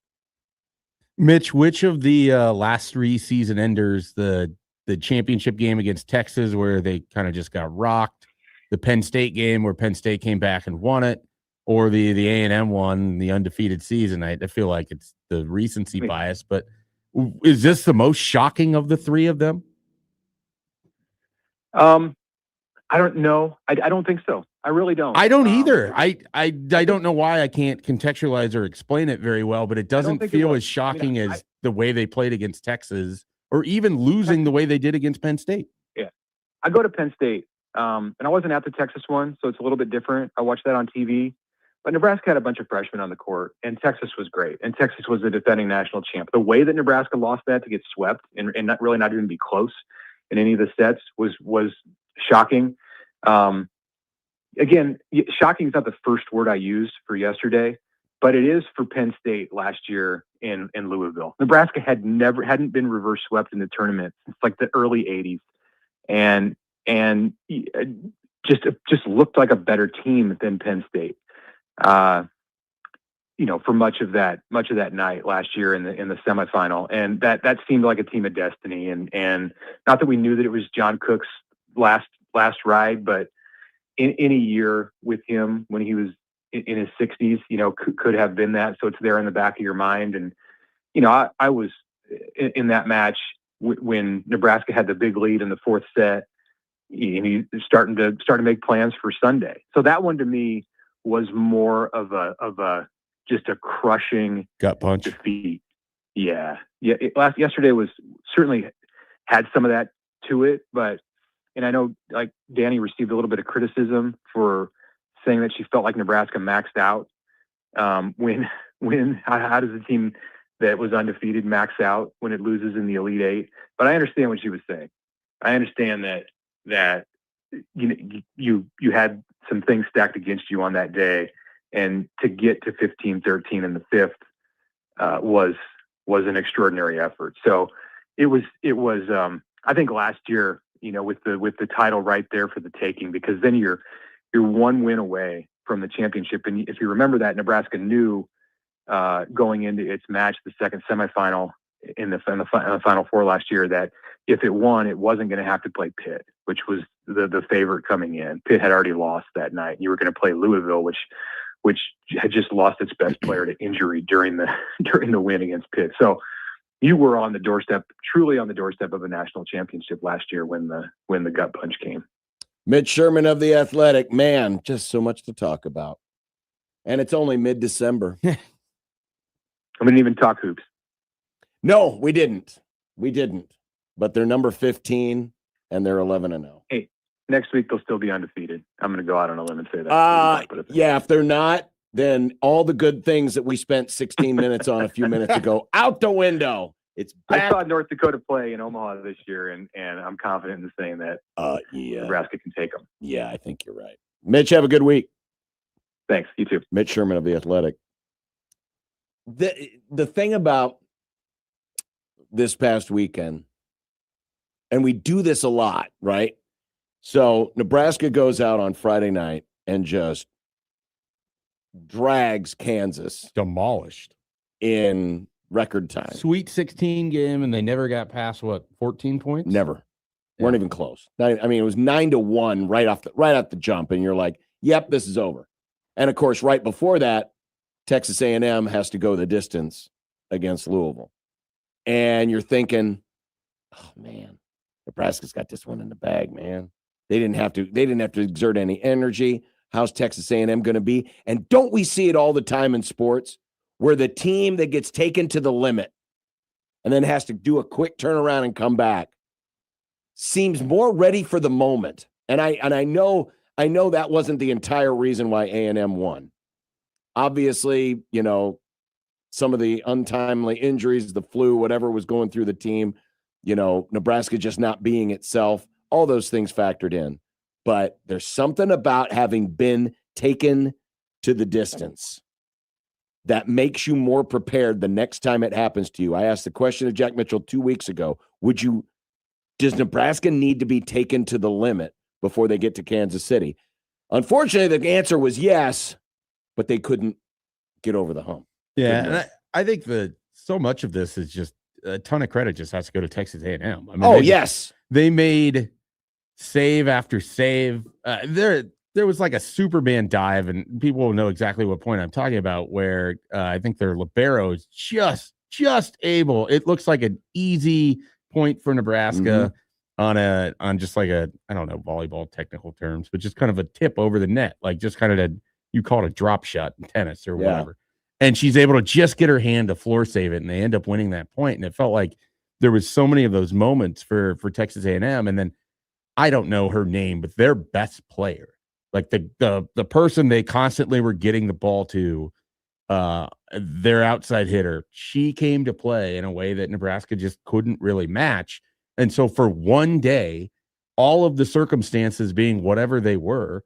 Mitch, which of the last three season enders, the championship game against Texas where they kind of just got rocked, the Penn State game where Penn State came back and won it, or the A&M one, the undefeated season, I feel like it's the recency bias, but is this the most shocking of the three of them? I don't know. I don't think so. I really don't. I don't either. I don't know why I can't contextualize or explain it very well, but it doesn't feel as shocking as the way they played against Texas or even losing the way they did against Penn State. Yeah. I go to Penn State, and I wasn't at the Texas one, so it's a little bit different. I watched that on TV. But Nebraska had a bunch of freshmen on the court, and Texas was great. And Texas was the defending national champ. The way that Nebraska lost that to get swept and not even be close in any of the sets was shocking. Again, shocking is not the first word I used for yesterday, but it is for Penn State last year in Louisville. Nebraska hadn't been reverse swept in the tournament since like the early 80s, and just looked like a better team than Penn State. For much of that night last year in the semifinal, and that seemed like a team of destiny. And not that we knew that it was John Cook's last ride, but in a year with him when he was in his 60s, could have been that. So it's there in the back of your mind. And I was in that match when Nebraska had the big lead in the fourth set, and he starting to make plans for Sunday. So that one to me was more of a just a crushing gut punch defeat. Yeah. Yesterday was certainly had some of that to it, and I know like Danny received a little bit of criticism for saying that she felt like Nebraska maxed out. When how does a team that was undefeated max out when it loses in the Elite Eight? But I understand what she was saying. I understand that you had some things stacked against you on that day, and to get to 15-13 in the fifth was an extraordinary effort. So it was I think last year, with the title right there for the taking, because then you're one win away from the championship. And if you remember that, Nebraska knew going into its match, the second semifinal in the Final Four last year, that if it won, it wasn't going to have to play Pitt, which was the favorite coming in. Pitt had already lost that night. You were going to play Louisville, which had just lost its best player to injury during the win against Pitt. So you were truly on the doorstep of a national championship last year when the gut punch came. Mitch Sherman of The Athletic, man, just so much to talk about. And it's only mid-December. We didn't even talk hoops. No, we didn't. But they're number 15 and they're 11-0. Hey, next week they'll still be undefeated. I'm going to go out on a limb and say that. Yeah, if they're not, then all the good things that we spent 16 minutes on a few minutes ago out the window. It's back. I saw North Dakota play in Omaha this year, and I'm confident in saying that Nebraska can take them. Yeah, I think you're right. Mitch, have a good week. Thanks. You too. Mitch Sherman of The Athletic. The thing about this past weekend, and we do this a lot, right? So Nebraska goes out on Friday night and just drags Kansas. Demolished. In record time. Sweet 16 game, and they never got past, 14 points? Never. Yeah. Weren't even close. I mean, it was 9-1 right off the jump, and you're like, yep, this is over. And, of course, right before that, Texas A&M has to go the distance against Louisville. And you're thinking, oh, man, Nebraska's got this one in the bag, man. They didn't have to exert any energy. How's Texas A&M going to be? And don't we see it all the time in sports where the team that gets taken to the limit and then has to do a quick turnaround and come back seems more ready for the moment. And I know that wasn't the entire reason why A&M won. Obviously, some of the untimely injuries, the flu, whatever was going through the team, Nebraska just not being itself, all those things factored in. But there's something about having been taken to the distance that makes you more prepared the next time it happens to you. I asked the question of Jack Mitchell 2 weeks ago. Does Nebraska need to be taken to the limit before they get to Kansas City? Unfortunately, the answer was yes, but they couldn't get over the hump. Yeah, and I think so much of this is just a ton of credit just has to go to Texas A&M. I mean, yes. They made save after save. There was like a Superman dive, and people will know exactly what point I'm talking about, where I think their libero is just able. It looks like an easy point for Nebraska on just like I don't know, volleyball technical terms, but just kind of a tip over the net, like just kind of you call it a drop shot in tennis or whatever. And she's able to just get her hand to floor save it, and they end up winning that point. And it felt like there was so many of those moments for Texas A&M, and then I don't know her name, but their best player, like the person they constantly were getting the ball to, their outside hitter, she came to play in a way that Nebraska just couldn't really match. And so for one day, all of the circumstances being whatever they were,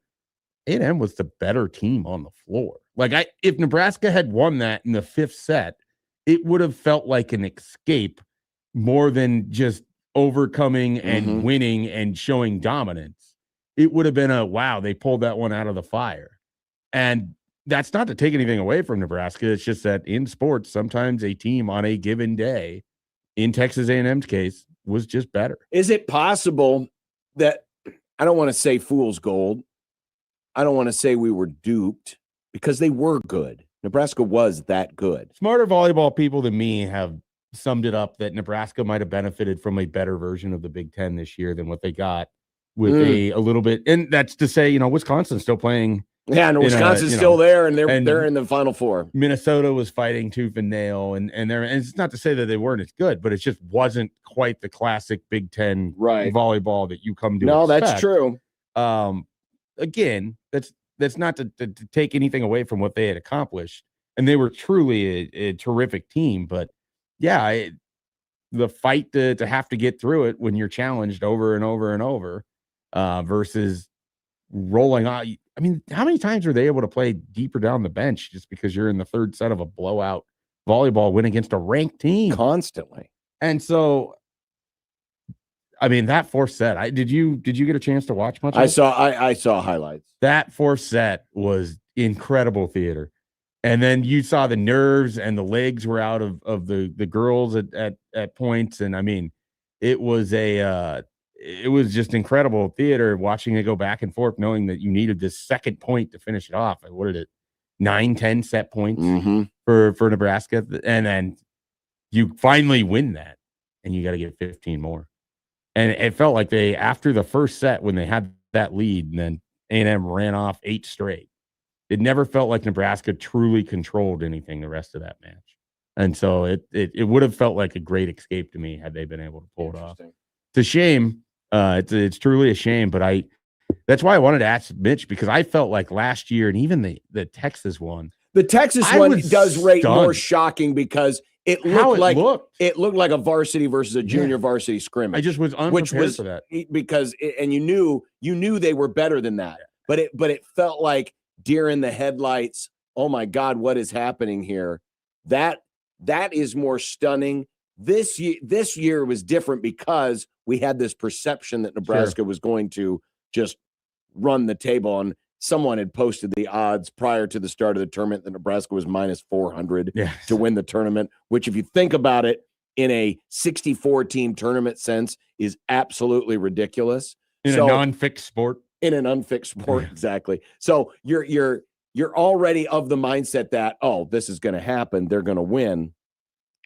A&M was the better team on the floor. Like if Nebraska had won that in the 5th set, it would have felt like an escape more than just overcoming and winning and showing dominance. It would have been a, wow, they pulled that one out of the fire. And that's not to take anything away from Nebraska. It's just that in sports, sometimes a team on a given day, in Texas A&M's case, was just better. Is it possible that, I don't want to say fool's gold, I don't want to say we were duped, because they were good. Nebraska was that good. Smarter volleyball people than me have summed it up that Nebraska might have benefited from a better version of the Big Ten this year than what they got with a little bit. And that's to say, Wisconsin's still playing. Yeah, and Wisconsin's still there, and they're in the Final Four. Minnesota was fighting tooth and nail, and it's not to say that they weren't as good, but it just wasn't quite the classic Big Ten volleyball that you come to expect. That's true. Again, that's not to take anything away from what they had accomplished, and they were truly a terrific team. But yeah, the fight to have to get through it when you're challenged over and over and over versus rolling on. I mean, how many times are they able to play deeper down the bench just because you're in the 3rd set of a blowout volleyball win against a ranked team constantly? And so, I mean, that 4th set, did you get a chance to watch much? I saw highlights. That 4th set was incredible theater. And then you saw the nerves and the legs were out of the girls at points. And I mean, it was just incredible theater watching it go back and forth, knowing that you needed this second point to finish it off. What did it? 9-10 set points for Nebraska. And then you finally win that and you got to get 15 more. And it felt like after the 1st set, when they had that lead and then A&M ran off 8 straight, it never felt like Nebraska truly controlled anything the rest of that match. And so it would have felt like a great escape to me had they been able to pull it off. It's a shame. It's truly a shame, but that's why I wanted to ask Mitch, because I felt like last year and even the Texas one. The Texas one does rate more shocking because it looked like a varsity versus a junior varsity scrimmage. I just was unprepared for that because and you knew they were better than that, but it felt like deer in the headlights. Oh my God, what is happening here? That is more stunning. This year was different because we had this perception that Nebraska was going to just run the table, and someone had posted the odds prior to the start of the tournament that Nebraska was minus 400 to win the tournament, which, if you think about it in a 64-team tournament sense, is absolutely ridiculous. In a non-fixed sport. In an unfixed sport, exactly. So you're already of the mindset that, oh, this is going to happen, they're going to win.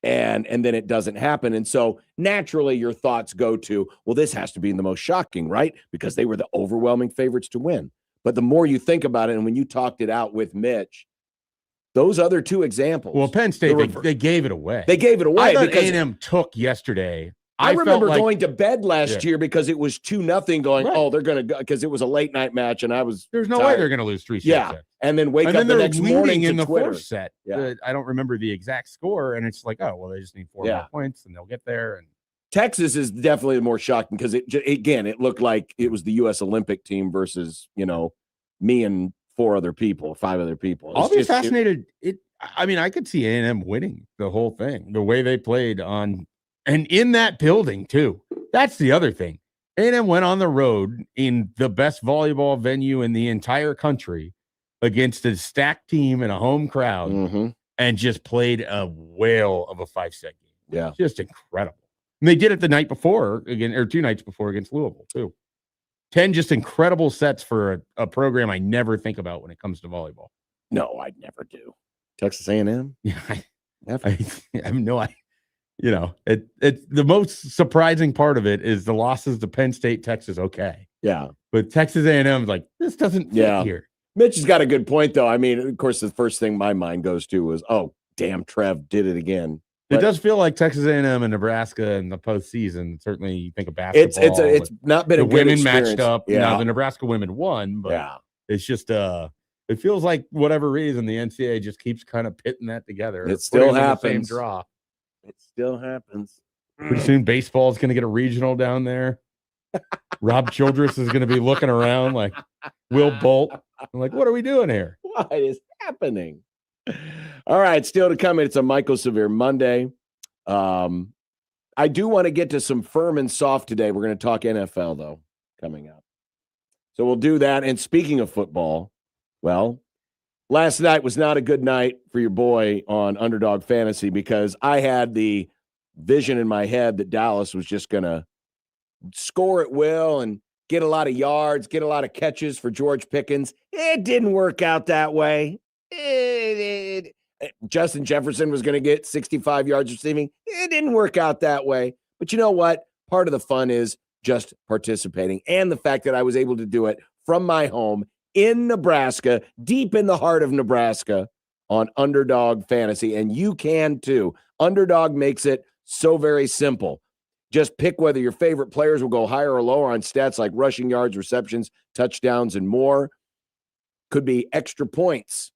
And then it doesn't happen. And so naturally your thoughts go to, well, this has to be the most shocking, right? Because they were the overwhelming favorites to win. But the more you think about it, and when you talked it out with Mitch, those other 2 examples. Well, Penn State, they gave it away. They gave it away. I thought A&M took yesterday. I remember going to bed last year because it was 2-0 going, oh, they're going to go, because it was a late night match and there's no way they're going to lose 3 sets. Yeah. And then wake up the next morning in the Twitter. 4th set. Yeah. I don't remember the exact score. And it's like, oh, well, they just need 4 more points and they'll get there. And Texas is definitely more shocking because it looked like it was the U.S. Olympic team versus, me and 5 other people. I'll be fascinated. I could see A&M winning the whole thing, the way they played on. And in that building, too. That's the other thing. A&M went on the road in the best volleyball venue in the entire country against a stacked team and a home crowd and just played a whale of a 5-set game. Yeah. Just incredible. And they did it the night before, again, or 2 nights before against Louisville, too. 10 just incredible sets for a program I never think about when it comes to volleyball. No, I'd never do. Texas A&M? Yeah. I have no idea. It's the most surprising part of it is the losses to Penn State, Texas. Okay. Yeah. But Texas A&M is like, this doesn't fit here. Mitch has got a good point, though. I mean, of course, the first thing my mind goes to was, oh, damn, Trev did it again. It does feel like Texas A&M and Nebraska in the postseason. Certainly, you think of basketball. It's not been the a good women experience. matched up. Yeah, Now the Nebraska women won, but it's just it feels like whatever reason the NCAA just keeps kind of pitting that together. It still putting them in the happens. same draw. It still happens. Pretty soon, baseball is going to get a regional down there. Rob Childress is going to be looking around like Will Bolt. I'm like, what are we doing here? What is happening? All right, still to come. It's a Michael Severe Monday. I do want to get to some firm and soft today. We're going to talk NFL, though, coming up. So we'll do that. And speaking of football, well, last night was not a good night for your boy on Underdog Fantasy because I had the vision in my head that Dallas was just going to score at will and get a lot of yards, get a lot of catches for George Pickens. It didn't work out that way. Justin Jefferson was going to get 65 yards receiving. It didn't work out that way. But you know what? Part of the fun is just participating and the fact that I was able to do it from my home in Nebraska, deep in the heart of Nebraska on Underdog Fantasy. And you can too. Underdog makes it so very simple. Just pick whether your favorite players will go higher or lower on stats like rushing yards, receptions, touchdowns, and more. Could be extra points.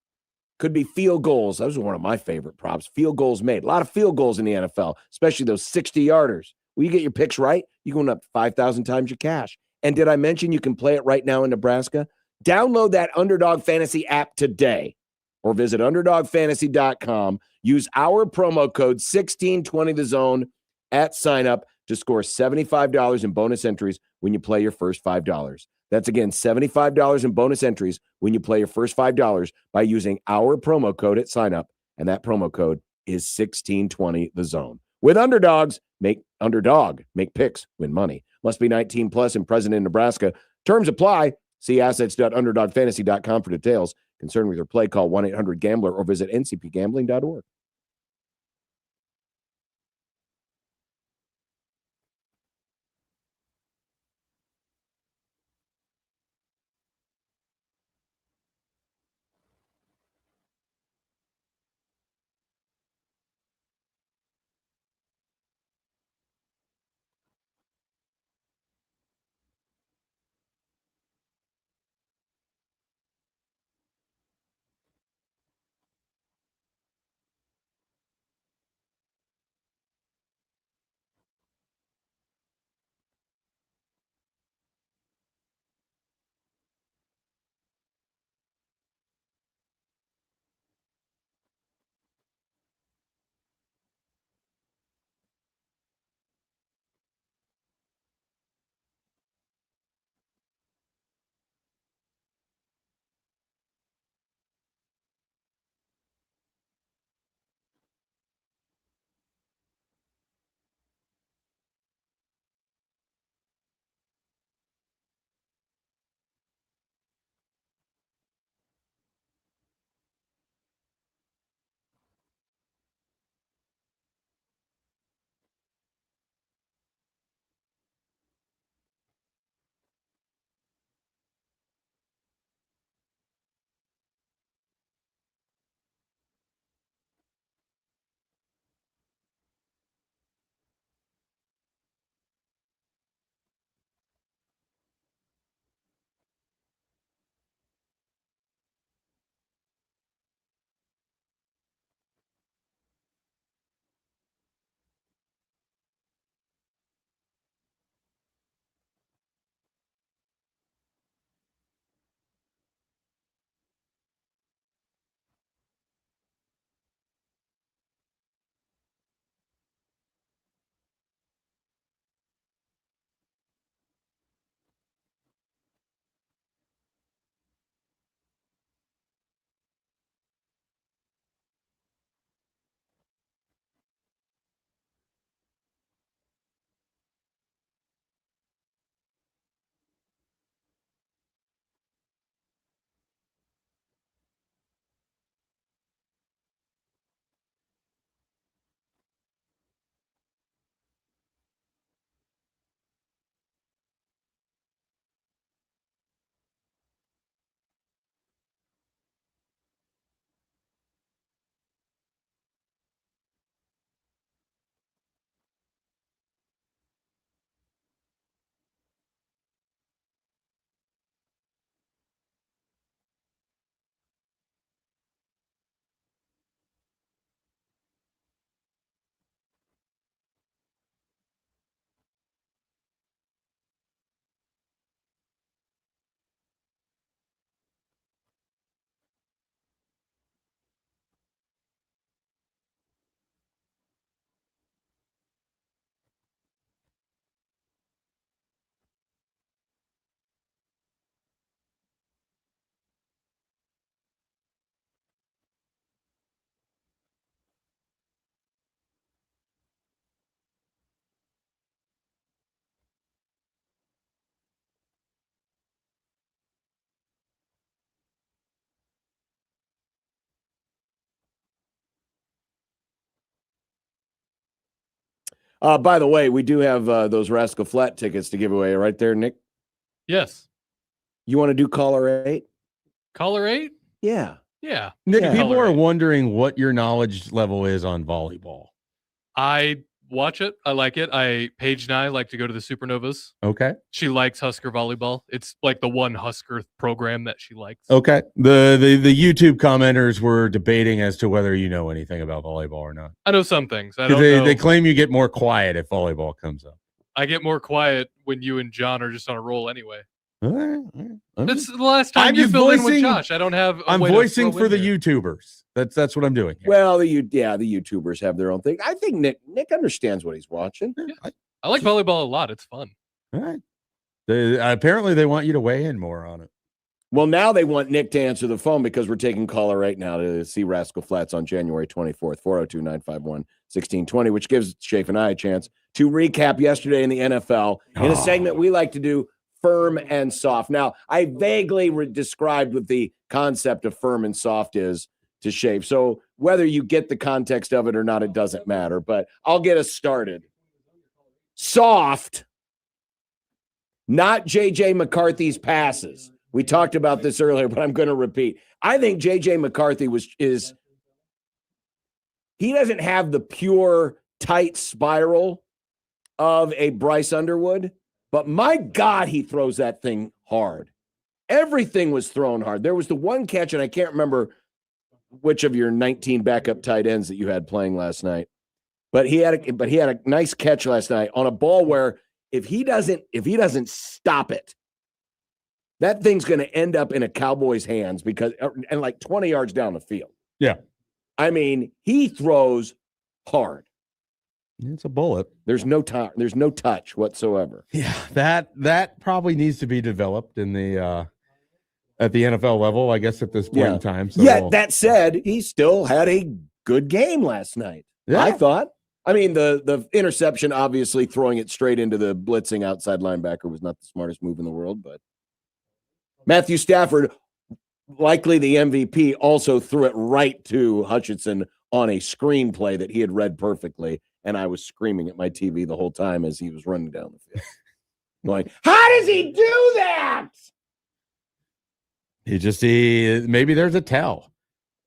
Could be field goals. That was one of my favorite props. Field goals made. A lot of field goals in the NFL, especially those 60-yarders. Will you get your picks right? You're going up 5,000 times your cash. And did I mention you can play it right now in Nebraska? Download that Underdog Fantasy app today or visit UnderdogFantasy.com. Use our promo code 1620thezone at sign up to score $75 in bonus entries when you play your first $5. That's, again, $75 in bonus entries when you play your first $5 by using our promo code at sign up, and that promo code is 1620thezone. With Underdogs, make picks, win money. Must be 19 plus and present in Nebraska. Terms apply. See assets.underdogfantasy.com for details. Concerned with your play, call 1-800-GAMBLER or visit ncpgambling.org. By the way, we do have those Rascal Flat tickets to give away right there, Nick. Yes. You want to do caller 8? Caller 8? Yeah. Yeah. Nick, Yeah. people Caller are 8. wondering what your knowledge level is on volleyball. I watch it. I like it. Paige and I like to go to the Supernovas. Okay. She likes Husker volleyball. It's like the one Husker program that she likes. Okay. The YouTube commenters were debating as to whether you know anything about volleyball or not. I know some things. I 'Cause don't know. They claim you get more quiet if volleyball comes up. I get more quiet when you and John are just on a roll anyway. All right. That's the last time I'm you just filled in with voicing- Josh. I don't have. I'm way to voicing throw for in the here. YouTubers. That's what I'm doing here. Well, the YouTubers have their own thing. I think Nick understands what he's watching. I like volleyball a lot. It's fun. All right. Apparently, they want you to weigh in more on it. Well, now they want Nick to answer the phone because we're taking caller right now to see Rascal Flats on January 24th, 402-951-1620, which gives Shafe and I a chance to recap yesterday in the NFL in a segment we like to do, Firm and Soft. Now, I vaguely described what the concept of firm and soft is to Shafe. So whether you get the context of it or not, it doesn't matter, but I'll get us started. Soft, not J.J. McCarthy's passes. We talked about this earlier, but I'm going to repeat. I think J.J. McCarthy he doesn't have the pure, tight spiral of a Bryce Underwood, but my God, he throws that thing hard. Everything was thrown hard. There was the one catch, and I can't remember which of your 19 backup tight ends that you had playing last night, but he had a nice catch last night on a ball where if he doesn't stop it, that thing's going to end up in a Cowboy's hands and like 20 yards down the field. Yeah. I mean, he throws hard. It's a bullet. There's no time. There's no touch whatsoever. Yeah, that probably needs to be developed in the at the NFL level, I guess, at this point in time. So that said, he still had a good game last night. Yeah. I thought. I mean, the interception, obviously throwing it straight into the blitzing outside linebacker was not the smartest move in the world, but Matthew Stafford, likely the MVP, also threw it right to Hutchinson on a screenplay that he had read perfectly. And I was screaming at my TV the whole time as he was running down the field. Going, how does he do that? Maybe there's a tell.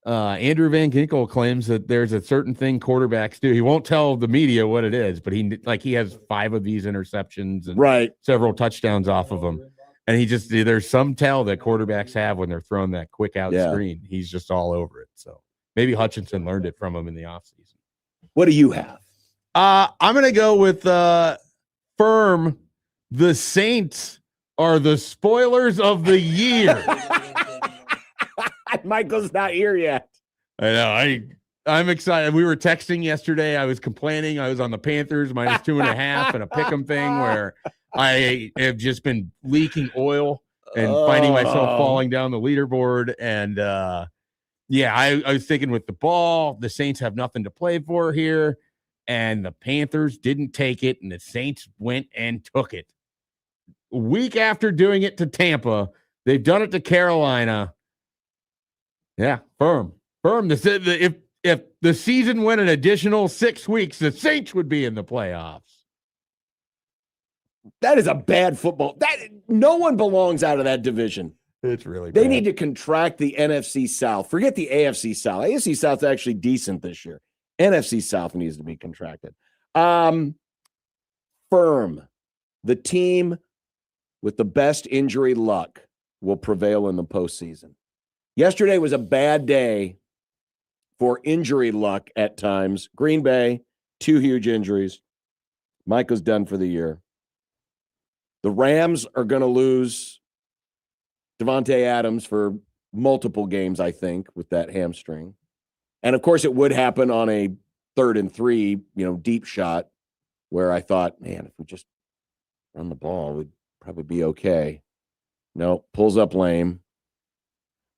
Andrew Van Ginkel claims that there's a certain thing quarterbacks do. He won't tell the media what it is, but he has 5 of these interceptions and several touchdowns off of them. And there's some tell that quarterbacks have when they're throwing that quick out screen. He's just all over it. So maybe Hutchinson learned it from him in the offseason. What do you have? I'm going to go with firm. The Saints are the spoilers of the year. Michael's not here yet. I know. I'm excited. We were texting yesterday. I was complaining. I was on the Panthers minus 2.5 and a pick'em thing where I have just been leaking oil and finding myself falling down the leaderboard. And I was thinking with the ball, the Saints have nothing to play for here. And the Panthers didn't take it, and the Saints went and took it. A week after doing it to Tampa, they've done it to Carolina. Yeah, firm. If the season went an additional 6 weeks, the Saints would be in the playoffs. That is a bad football. No one belongs out of that division. It's really They bad. need to contract the NFC South. Forget the AFC South. AFC South's actually decent this year. NFC South needs to be contracted. Firm. The team with the best injury luck will prevail in the postseason. Yesterday was a bad day for injury luck at times. Green Bay, 2 huge injuries. Micah's done for the year. The Rams are going to lose Devontae Adams for multiple games, I think, with that hamstring. And, of course, it would happen on a 3rd and 3, deep shot where I thought, man, if we just run the ball, we'd probably be okay. No, pulls up lame.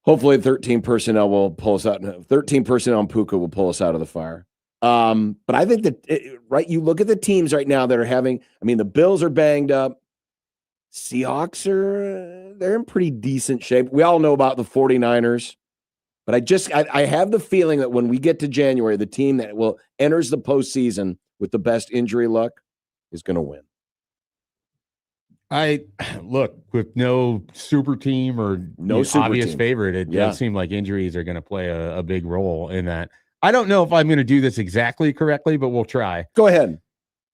Hopefully 13 personnel will pull us out. 13 personnel on Puka will pull us out of the fire. But I think that, you look at the teams right now that are the Bills are banged up. Seahawks they're in pretty decent shape. We all know about the 49ers. But I have the feeling that when we get to January, the team that enters the postseason with the best injury luck is going to win. I look with no super team or No super obvious team. favorite. It does seem like injuries are going to play a big role in that. I don't know if I'm going to do this exactly correctly, but we'll try. Go ahead.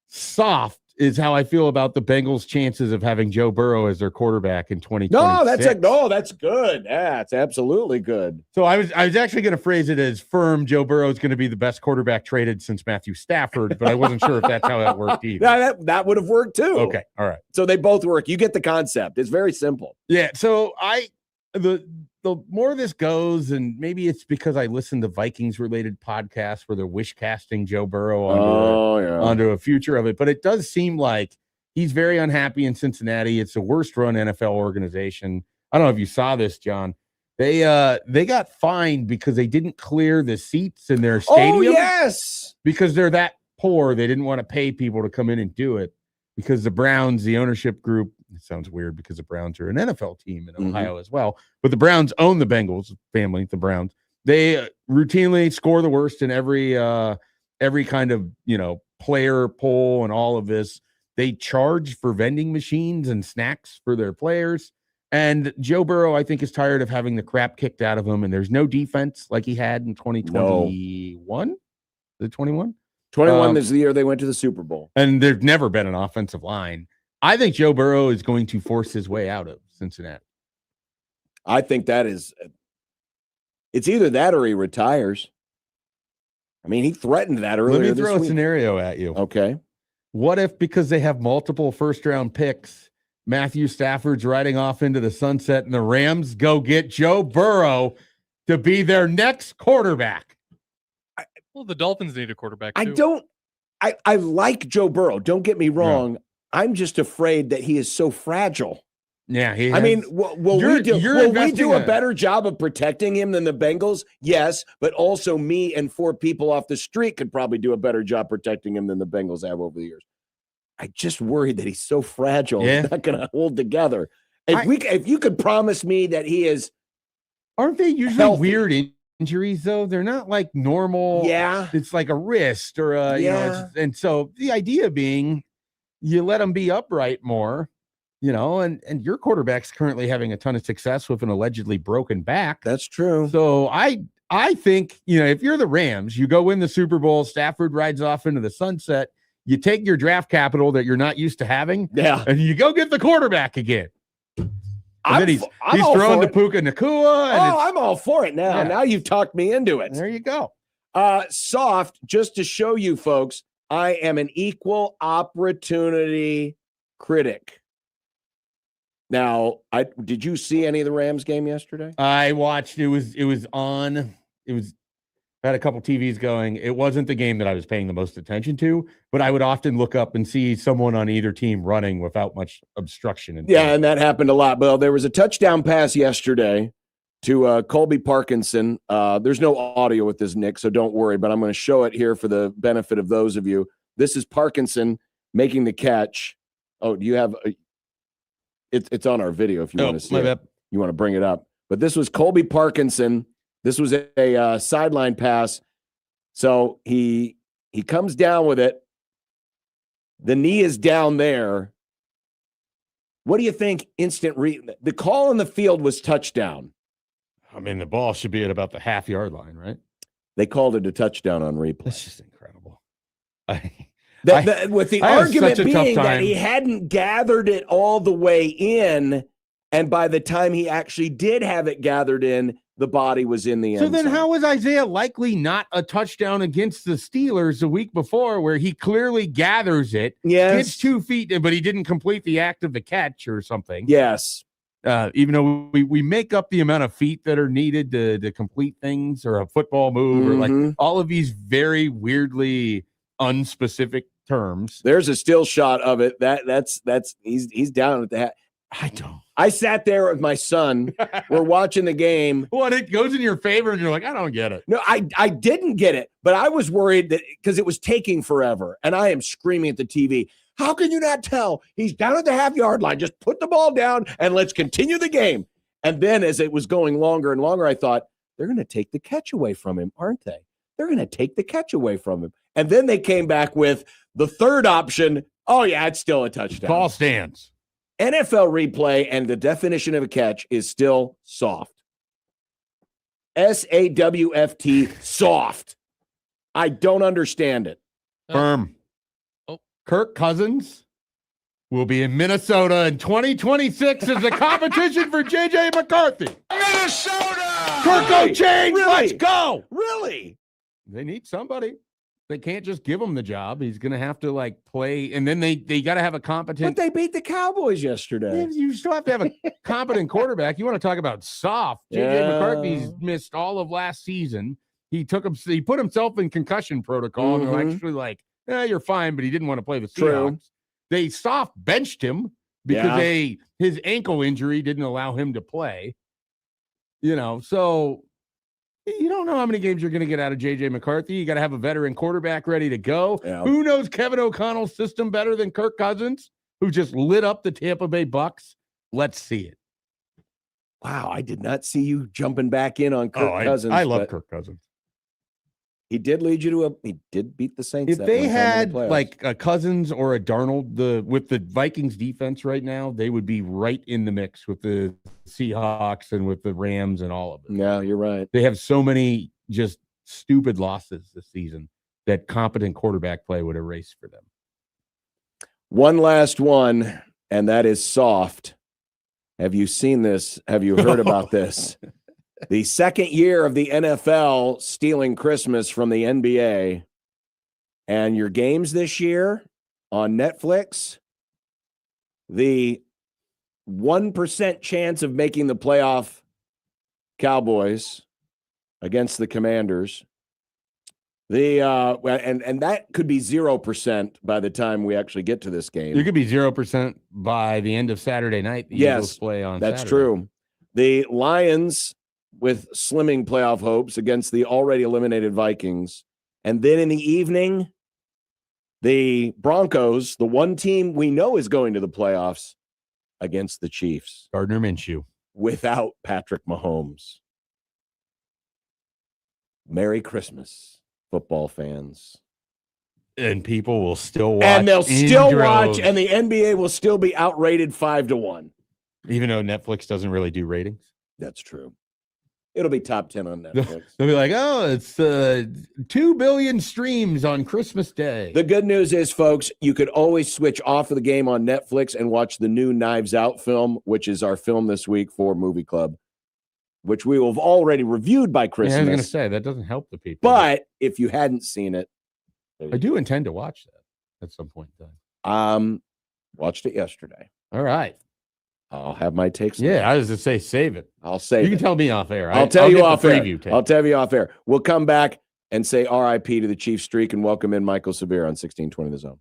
Soft is how I feel about the Bengals' chances of having Joe Burrow as their quarterback in 2026. That's good. Yeah, it's absolutely good. So I was actually going to phrase it as firm. Joe Burrow is going to be the best quarterback traded since Matthew Stafford, but I wasn't sure if that's how that worked either. Yeah, that would have worked too. Okay, all right. So they both work. You get the concept. It's very simple. Yeah. So the more this goes, and maybe it's because I listen to Vikings related podcasts where they're wish casting Joe Burrow onto a future of it, but it does seem like he's very unhappy in Cincinnati. It's the worst run NFL organization. I don't know if you saw this, John. They got fined because they didn't clear the seats in their stadium. Oh, yes. Because they're that poor. They didn't want to pay people to come in and do it because the Browns, the ownership group, it sounds weird because the Browns are an NFL team in Ohio as well, but the Browns own the Bengals family, the Browns. They routinely score the worst in every kind of, player poll and all of this. They charge for vending machines and snacks for their players. And Joe Burrow, I think, is tired of having the crap kicked out of him. And there's no defense like he had in 2021. Is it 21? 21 is the year they went to the Super Bowl. And there's never been an offensive line. I think Joe Burrow is going to force his way out of Cincinnati. I think it's either that or he retires. I mean, he threatened that earlier. Let me throw a scenario at you. Okay. What if, because they have multiple first-round picks, Matthew Stafford's riding off into the sunset and the Rams go get Joe Burrow to be their next quarterback? Well, the Dolphins need a quarterback too. I like Joe Burrow. Don't get me wrong. Yeah. I'm just afraid that he is so fragile. Yeah, I mean, will we do a better job of protecting him than the Bengals? Yes, but also me and 4 people off the street could probably do a better job protecting him than the Bengals have over the years. I just worried that he's so fragile, he's not going to hold together. If you could promise me that he is, aren't they usually healthy. Weird injuries though? They're not like normal. Yeah, it's like a wrist or and so the idea being, you let them be upright more. And your quarterback's currently having a ton of success with an allegedly broken back. That's true. So I think, if you're the Rams, you go win the Super Bowl, Stafford rides off into the sunset, you take your draft capital that you're not used to having, and you go get the quarterback again. And then he's throwing to Puka Nacua. I'm all for it now. Yeah. Now you've talked me into it. There you go. Soft, just to show you folks, I am an equal opportunity critic. Now, did you see any of the Rams game yesterday? I watched. It was on. I had a couple TVs going. It wasn't the game that I was paying the most attention to, but I would often look up and see someone on either team running without much obstruction. And that happened a lot. Well, there was a touchdown pass yesterday to Colby Parkinson. There's no audio with this, Nick, so don't worry, but I'm going to show it here for the benefit of those of you. This is Parkinson making the catch. Oh, do you have it's on our video if you want to see it. You want to bring it up. But this was Colby Parkinson. This was a sideline pass. So he comes down with it. The knee is down there. What do you think? The call on the field was touchdown. I mean, the ball should be at about the half-yard line, right? They called it a touchdown on replay. That's just incredible. With the argument being that he hadn't gathered it all the way in, and by the time he actually did have it gathered in, the body was in the end zone. So then how was Isaiah Likely not a touchdown against the Steelers the week before where he clearly gathers it, gets 2 feet, but he didn't complete the act of the catch or something? Yes. Even though we make up the amount of feet that are needed to complete things or a football move or like all of these very weirdly unspecific terms. There's a still shot of it. That's he's down at the hat. I sat there with my son. We're watching the game. What, it goes in your favor and you're like, I don't get it. No, I didn't get it, but I was worried that because it was taking forever, and I am screaming at the TV. How can you not tell? He's down at the half-yard line. Just put the ball down and let's continue the game. And then as it was going longer and longer, I thought, they're going to take the catch away from him, aren't they? They're going to take the catch away from him. And then they came back with the third option. Oh, yeah, it's still a touchdown. Ball stands. NFL replay and the definition of a catch is still soft. SAWFT, soft. I don't understand it. Firm. Kirk Cousins will be in Minnesota in 2026 as a competition for J.J. McCarthy. Minnesota! Kirk O'Chain, let's go. Really? They need somebody. They can't just give him the job. He's going to have to play, and then they got to have a competent. But they beat the Cowboys yesterday. You still have to have a competent quarterback. You want to talk about soft? J.J. McCarthy's missed all of last season. He put himself in concussion protocol. And they're actually you're fine, but he didn't want to play the Seahawks. True. They soft benched him because his ankle injury didn't allow him to play. So you don't know how many games you're going to get out of J.J. McCarthy. You got to have a veteran quarterback ready to go. Yeah. Who knows Kevin O'Connell's system better than Kirk Cousins, who just lit up the Tampa Bay Bucks? Let's see it. Wow, I did not see you jumping back in on Kirk Cousins. I love Kirk Cousins. He did lead you to he did beat the Saints. If they had a Cousins or a Darnold, with the Vikings defense right now, they would be right in the mix with the Seahawks and with the Rams and all of it. Yeah, you're right. They have so many just stupid losses this season that competent quarterback play would erase for them. One last one, and that is soft. Have you seen this? Have you heard about this? The second year of the NFL stealing Christmas from the NBA, and your games this year on Netflix, the 1% chance of making the playoff Cowboys against the Commanders. And that could be 0% by the time we actually get to this game. You could be 0% by the end of Saturday night. The Eagles play on that's Saturday. true. The Lions with slimming playoff hopes against the already eliminated Vikings. And then in the evening, the Broncos, the one team we know is going to the playoffs, against the Chiefs. Gardner Minshew. Without Patrick Mahomes. Merry Christmas, football fans. And people will still watch. And they'll still watch, and the NBA will still be outrated 5-1. Even though Netflix doesn't really do ratings. That's true. It'll be top 10 on Netflix. They'll be like, it's 2 billion streams on Christmas Day. The good news is, folks, you could always switch off of the game on Netflix and watch the new Knives Out film, which is our film this week for Movie Club, which we will have already reviewed by Christmas. Yeah, I was going to say, that doesn't help the people. But if you hadn't seen it. I do intend to watch that at some point in time. Watched it yesterday. All right. I'll have my takes. Yeah, I was going to say, save it. I'll save You it. can tell me off air. I'll tell you off air. Tape. I'll tell you off air. We'll come back and say RIP to the Chiefs streak and welcome in Michael Severe on 1620 The Zone.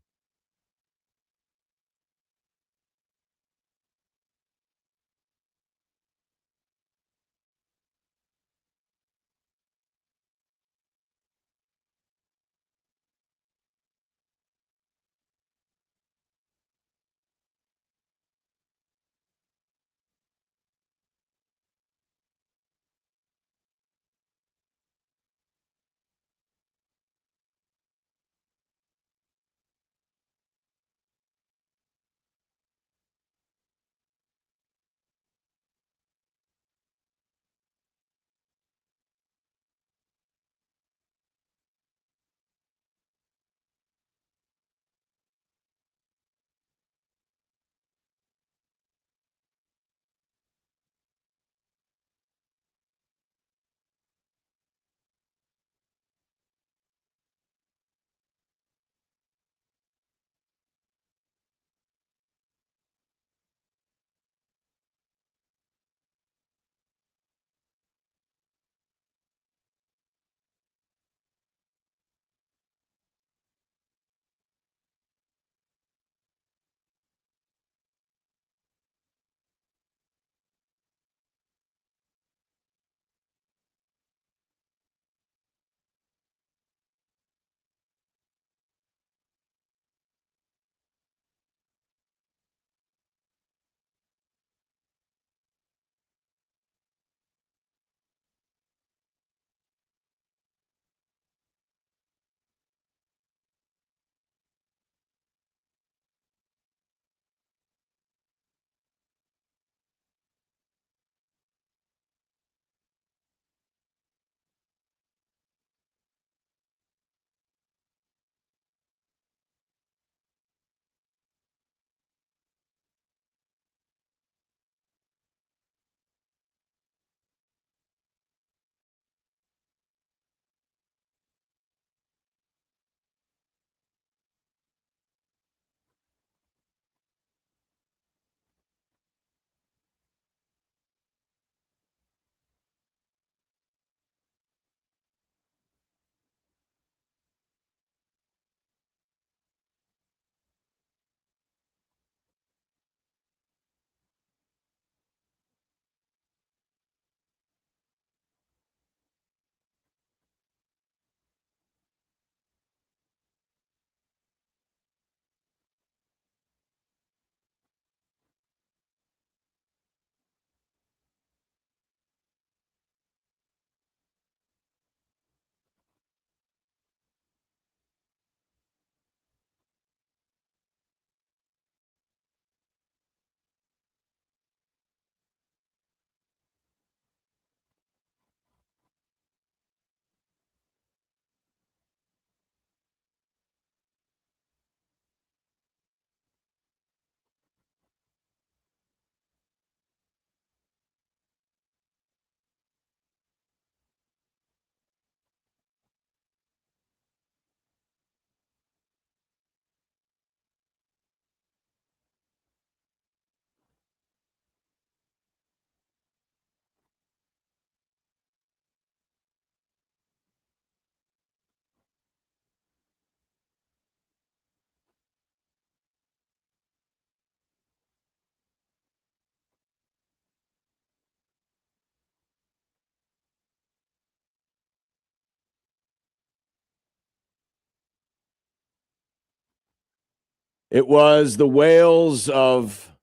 It was the wails of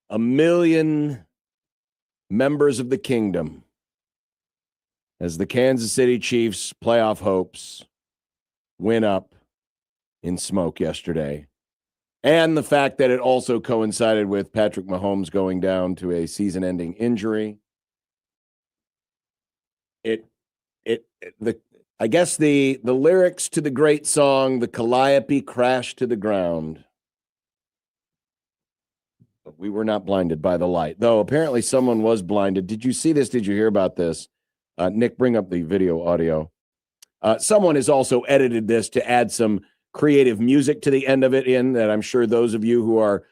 a million members of the kingdom as the Kansas City Chiefs playoff hopes went up in smoke yesterday. And the fact that it also coincided with Patrick Mahomes going down to a season-ending injury. I guess the lyrics to the great song, the Calliope crashed to the ground. But we were not blinded by the light, though apparently someone was blinded. Did you see this? Did you hear about this? Nick, bring up the video audio. Someone has also edited this to add some creative music to the end of it that I'm sure those of you who are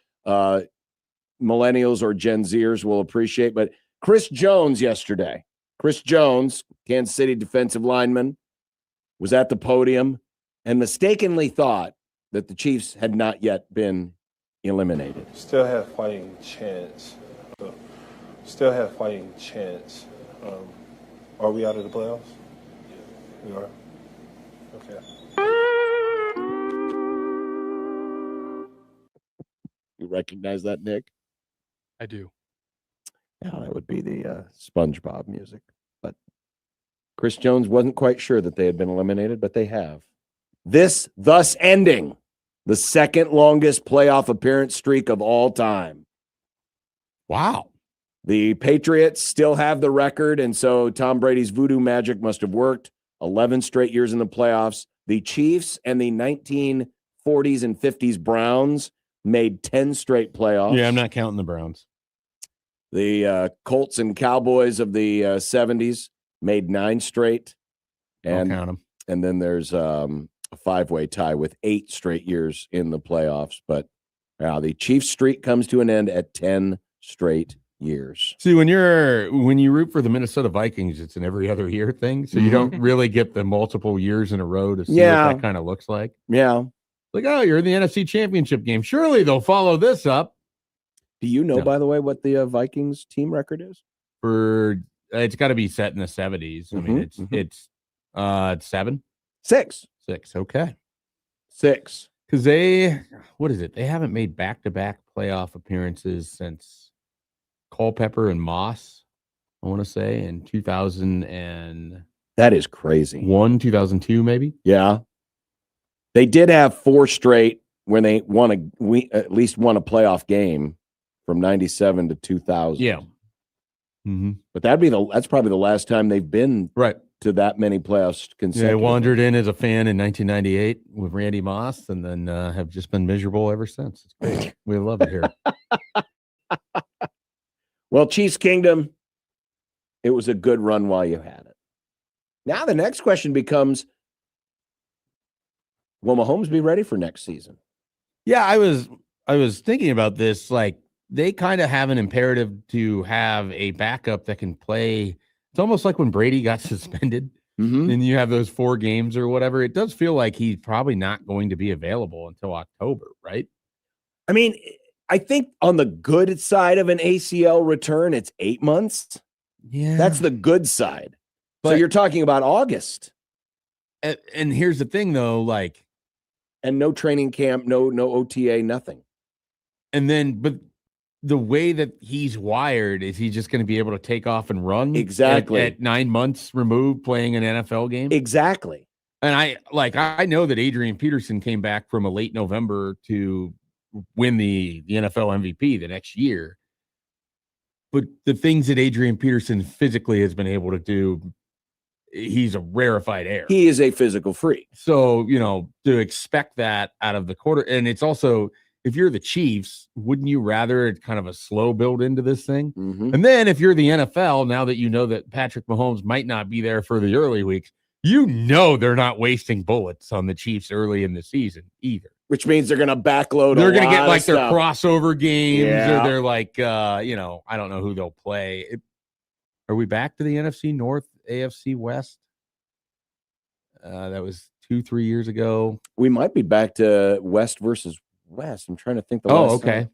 millennials or Gen Zers will appreciate. But Chris Jones yesterday, Kansas City defensive lineman, was at the podium and mistakenly thought that the Chiefs had not yet been eliminated. Still have fighting chance. Are we out of the playoffs? We are? Okay. You recognize that, Nick? I do. Yeah, that would be the SpongeBob music. But Chris Jones wasn't quite sure that they had been eliminated, but they have. This thus ending the second longest playoff appearance streak of all time. Wow. The Patriots still have the record, and so Tom Brady's voodoo magic must have worked. 11 straight years in the playoffs. The Chiefs and the 1940s and 50s Browns made 10 straight playoffs. Yeah, I'm not counting the Browns. The Colts and Cowboys of the 70s made 9 straight. Don't count them. And then there's a 5-way tie with 8 straight years in the playoffs. But the Chiefs streak comes to an end at 10 straight years. See, when you root for the Minnesota Vikings, it's an every other year thing. So you don't really get the multiple years in a row to see what that kind of looks like. Yeah. Like, oh, you're in the NFC Championship game. Surely they'll follow this up. Do you know, by the way, what the Vikings team record is? It's got to be set in the 70s. I mean, it's 7? 6. 6. Okay. 6. Because they haven't made back-to-back playoff appearances since Culpepper and Moss, I want to say, in 2000 that is crazy. 2002 maybe. Yeah, they did have 4 straight when they at least won a playoff game from 97 to 2000. Yeah, but that's probably the last time they've been right to that many playoffs consecutively. They wandered in as a fan in 1998 with Randy Moss, and then have just been miserable ever since. It's great. We love it here. Well, Chiefs Kingdom, it was a good run while you had it. Now the next question becomes, will Mahomes be ready for next season? Yeah, I was thinking about this. Like, they kind of have an imperative to have a backup that can play. It's almost like when Brady got suspended and you have those 4 games or whatever. It does feel like he's probably not going to be available until October, right? I mean, I think on the good side of an ACL return, it's 8 months. Yeah. That's the good side. But so you're talking about August. And here's the thing, though, and no training camp, no OTA, nothing. And then, but the way that he's wired, is he just going to be able to take off and run? Exactly. At 9 months removed playing an NFL game? Exactly. And I know that Adrian Peterson came back from a late November to win the NFL MVP the next year. But the things that Adrian Peterson physically has been able to do, he's a rarefied air. He is a physical freak. So, to expect that out of the quarter, and it's also, if you're the Chiefs, wouldn't you rather kind of a slow build into this thing? And then if you're the NFL, now that you know that Patrick Mahomes might not be there for the early weeks, they're not wasting bullets on the Chiefs early in the season either. Which means they're going to backload. They're going to get their crossover games, or they're I don't know who they'll play. Are we back to the NFC North, AFC West? That was 2-3 years ago. We might be back to West versus West. I'm trying to think. Okay.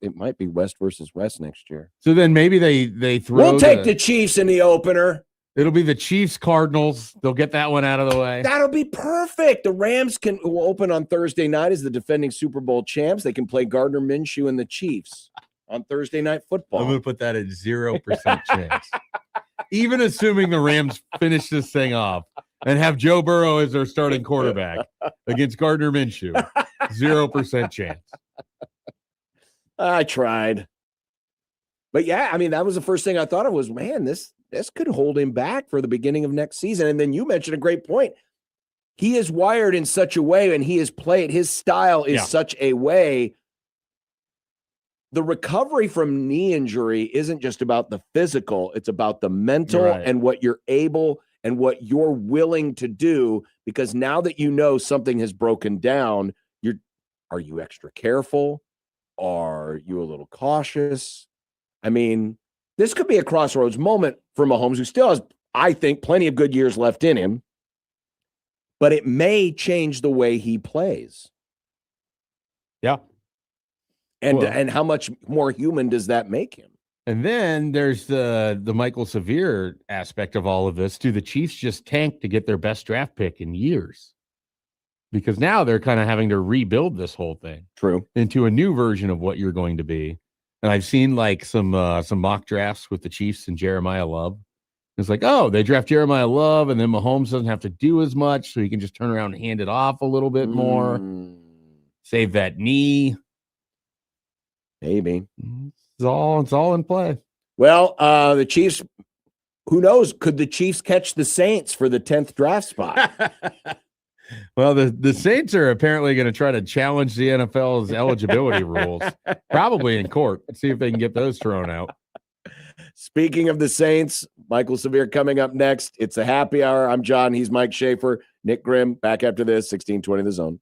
It might be West versus West next year. So then maybe they throw. We'll take the Chiefs in the opener. It'll be the Chiefs Cardinals. They'll get that one out of the way. That'll be perfect. The Rams will open on Thursday night as the defending Super Bowl champs. They can play Gardner Minshew and the Chiefs on Thursday Night Football. I'm going to put that at 0% chance. Even assuming the Rams finish this thing off and have Joe Burrow as their starting quarterback against Gardner Minshew, 0% chance. I tried. But yeah, I mean, that was the first thing I thought of was, man, this could hold him back for the beginning of next season. And then you mentioned a great point. He is wired in such a way, and he is played. His style is such a way. The recovery from knee injury isn't just about the physical. It's about the mental and what you're able and what you're willing to do. Because now that you know something has broken down, are you extra careful? Are you a little cautious? I mean, this could be a crossroads moment for Mahomes, who still has, I think, plenty of good years left in him, but it may change the way he plays. Yeah. And how much more human does that make him? And then there's the Michael Severe aspect of all of this. Do the Chiefs just tank to get their best draft pick in years? Because now they're kind of having to rebuild this whole thing. True. Into a new version of what you're going to be. And I've seen like some mock drafts with the Chiefs and Jeremiah Love. It's like, oh, they draft Jeremiah Love, and then Mahomes doesn't have to do as much, so he can just turn around and hand it off a little bit more. Save that knee. Maybe. It's all in play. Well, the Chiefs, who knows? Could the Chiefs catch the Saints for the 10th draft spot? Well, the Saints are apparently going to try to challenge the NFL's eligibility rules, probably in court. Let's see if they can get those thrown out. Speaking of the Saints, Michael Severe coming up next. It's a happy hour. I'm John. He's Mike Schaefer. Nick Grimm back after this, 1620 The Zone.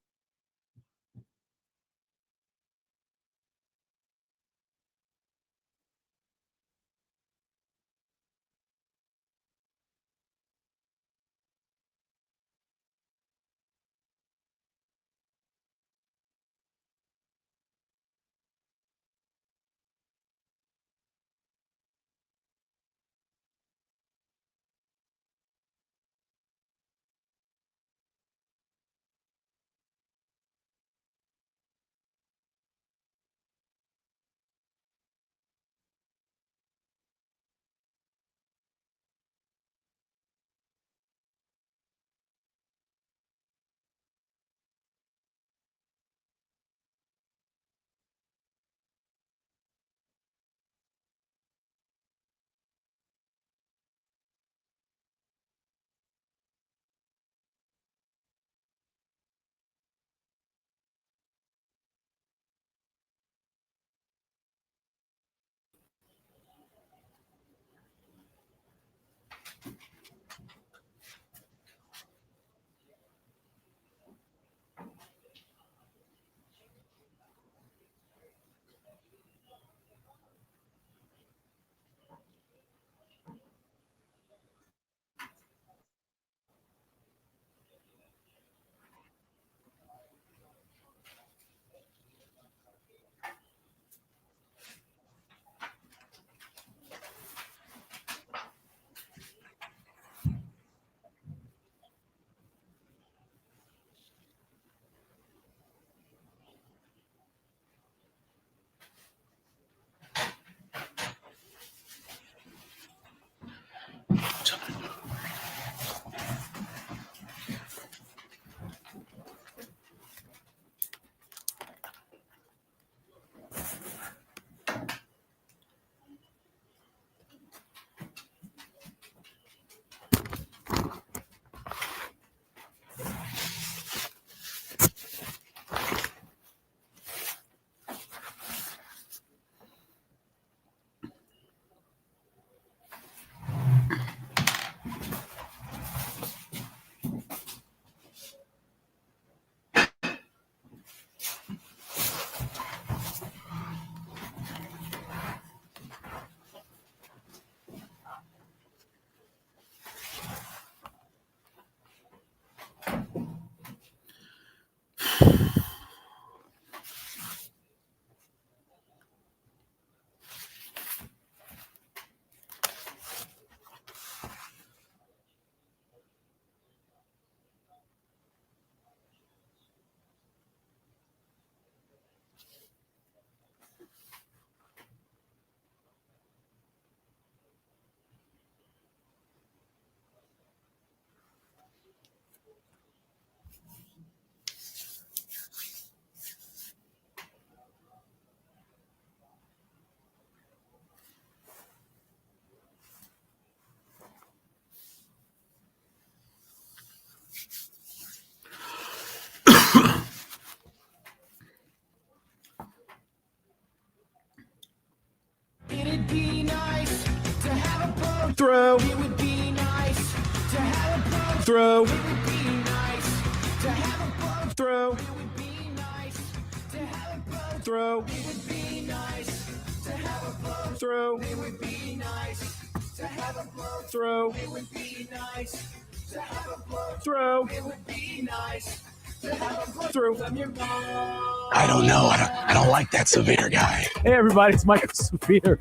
throw. It would be nice to have a blow Throw. It would be nice to have a blow Throw. It would be nice to have a blow Throw. It would be nice to have a blow Throw. It would be nice to have a blow Throw. It would be nice to have a blow Throw. It would be nice to have a blow Throw. from your mom. I don't know. I don't like that severe guy. Hey, everybody, it's Michael Severe.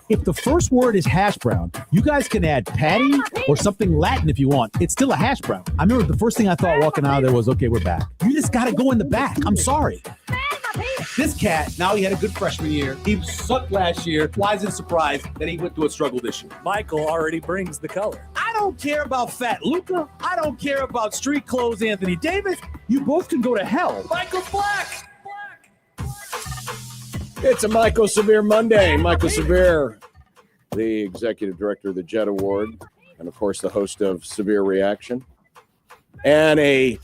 If the first word is hash brown, you guys can add patty or something Latin if you want. It's still a hash brown. I remember the first thing I thought walking out of there was, okay, we're back. You just got to go in the back. I'm sorry. This cat, now he had a good freshman year. He sucked last year. Why is it a surprise that he went through a struggle this year? Michael already brings the color. I don't care about fat Luca. I don't care about street clothes Anthony Davis. You both can go to hell. Michael's black. It's a Michael Severe Monday. Michael Severe, the executive director of the Jet Award, and of course the host of Severe Reaction. And a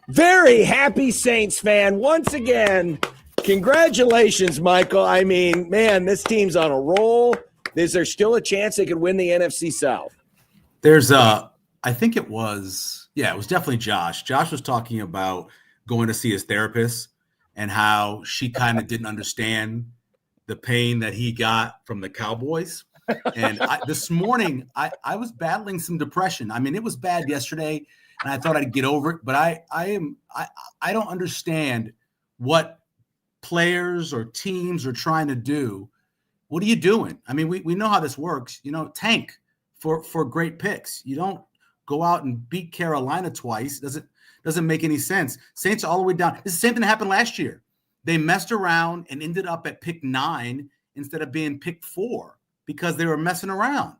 very happy Saints fan once again. Congratulations, Michael. I mean, man, this team's on a roll. Is there still a chance they could win the NFC South? There's I think it was definitely Josh. Josh was talking about going to see his therapist and how she kind of didn't understand the pain that he got from the Cowboys. And this morning, I was battling some depression. I mean, it was bad yesterday, and I thought I'd get over it. But I don't understand what players or teams are trying to do. What are you doing? I mean, we know how this works. You know, tank for great picks. You don't go out and beat Carolina twice. Doesn't make any sense. Saints are all the way down. It's the same thing that happened last year. They messed around and ended up at pick 9 instead of being pick 4 because they were messing around.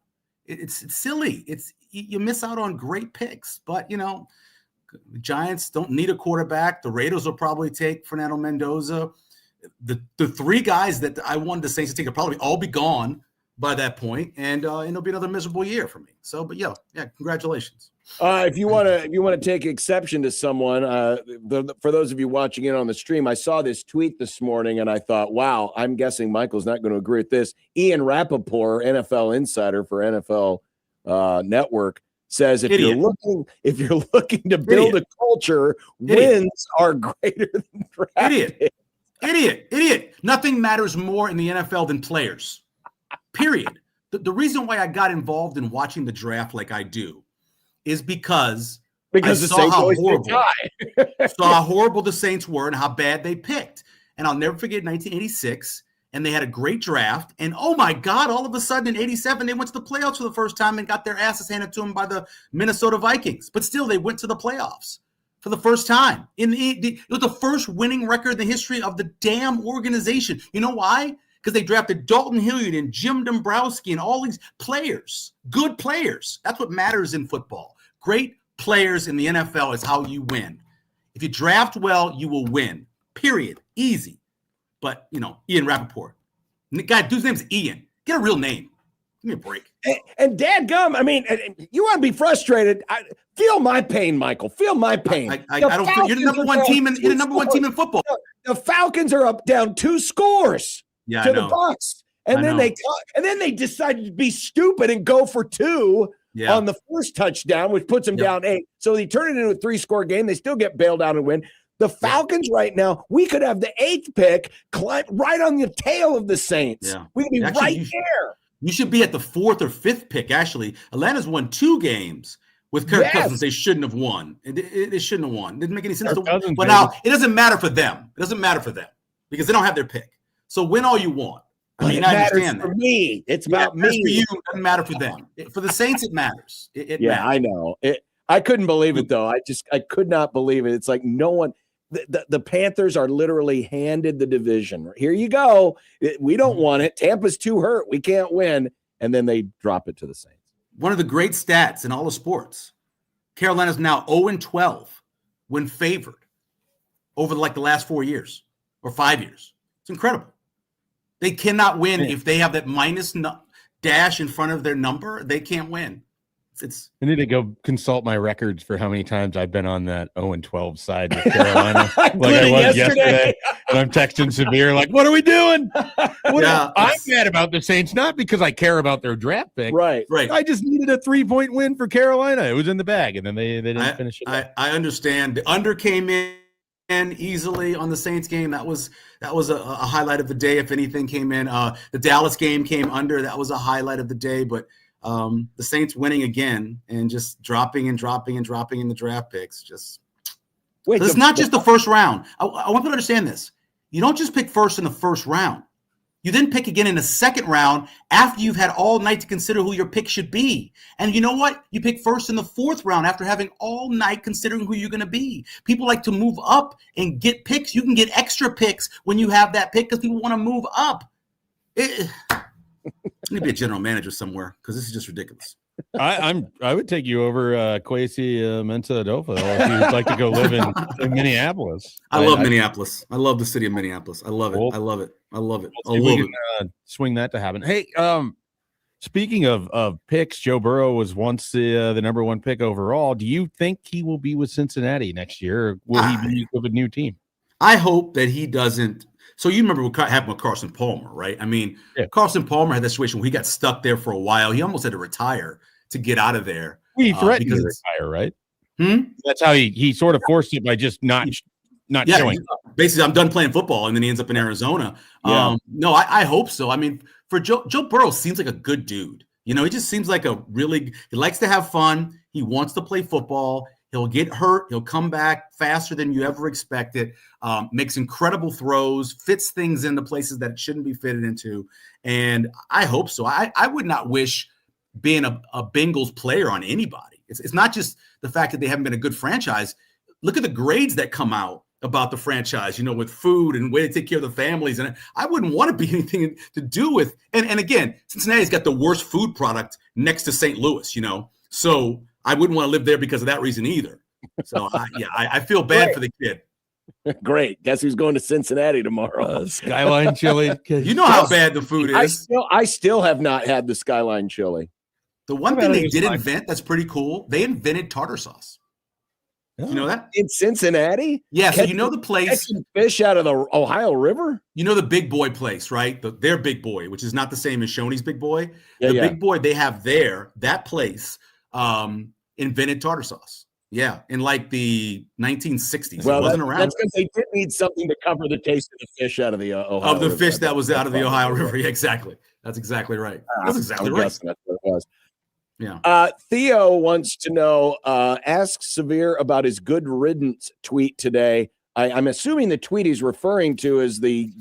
It's silly. You miss out on great picks. But, you know, the Giants don't need a quarterback. The Raiders will probably take Fernando Mendoza. The 3 guys that I wanted the Saints to take will probably all be gone by that point, and it'll be another miserable year for me. So, but yeah, congratulations. If you want to take exception to someone, for those of you watching in on the stream, I saw this tweet this morning and I thought, wow, I'm guessing Michael's not going to agree with this. Ian Rappaport, NFL insider for NFL Network, says if you're looking to build a culture, wins are greater than draft picks. Idiot. Nothing matters more in the NFL than players. Period. The reason why I got involved in watching the draft like I do is because I saw how horrible the Saints were and how bad they picked. And I'll never forget 1986, and they had a great draft. And oh my God, all of a sudden in 87, they went to the playoffs for the first time and got their asses handed to them by the Minnesota Vikings. But still, they went to the playoffs for the first time. It was the first winning record in the history of the damn organization. You know why? Because they drafted Dalton Hilliard and Jim Dombrowski and all these players, good players. That's what matters in football. Great players in the NFL is how you win. If you draft well, you will win. Period. Easy. But, you know, Ian Rappaport. Dude's name's Ian. Get a real name. Give me a break. And dadgum, I mean, you want to be frustrated. Feel my pain, Michael. Feel my pain. I don't feel you're the number one team in you're the number one team in football. The Falcons are up down 2 scores to the Bucs. And then they decided to be stupid and go for 2 on the first touchdown, which puts them down 8. So they turn it into a 3-score game. They still get bailed out and win. The Falcons right now, we could have the 8th pick climb right on the tail of the Saints. Yeah. We could be there. You should be at the 4th or 5th pick, actually. Atlanta's won 2 games with Kirk Cousins. They shouldn't have won. They shouldn't have won. It didn't make any sense to win. But now, it doesn't matter for them. It doesn't matter for them because they don't have their pick. So win all you want. I mean, I understand that. For me, it's about me. For you, it doesn't matter for them. For the Saints, it matters. It matters. I know. I couldn't believe it, though. I could not believe it. It's like no one – the Panthers are literally handed the division. Here you go. We don't want it. Tampa's too hurt. We can't win. And then they drop it to the Saints. One of the great stats in all of sports. Carolina's now 0-12 when favored over like the last 4 years or 5 years. It's incredible. They cannot win if they have that minus dash in front of their number. They can't win. I need to go consult my records for how many times I've been on that 0-12 side with Carolina, like I was yesterday. And I'm texting Severe like, "What are we doing?" I'm mad about the Saints, not because I care about their draft pick. Right. I just needed a 3-point win for Carolina. It was in the bag, and then they didn't finish it. I understand. The under came in easily on the Saints game. That was a highlight of the day. If anything came in, the Dallas game came under. That was a highlight of the day. But the Saints winning again and just dropping in the draft picks. Just it's not just the first round. I want you to understand this. You don't just pick first in the first round. You then pick again in the second round after you've had all night to consider who your pick should be. And you know what? You pick first in the fourth round after having all night considering who you're going to be. People like to move up and get picks. You can get extra picks when you have that pick because people want to move up. I need to be a general manager somewhere because this is just ridiculous. I would take you over Kwesi Mensah-Adolfo if you'd like to go live in Minneapolis. I love Minneapolis. I love the city of Minneapolis. I love it. I love it. I love it. We'll see if we can swing that to happen. Hey, speaking of picks, Joe Burrow was once the number one pick overall. Do you think he will be with Cincinnati next year, or will he be with a new team? I hope that he doesn't. So you remember what happened with Carson Palmer, right? I mean, Carson Palmer had that situation where he got stuck there for a while. He almost had to retire to get out of there. He threatened to retire, right? That's how he sort of forced it by just not showing up. Basically, I'm done playing football, and then he ends up in Arizona. No, I hope so. I mean, for Joe Burrow seems like a good dude. You know, he just seems like he likes to have fun. He wants to play football. He'll get hurt. He'll come back faster than you ever expected. Makes incredible throws, fits things into places that it shouldn't be fitted into. And I hope so. I would not wish being a Bengals player on anybody. It's not just the fact that they haven't been a good franchise. Look at the grades that come out about the franchise, you know, with food and way they take care of the families. And I wouldn't want to be anything to do with. And again, Cincinnati's got the worst food product next to St. Louis, you know. So I wouldn't want to live there because of that reason either. So I feel bad for the kid. Great. Guess who's going to Cincinnati tomorrow? Skyline chili. You know how bad the food is. I still have not had the Skyline chili. The one thing they did invent that's pretty cool, they invented tartar sauce. You know that? In Cincinnati? Yeah, so you know the place. Catching fish out of the Ohio River? You know the Big Boy place, right? Their Big Boy, which is not the same as Shoney's Big Boy. The Big Boy they have there, that place invented tartar sauce. Yeah, in like the 1960s. Well, it wasn't around. That's because they did need something to cover the taste of the fish out of the Ohio Of the River. fish that was out of the Ohio River. Yeah, exactly. That's exactly right. That's exactly right. That's what it was. Yeah. Theo wants to know, ask Severe about his good riddance tweet today. I'm assuming the tweet he's referring to is the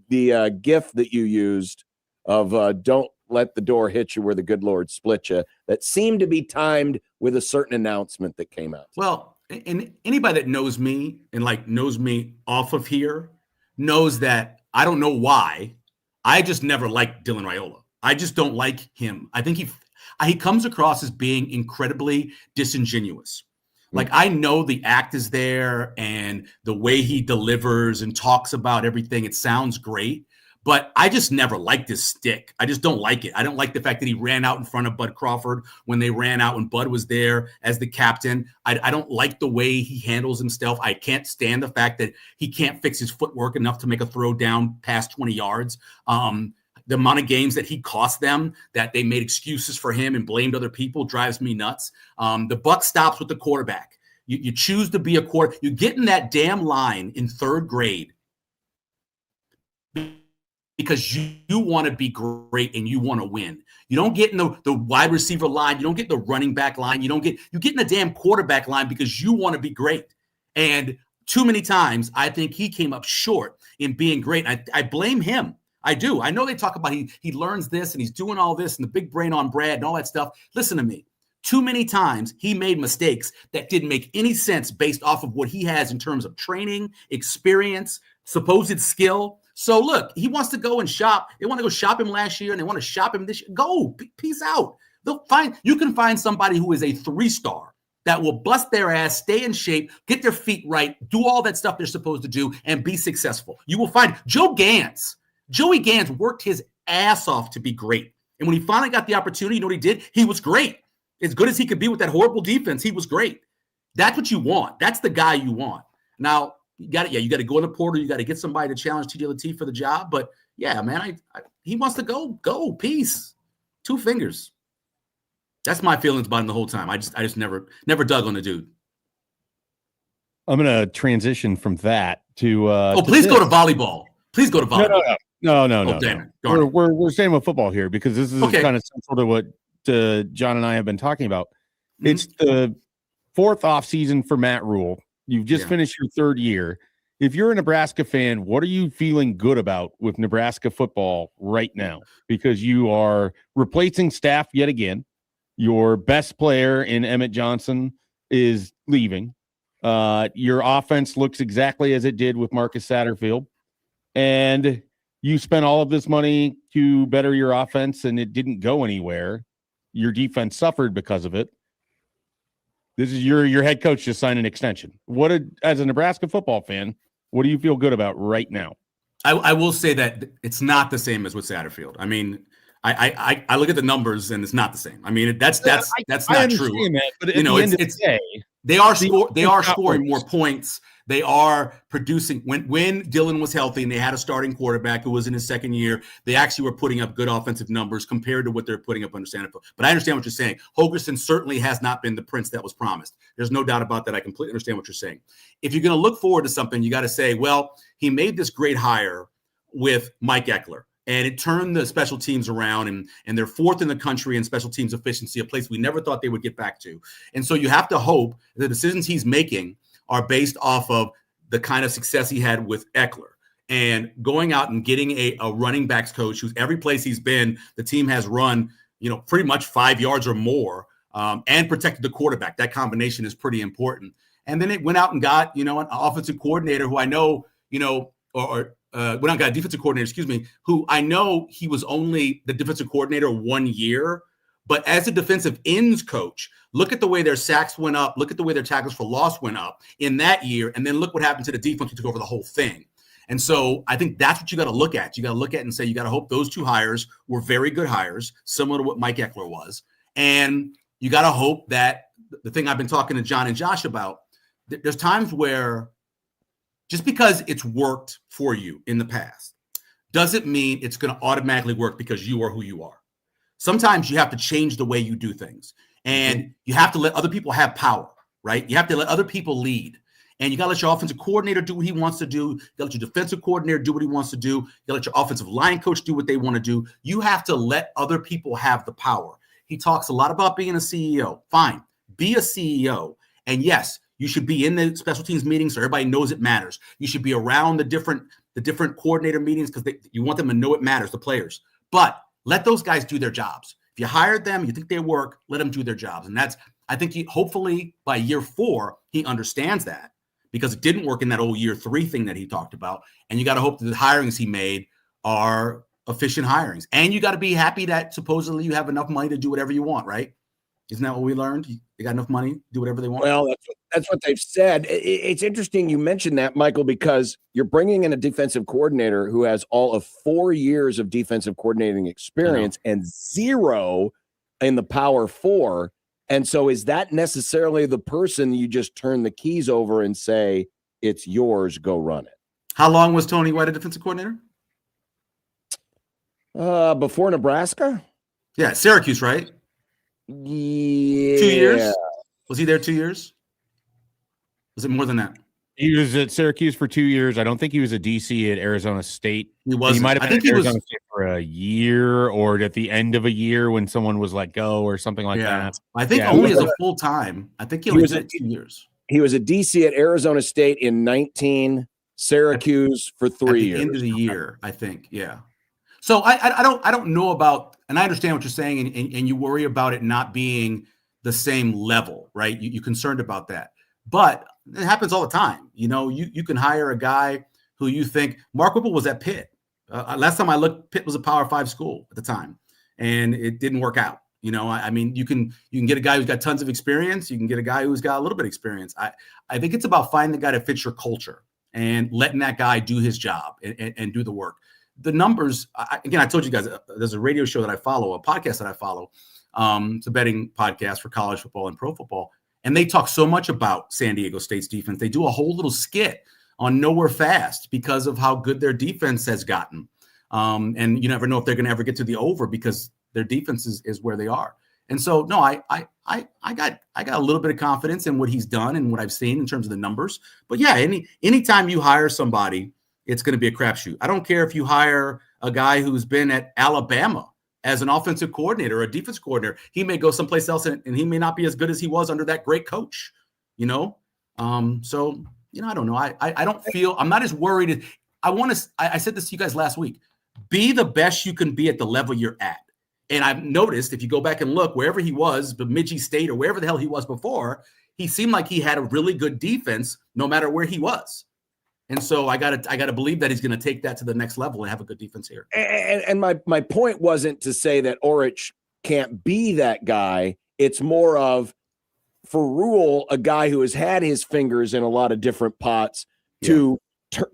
GIF that you used of don't let the door hit you where the good Lord split you. That seemed to be timed with a certain announcement that came out. Well, and anybody that knows me and like knows me off of here knows that I don't know why. I just never liked Dylan Raiola. I just don't like him. I think he comes across as being incredibly disingenuous. Like, I know the act is there and the way he delivers and talks about everything, it sounds great, but I just never liked his stick. I just don't like it. I don't like the fact that he ran out in front of Bud Crawford when they ran out when Bud was there as the captain. I don't like the way he handles himself. I can't stand the fact that he can't fix his footwork enough to make a throw down past 20 yards. The amount of games that he cost them, that they made excuses for him and blamed other people, drives me nuts. The buck stops with the quarterback. You choose to be a quarterback. You get in that damn line in third grade because you want to be great and you want to win. You don't get in the wide receiver line. You don't get the running back line. You get in the damn quarterback line because you want to be great. And too many times, I think he came up short in being great. I blame him. I do. I know they talk about he learns this and he's doing all this and the big brain on Brad and all that stuff. Listen to me. Too many times he made mistakes that didn't make any sense based off of what he has in terms of training, experience, supposed skill. So look, he wants to go and shop. They want to go shop him last year and they want to shop him this year. Go. Peace out. You can find somebody who is a 3-star that will bust their ass, stay in shape, get their feet right, do all that stuff they're supposed to do, and be successful. You will find Joey Gans worked his ass off to be great. And when he finally got the opportunity, you know what he did? He was great. As good as he could be with that horrible defense, he was great. That's what you want. That's the guy you want. Now, You got to go in the portal. You got to get somebody to challenge TJ Lateef for the job. But yeah, man, he wants to go. Peace. 2 fingers. That's my feelings about him the whole time. I just never dug on the dude. I'm going to transition from that to. Please go to volleyball. Please go to volleyball. No. Damn it. Darn it. We're staying with football here because this is kind of central to what John and I have been talking about. Mm-hmm. It's the 4th off season for Matt Rule. You've just finished your 3rd year. If you're a Nebraska fan, what are you feeling good about with Nebraska football right now? Because you are replacing staff yet again. Your best player in Emmett Johnson is leaving. Your offense looks exactly as it did with Marcus Satterfield. And you spent all of this money to better your offense, and it didn't go anywhere. Your defense suffered because of it. This is your head coach just signed an extension. As a Nebraska football fan, what do you feel good about right now? I will say that it's not the same as with Satterfield. I mean, I look at the numbers and it's not the same. I mean, that's not true. That, but at the end of the day, they are scoring more points. They are producing when Dylan was healthy and they had a starting quarterback who was in his 2nd year. They actually were putting up good offensive numbers compared to what they're putting up under Satterfield. But I understand what you're saying. Holgorsen certainly has not been the prince that was promised. There's no doubt about that. I completely understand what you're saying. If you're going to look forward to something, you got to say, well, he made this great hire with Mike Eckler. And it turned the special teams around, and they're 4th in the country in special teams efficiency, a place we never thought they would get back to. And so you have to hope the decisions he's making are based off of the kind of success he had with Eckler. And going out and getting a running backs coach who's every place he's been, the team has run, pretty much 5 yards or more, and protected the quarterback. That combination is pretty important. And then it went out and got, an offensive coordinator who I know, went out and got a defensive coordinator, who I know he was only the defensive coordinator 1 year. But as a defensive ends coach, look at the way their sacks went up. Look at the way their tackles for loss went up in that year. And then look what happened to the defense who took over the whole thing. And so I think that's what you got to look at. You got to look at and say, you got to hope those 2 hires were very good hires, similar to what Mike Eckler was. And you got to hope that the thing I've been talking to John and Josh about, there's times where just because it's worked for you in the past doesn't mean it's going to automatically work because you are who you are. Sometimes you have to change the way you do things, and you have to let other people have power, right? You have to let other people lead, and you got to let your offensive coordinator do what he wants to do. You got to let your defensive coordinator do what he wants to do. You got to let your offensive line coach do what they want to do. You have to let other people have the power. He talks a lot about being a CEO. Fine, be a CEO, and yes, you should be in the special teams meetings so everybody knows it matters. You should be around the different coordinator meetings because you want them to know it matters, the players. But let those guys do their jobs. If you hired them, you think they work, let them do their jobs. And I think hopefully by year 4, he understands that because it didn't work in that old year 3 thing that he talked about. And you got to hope that the hirings he made are efficient hirings. And you got to be happy that supposedly you have enough money to do whatever you want, right? Isn't that what we learned? They got enough money, do whatever they want. Well, that's what they've said. It's interesting you mentioned that, Michael, because you're bringing in a defensive coordinator who has all of 4 years of defensive coordinating experience and 0 in the Power 4. And so is that necessarily the person you just turn the keys over and say, it's yours, go run it? How long was Tony White a defensive coordinator? Before Nebraska? Yeah, Syracuse, right? Yeah. 2 years? Was he there 2 years? Was it more than that? He was at Syracuse for 2 years. I don't think he was a DC at Arizona State. He wasn't. He might have been at Arizona State for a year or at the end of a year when someone was let go or something like that. I think only as a full time. I think he only did 2 years. He was a DC at Arizona State in 19, Syracuse for 3 years. At the end of the year, I think. Yeah. So I don't know about, and I understand what you're saying, and you worry about it not being the same level, right? You're concerned about that. But it happens all the time. You can hire a guy who you think, Mark Whipple was at Pitt. Last time I looked, Pitt was a Power 5 school at the time, and it didn't work out. I mean, you can get a guy who's got tons of experience. You can get a guy who's got a little bit of experience. I think it's about finding the guy that fits your culture and letting that guy do his job and do the work. The numbers, again, I told you guys, there's a radio show that I follow, a podcast that I follow. It's a betting podcast for college football and pro football. And they talk so much about San Diego State's defense. They do a whole little skit on nowhere fast because of how good their defense has gotten. And you never know if they're going to ever get to the over because their defense is where they are. And so, no, I got a little bit of confidence in what he's done and what I've seen in terms of the numbers. But yeah, anytime you hire somebody, it's going to be a crapshoot. I don't care if you hire a guy who's been at Alabama as an offensive coordinator or a defense coordinator. He may go someplace else and he may not be as good as he was under that great coach, you know? So, you know, I don't know. I don't feel, I'm not as worried. I said this to you guys last week, be the best you can be at the level you're at. And I've noticed if you go back and look wherever he was, Bemidji State or wherever the hell he was before, he seemed like he had a really good defense no matter where he was. And so I gotta believe that he's going to take that to the next level and have a good defense here. And my point wasn't to say that Orich can't be that guy. It's more of, for Rule, a guy who has had his fingers in a lot of different pots to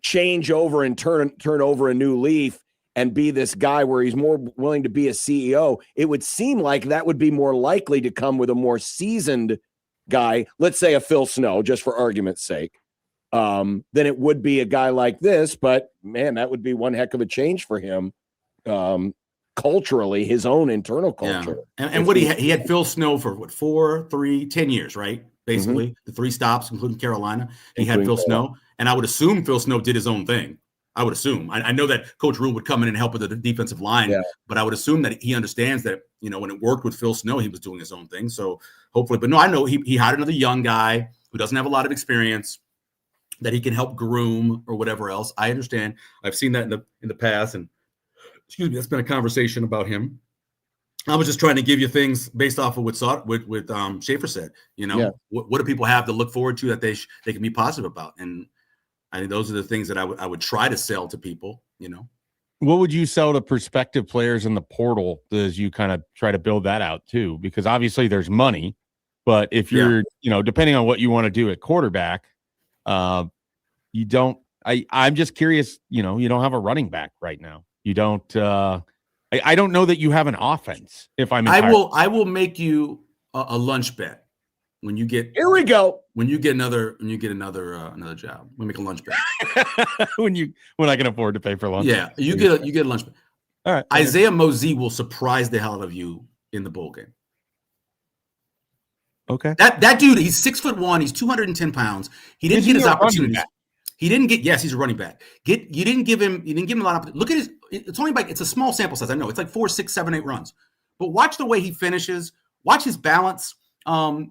change over and turn over a new leaf and be this guy where he's more willing to be a CEO. It would seem like that would be more likely to come with a more seasoned guy, let's say a Phil Snow, just for argument's sake, than it would be a guy like this. But man, that would be one heck of a change for him. Culturally, his own internal culture. Yeah. And what he had Phil Snow for 10 years, right? Basically, the 3 stops, including Carolina. He had Phil Snow. And I would assume Phil Snow did his own thing. I would assume. I know that Coach Rule would come in and help with the defensive line, but I would assume that he understands that, you know, when it worked with Phil Snow, he was doing his own thing. So hopefully, but no, I know he hired another young guy who doesn't have a lot of experience that he can help groom or whatever else. I understand. I've seen that in the past, and excuse me, that's been a conversation about him. I was just trying to give you things based off of what Schaefer said. You know, what do people have to look forward to that they can be positive about? And I think those are the things that I would try to sell to people, you know. What would you sell to prospective players in the portal as you kind of try to build that out too? Because obviously there's money, but if you're, you know, depending on what you want to do at quarterback, you don't, I'm just curious, you know, you don't have a running back right now. You don't, I don't know that you have an offense. If I'm, I will make you a lunch bet. When you get when you get another job, we make a lunch bet. when I can afford to pay for lunch. Yeah, you get a lunch bet. All right. Isaiah Mosey will surprise the hell out of you in the bowl game. Okay. That dude, he's 6'1", he's 210 pounds. He didn't get his opportunities. He didn't get. Yes, he's a running back. You didn't give him a lot of. Look at his. It's a small sample size. I know it's like 4, 6, 7, 8 runs, but watch the way he finishes. Watch his balance.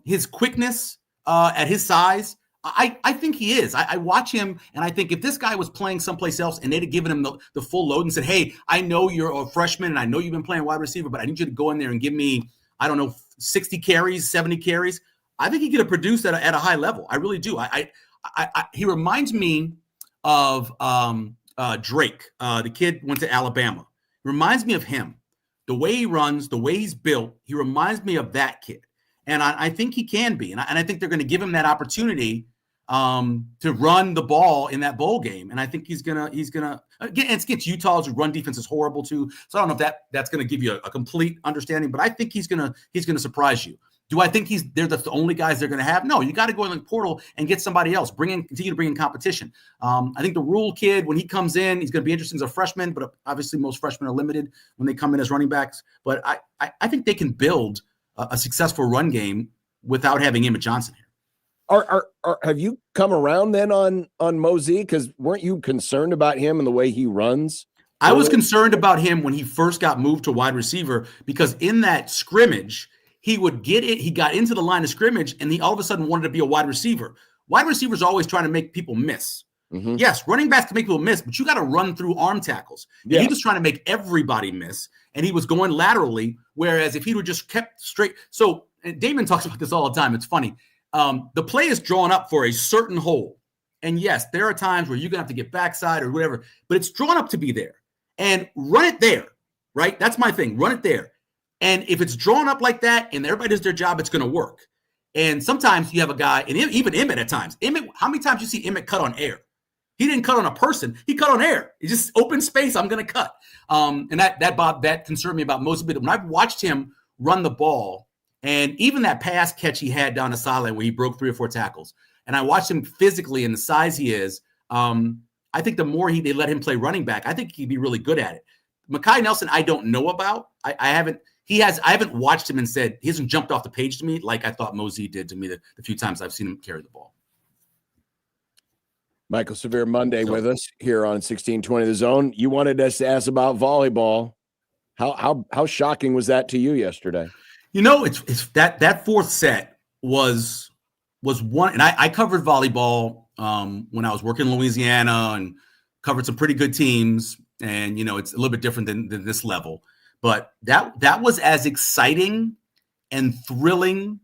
His quickness at his size, I think he is. I watch him, and I think if this guy was playing someplace else and they'd have given him the full load and said, hey, I know you're a freshman and I know you've been playing wide receiver, but I need you to go in there and give me, I don't know, 60 carries, 70 carries. I think he could have produced at a high level. I really do. He reminds me of Drake. The kid went to Alabama. He reminds me of him. The way he runs, the way he's built, he reminds me of that kid. And I think he can be. And I think they're going to give him that opportunity to run the ball in that bowl game. And I think he's gonna again, it's against Utah's run defense is horrible too. So I don't know if that's going to give you a complete understanding, but I think he's gonna surprise you. Do I think they're the only guys they're going to have? No, you got to go in the portal and get somebody else. Continue to bring in competition. I think the Rule kid, when he comes in, he's going to be interesting as a freshman, but obviously most freshmen are limited when they come in as running backs. But I think they can build a successful run game without having Emmett Johnson here. Have you come around then on Mosey? Because weren't you concerned about him and the way he runs? I was concerned about him when he first got moved to wide receiver, because in that scrimmage, he would get it. He got into the line of scrimmage and he all of a sudden wanted to be a wide receiver. Wide receivers are always trying to make people miss. Mm-hmm. Yes, running backs can make people miss, but you got to run through arm tackles. Yeah. He was trying to make everybody miss, and he was going laterally, whereas if he would just kept straight. So Damon talks about this all the time. It's funny. The play is drawn up for a certain hole. And yes, there are times where you're going to have to get backside or whatever, but it's drawn up to be there. And run it there, right? That's my thing. Run it there. And if it's drawn up like that and everybody does their job, it's going to work. And sometimes you have a guy, and even Emmett at times. Emmett, how many times you see Emmett cut on air? He didn't cut on a person. He cut on air. He just open space. I'm going to cut. And that concerned me about Mosey. But when I've watched him run the ball, and even that pass catch he had down the sideline where he broke 3 or 4 tackles, and I watched him physically and the size he is, I think the more they let him play running back, I think he'd be really good at it. Mekhi Nelson, I don't know about. I haven't watched him and said he hasn't jumped off the page to me like I thought Mosey did to me the few times I've seen him carry the ball. Michael Severe Monday with us here on 1620 The Zone. You wanted us to ask about volleyball. How shocking was that to you yesterday? It's that fourth set was one, and I covered volleyball when I was working in Louisiana and covered some pretty good teams. And, it's a little bit different than this level. But that was as exciting and thrilling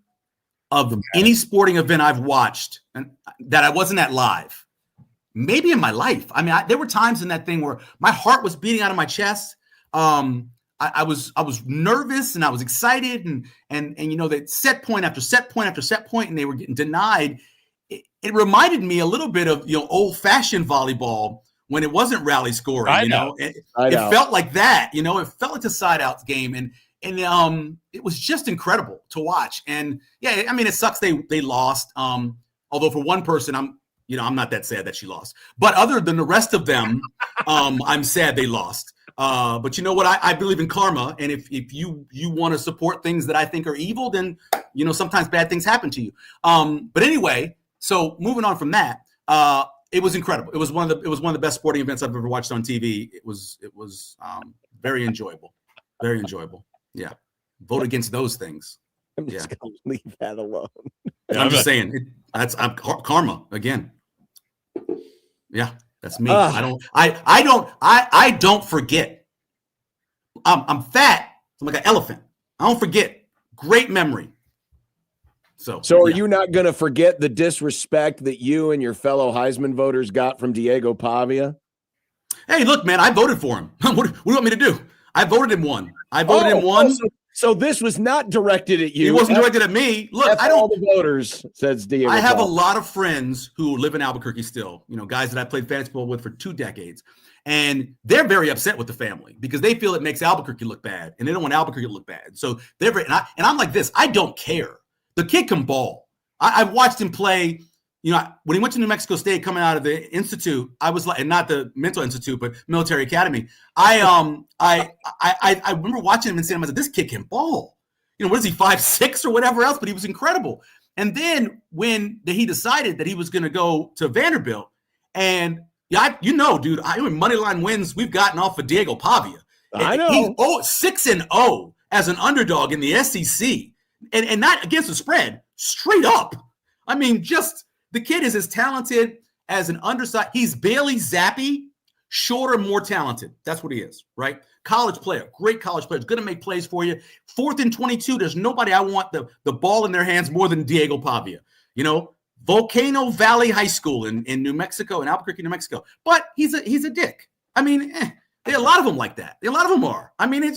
of any sporting event I've watched and that I wasn't at live. Maybe in my life. I mean, there were times in that thing where my heart was beating out of my chest. I was nervous and I was excited and that set point after set point after set point, and they were getting denied. It reminded me a little bit of old fashioned volleyball when it wasn't rally scoring. It felt like that. It felt like a side out game, and it was just incredible to watch. And yeah, I mean, it sucks they lost. Although for one person, I'm not that sad that she lost, but other than the rest of them, I'm sad they lost. But you know what? I believe in karma. And if you want to support things that I think are evil, then, sometimes bad things happen to you. But anyway, so moving on from that, it was incredible. It was one of the best sporting events I've ever watched on TV. It was very enjoyable. Very enjoyable. Yeah. Vote against those things. I'm just going to leave that alone. I'm just saying I'm karma again. Yeah. That's me. I don't forget. I'm fat. I'm like an elephant. I don't forget. Great memory. So are you not going to forget the disrespect that you and your fellow Heisman voters got from Diego Pavia? Hey, look, man, I voted for him. What do you want me to do? I voted him one. So this was not directed at you. It wasn't directed at me. Look, all the voters, says Diego. I have a lot of friends who live in Albuquerque still, guys that I played fantasy football with for 2 decades. And they're very upset with the family because they feel it makes Albuquerque look bad and they don't want Albuquerque to look bad. So they're very, and I'm like this, I don't care. The kid can ball. I've watched him play. When he went to New Mexico State, coming out of the institute, I was like, and not the mental institute, but military academy. I remember watching him and saying, I was like, this kid can ball. What is he, 5'6" or whatever else? But he was incredible. And then when he decided that he was going to go to Vanderbilt, and dude, money line wins we've gotten off of Diego Pavia. I know. He's 6-0 as an underdog in the SEC, and not against the spread, straight up. I mean, just. The kid is as talented as an undersized. He's Bailey Zappi, shorter, more talented. That's what he is, right? College player, great college player. He's going to make plays for you. 4th and 22, there's nobody I want the ball in their hands more than Diego Pavia. Volcano Valley High School in New Mexico, in Albuquerque, New Mexico. But he's a dick. I mean, there are a lot of them like that. A lot of them are. I mean,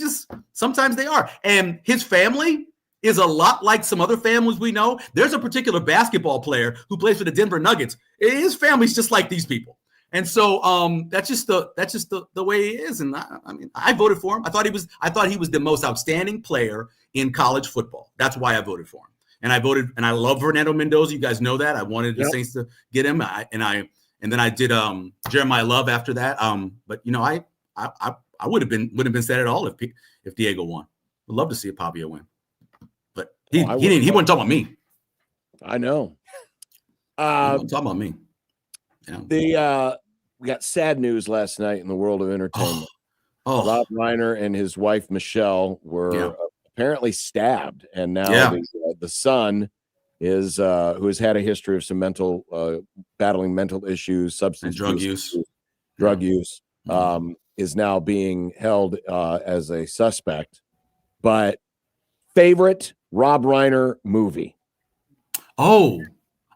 sometimes they are. And his family is a lot like some other families we know. There's a particular basketball player who plays for the Denver Nuggets. His family's just like these people. And so that's just the way he is. And I voted for him. I thought he was the most outstanding player in college football. That's why I voted for him. And I love Fernando Mendoza. You guys know that. I wanted the Saints to get him. And then I did Jeremiah Love after that. But I wouldn't have been sad at all if Diego won. Would love to see a Pavia win. He wasn't talking about me. I know. He wasn't talking about me. Yeah. We got sad news last night in the world of entertainment. Rob Reiner and his wife Michelle were apparently stabbed, and now the son is who has had a history of some battling mental issues, substance and drug use, is now being held as a suspect. But favorite Rob Reiner movie? I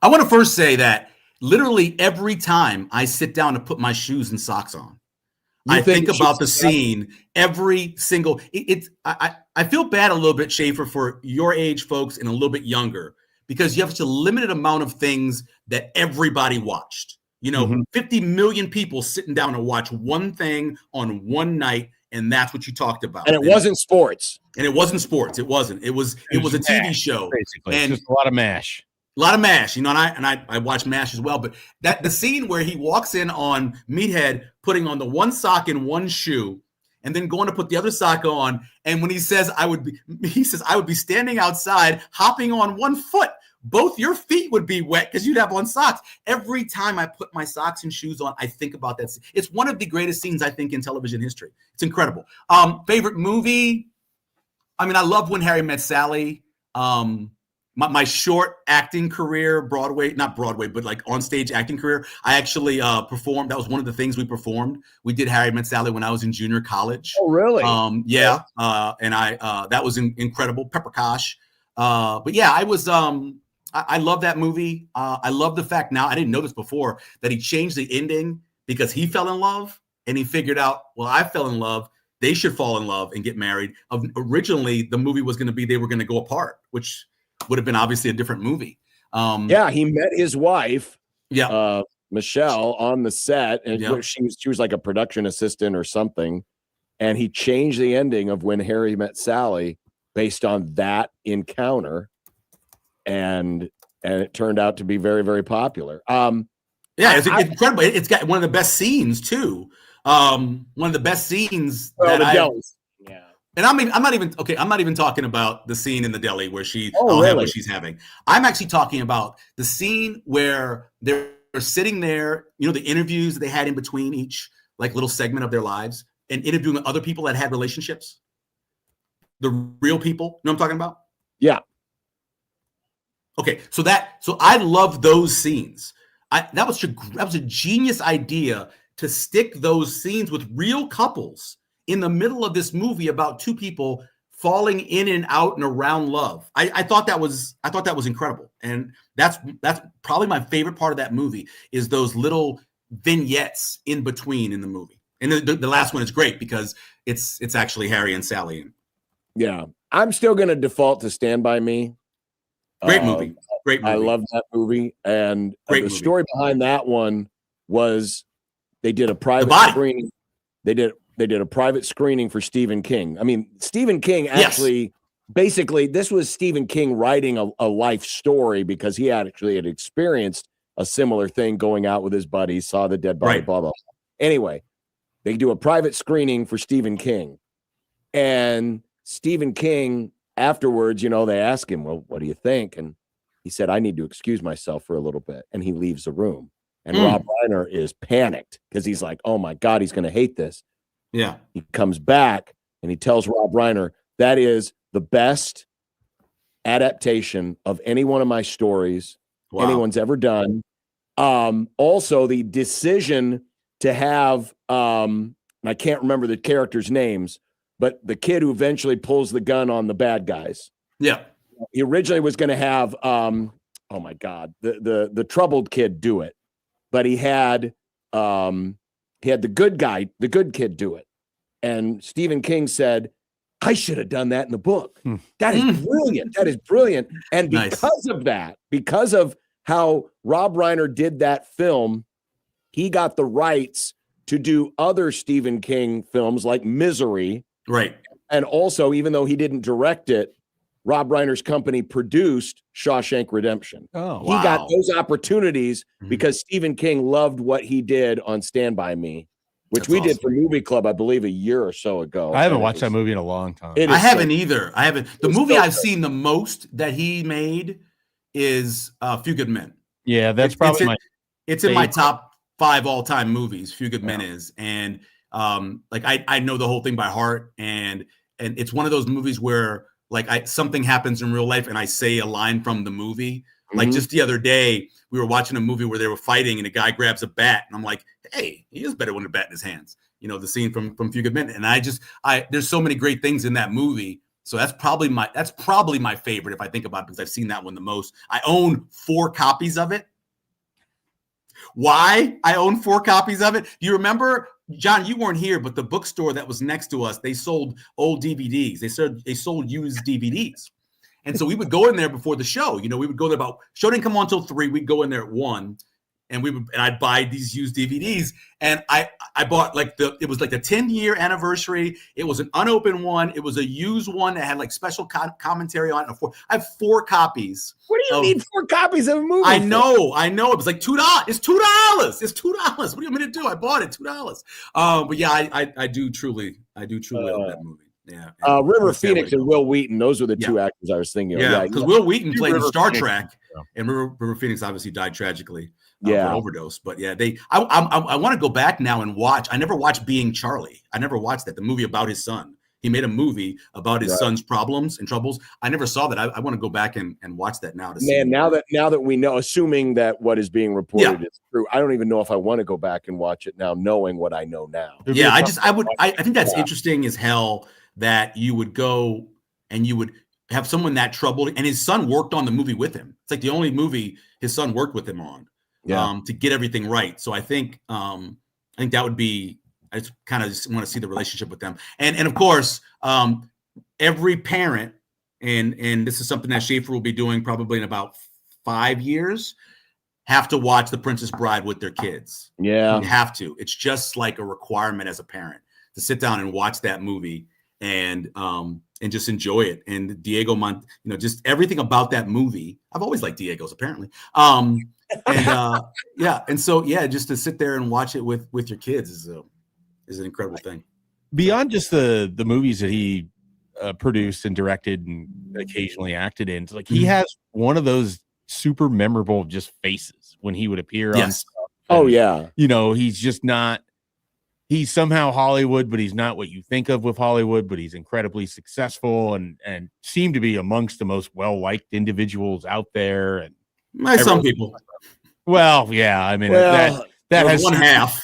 want to first say that literally every time I sit down to put my shoes and socks on, I think about the scene every single. I feel bad a little bit, Schaefer, for your age folks and a little bit younger, because you have such a limited amount of things that everybody watched. 50 million people sitting down to watch one thing on one night. And that's what you talked about. And it wasn't sports. It wasn't. It was a TV show. Basically, and just a lot of MASH. A lot of MASH, you know, and I watch MASH as well. But that the scene where he walks in on Meathead putting on the one sock and one shoe, and then going to put the other sock on, and when he says I would be standing outside hopping on one foot, both your feet would be wet because you'd have on socks. Every time I put my socks and shoes on, I think about that. It's one of the greatest scenes I think in television history. It's incredible. Favorite movie? I mean, I love When Harry Met Sally. My short acting career, not Broadway, but like on stage acting career, I actually performed. That was one of the things we performed. We did Harry Met Sally when I was in junior college. Oh, really? Yeah. And that was incredible. Pepper Kosh. But yeah, I was, I love that movie. I love the fact now, I didn't know this before, that he changed the ending because he fell in love and he figured out, well, I fell in love. They should fall in love and get married. Originally, the movie was going to be, they were going to go apart, which would have been obviously a different movie. Yeah, he met his wife, yeah, Michelle, on the set, and Yeah. she was like a production assistant or something, and he changed the ending of When Harry Met Sally based on that encounter, and it turned out to be very, very popular. Yeah, it's incredible. It's got one of the best scenes too. One of the best scenes that yeah. And I'm not even talking about the scene in the deli where she really? what she's having. I'm actually talking about the scene where they're sitting there, you know, the interviews that they had in between each like little segment of their lives and interviewing other people that had relationships. The real people, you know what I'm talking about? Yeah. Okay, so I love those scenes. That was a genius idea to stick those scenes with real couples in the middle of this movie about two people falling in and out and around love. I thought that was incredible, and that's probably my favorite part of that movie is those little vignettes in between in the movie. And the last one is great because it's actually Harry and Sally. Yeah, I'm still going to default to Stand By Me. Great movie. Great movie. I love that movie, and the story behind that one was they did a private screening. They did a private screening for Stephen King. I mean, Stephen King actually, basically, this was Stephen King writing a life story because he actually had experienced a similar thing going out with his buddies, saw the dead body, blah, blah, blah. Anyway, they do a private screening for Stephen King. And Stephen King, afterwards, you know, they ask him, well, what do you think? And he said, I need to excuse myself for a little bit. And he leaves the room. And Rob Reiner is panicked because he's like, oh, my God, he's going to hate this. Yeah. He comes back and he tells Rob Reiner, that is the best adaptation of any one of my stories anyone's ever done. Also, the decision to have, and I can't remember the characters' names, but the kid who eventually pulls the gun on the bad guys. Yeah. He originally was going to have, oh my God, the troubled kid do it, but he had the good kid do it. And Stephen King said, I should have done that in the book. That is brilliant. That is brilliant. And because of that, because of how Rob Reiner did that film, he got the rights to do other Stephen King films like Misery. Right. And also, even though he didn't direct it, Rob Reiner's company produced Shawshank Redemption. Oh, he got those opportunities because Stephen King loved what he did on Stand By Me, which we did for Movie Club, I believe, a year or so ago. I haven't watched that movie in a long time. I haven't either. I haven't. The movie I've seen the most that he made is Few Good Men. Yeah, that's probably it's in my top 5 all-time movies. Few Good Men is, and like I know the whole thing by heart, and it's one of those movies where like something happens in real life and I say a line from the movie. Like just the other day, we were watching a movie where they were fighting and a guy grabs a bat and I'm like, hey, he is better with a bat in his hands. You know, the scene from Few Good Men. And there's so many great things in that movie. So that's probably my favorite if I think about it because I've seen that one the most. I own 4 copies of it. Why I own 4 copies of it? Do you remember, John, you weren't here, but the bookstore that was next to us, they sold old DVDs. They sold used DVDs. And so we would go in there before the show. You know, we would go there show didn't come on until 3. We'd go in there at 1, and I'd buy these used DVDs, and I bought it was like the 10-year anniversary. It was an unopened one. It was a used one that had like special commentary on it. I have 4 copies. What do you need 4 copies of a movie? I know. It was like $2. It's $2. It's $2. What do you want me to do? I bought it $2. But yeah, I do truly love that movie. Yeah. River Phoenix and Will Wheaton. Those were the 2 actors I was thinking of. Yeah, because Will Wheaton played in Star Trek, Yeah. and River Phoenix obviously died tragically Yeah. for an overdose. But yeah, I want to go back now and watch. I never watched Being Charlie. I never watched that, the movie about his son. He made a movie about his son's problems and troubles. I never saw that. I want to go back and watch that now. Now that we know, assuming that what is being reported is true, I don't even know if I want to go back and watch it now, knowing what I know now. Yeah, I think that's interesting as hell that you would go and you would have someone that troubled, and his son worked on the movie with him. It's like the only movie his son worked with him on to get everything right. So I think that would be. I just kind of want to see the relationship with them. And of course, every parent, and this is something that Schaefer will be doing probably in about 5 years, have to watch The Princess Bride with their kids. Yeah. You have to. It's just like a requirement as a parent to sit down and watch that movie and just enjoy it. And Diego just everything about that movie. I've always liked Diego's apparently. And so just to sit there and watch it with your kids is an incredible thing. Beyond just the movies that he produced and directed and occasionally acted in, like he has one of those super memorable just faces when he would appear on stuff. Oh yeah. He's just not. He's somehow Hollywood, but he's not what you think of with Hollywood. But he's incredibly successful and seemed to be amongst the most well-liked individuals out there. And some people. Well, yeah. I mean, that has one half.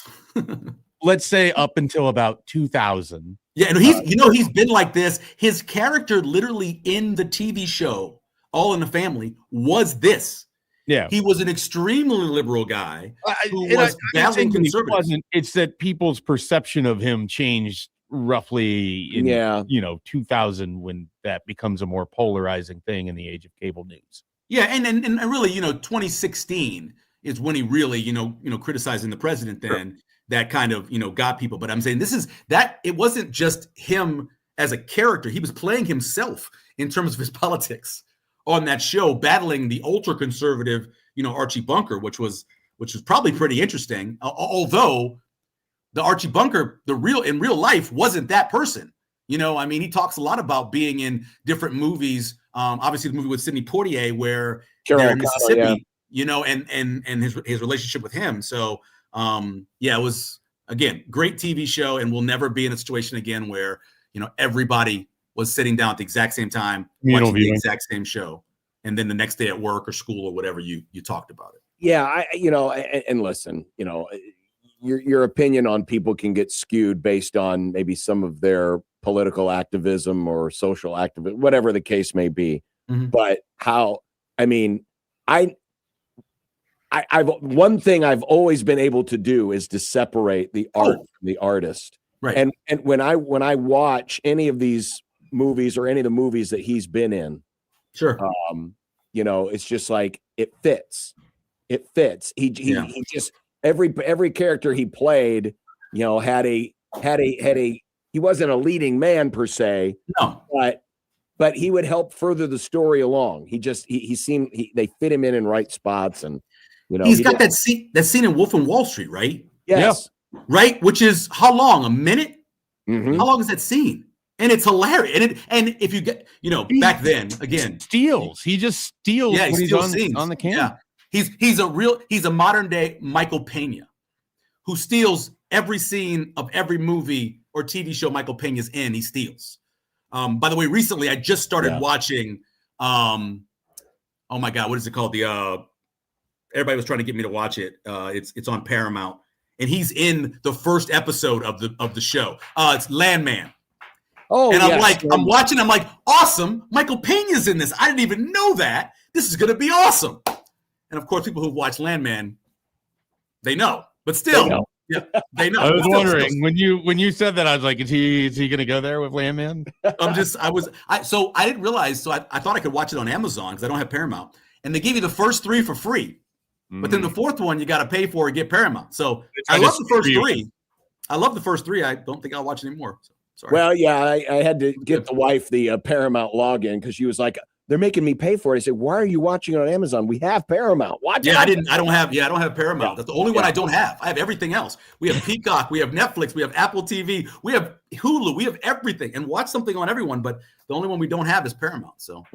Let's say up until about 2000. Yeah, and he's been like this. His character literally in the TV show All in the Family was this. Yeah. He was an extremely liberal guy who was battling conservatives. It's that people's perception of him changed roughly in 2000 when that becomes a more polarizing thing in the age of cable news. Yeah, and really, 2016 is when he really, criticizing the president then. That kind of, got people. But I'm saying it wasn't just him as a character. He was playing himself in terms of his politics on that show, battling the ultra conservative, Archie Bunker, which was probably pretty interesting. Although the Archie Bunker, in real life wasn't that person. He talks a lot about being in different movies. Obviously the movie with Sidney Poitier where they're in Mississippi, and his relationship with him. So it was, again, great TV show, and we'll never be in a situation again where, everybody was sitting down at the exact same time, watching the exact same show. And then the next day at work or school or whatever, you talked about it. Yeah. And listen, your opinion on people can get skewed based on maybe some of their political activism or social activism, whatever the case may be. Mm-hmm. But I've one thing I've always been able to do is to separate the art from the artist. Right. And when I watch any of these movies or any of the movies that he's been in, sure. It's just like it fits. It fits. He just every character he played, had a he wasn't a leading man per se. No. But he would help further the story along. They fit him in right spots, and he's got that scene in Wolf of Wall Street, right? Yes. Yeah. Right, which is how long? A minute? Mm-hmm. How long is that scene? And it's hilarious. And if you get, back then, again, he just steals. Yeah, he steals scenes on the camera. Yeah. He's a modern day Michael Pena, who steals every scene of every movie or TV show Michael Pena's in. He steals. By the way, recently I just started watching. Oh my God, what is it called? Everybody was trying to get me to watch it. It's on Paramount, and he's in the first episode of the show. It's Landman. Oh, and I'm watching. I'm like, awesome! Michael Pena's in this. I didn't even know that. This is going to be awesome. And of course, people who've watched Landman, they know. But still, they know. I was wondering when you said that, I was like, is he going to go there with Landman? So I didn't realize. So I thought I could watch it on Amazon because I don't have Paramount, and they gave you the first 3 for free. But then the fourth one you got to pay for and get Paramount. So It's I kinda love the first screwy. three. I love the first three. I don't think I'll watch anymore. So, sorry. Well, yeah, I had to get the wife the Paramount login because she was like, "They're making me pay for it." I said, "Why are you watching it on Amazon? We have Paramount. Watch it." I don't have Paramount. Yeah. That's the only one I don't have. I have everything else. We have Peacock, we have Netflix, we have Apple TV, we have Hulu, we have everything, and watch something on everyone. But the only one we don't have is Paramount. So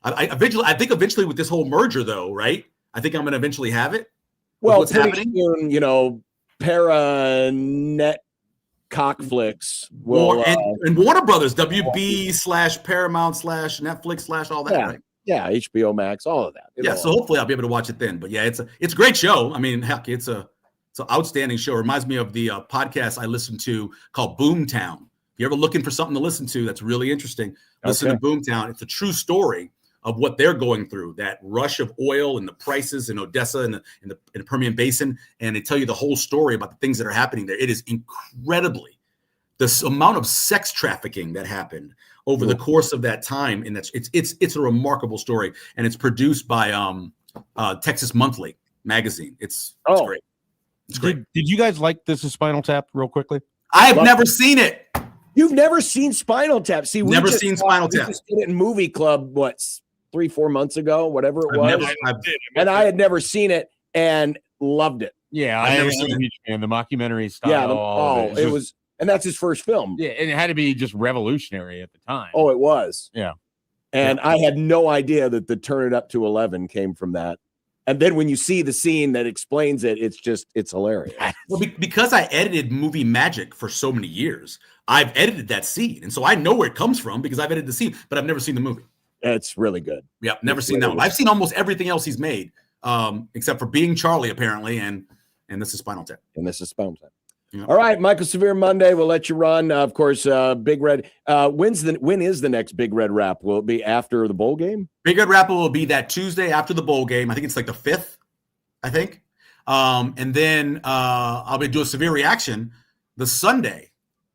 I think eventually with this whole merger, though, right? I think I'm going to eventually have it. Well, what's pretty happening? soon, Paranet Cockflix will. And Warner Brothers, WB/Paramount/Netflix/ all that, right? Yeah, HBO Max, all of that. So hopefully I'll be able to watch it then. But yeah, it's a great show. I mean, heck, it's an outstanding show. It reminds me of the podcast I listened to called Boomtown. If you're ever looking for something to listen to that's really interesting, listen to Boomtown. It's a true story of what they're going through, that rush of oil and the prices in Odessa and in the Permian Basin. And they tell you the whole story about the things that are happening there. It is incredibly the amount of sex trafficking that happened over the course of that time. And it's a remarkable story. And it's produced by Texas Monthly magazine. It's great. It's great. Did you guys like This Is Spinal Tap real quickly? I have never seen it. You've never seen Spinal Tap. See, Never seen Spinal Tap. We just did it in Movie Club, 3-4 months ago, whatever it was. I had never seen it and loved it. Yeah, I'm a huge fan. The mockumentary style. Yeah, it was, and that's his first film. Yeah, and it had to be just revolutionary at the time. Oh, it was. Yeah. And I had no idea that the Turn It Up to 11 came from that. And then when you see the scene that explains it, it's hilarious. Well, because I edited Movie Magic for so many years, I've edited that scene. And so I know where it comes from because I've edited the scene, but I've never seen the movie. It's really good. Yeah, never seen that one. I've seen almost everything else he's made, except for Being Charlie, apparently, and This Is Spinal Tap. And This Is Spinal Tap. Yeah. All right, Michael Severe Monday. We'll let you run. Of course, Big Red. When is the next Big Red Wrap? Will it be after the bowl game? Big Red Wrap will be that Tuesday after the bowl game. I think it's like the 5th, I think. And then I'll be doing Severe Reaction the Sunday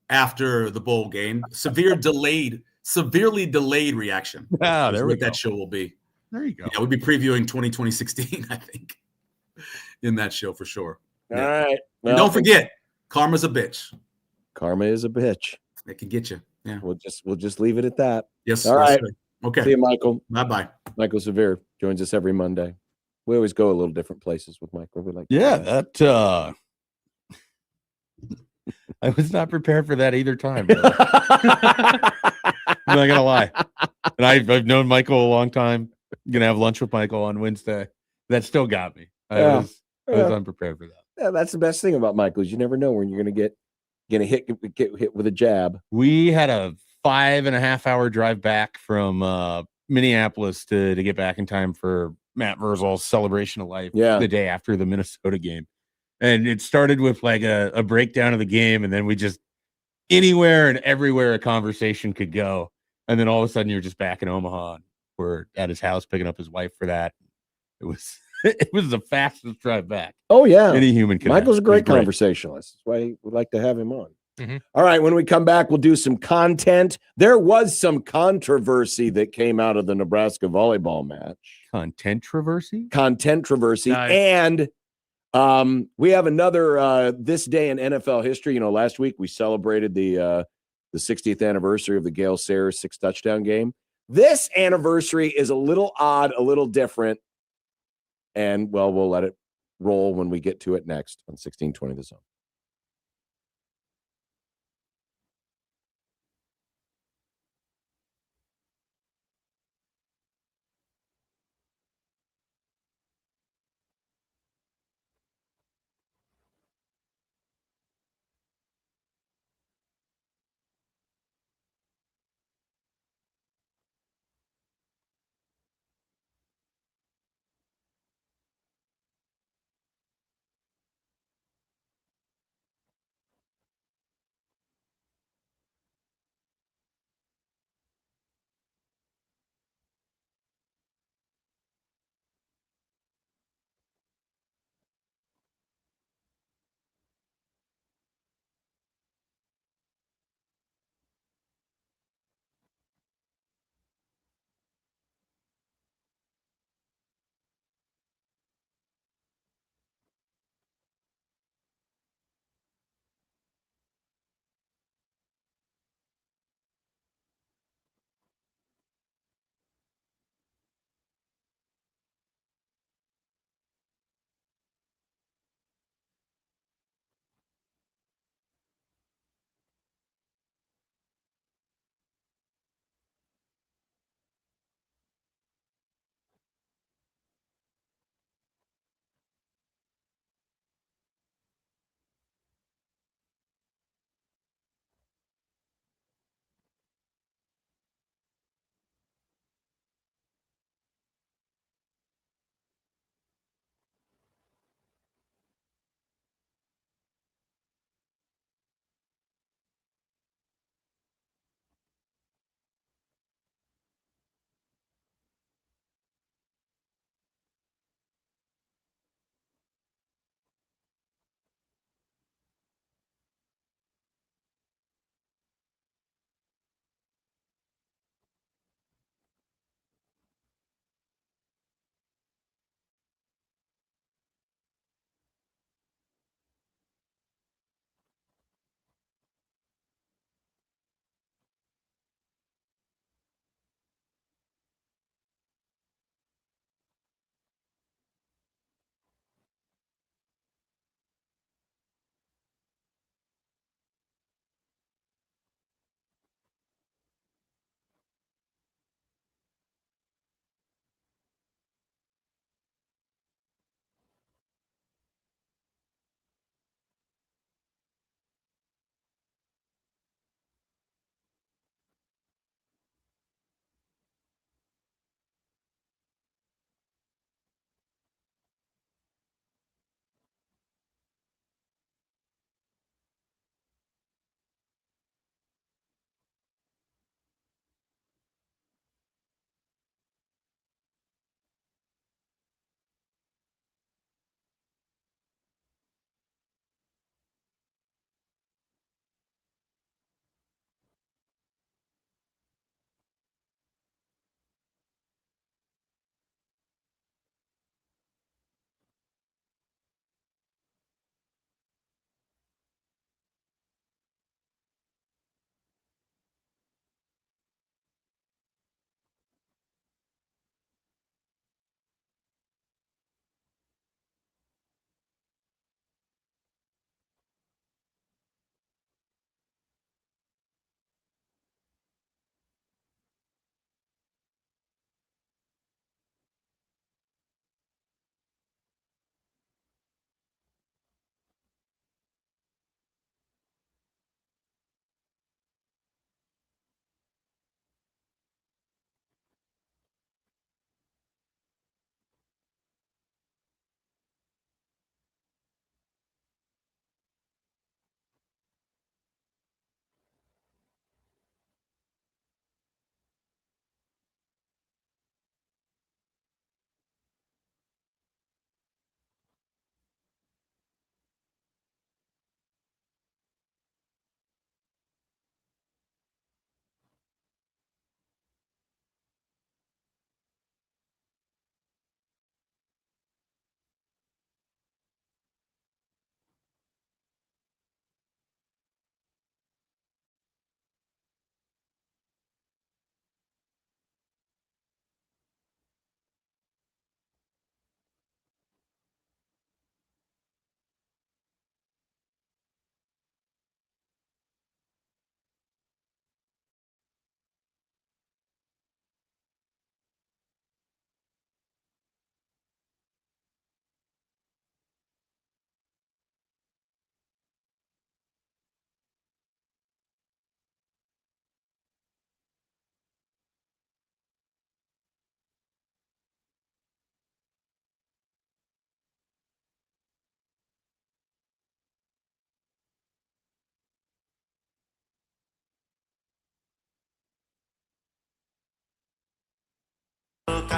after the bowl game. Severely delayed reaction. Wow, there we what go. That show will be. There you go. Yeah, we'll be previewing 2016, I think, in that show for sure. All right. Well, don't forget, karma's a bitch. Karma is a bitch. It can get you. Yeah. We'll just leave it at that. Yes. All right. Sir. Okay. See you, Michael. Bye-bye. Michael Severe joins us every Monday. We always go a little different places with Michael. We like. That. I was not prepared for that either time. I'm not gonna lie. And I've known Michael a long time. I'm gonna have lunch with Michael on Wednesday. That still got me. I was unprepared for that. Yeah, that's the best thing about Michael is you never know when you're gonna get hit with a jab. We had a 5.5-hour drive back from Minneapolis to get back in time for Matt Verzal's celebration of life the day after the Minnesota game. And it started with like a breakdown of the game, and then we just anywhere and everywhere a conversation could go. And then all of a sudden you're just back in Omaha. We're at his house picking up his wife for that. It was the fastest drive back. Oh, yeah. Any human can. Michael's a great conversationalist. That's why we'd like to have him on. Mm-hmm. All right, when we come back, we'll do some content. There was some controversy that came out of the Nebraska volleyball match. Controversy? Controversy. Nice. And we have another this day in NFL history. Last week we celebrated the 60th anniversary of the Gale Sayers 6 touchdown game. This anniversary is a little odd, a little different. And, well, we'll let it roll when we get to it next on 1620 The Zone.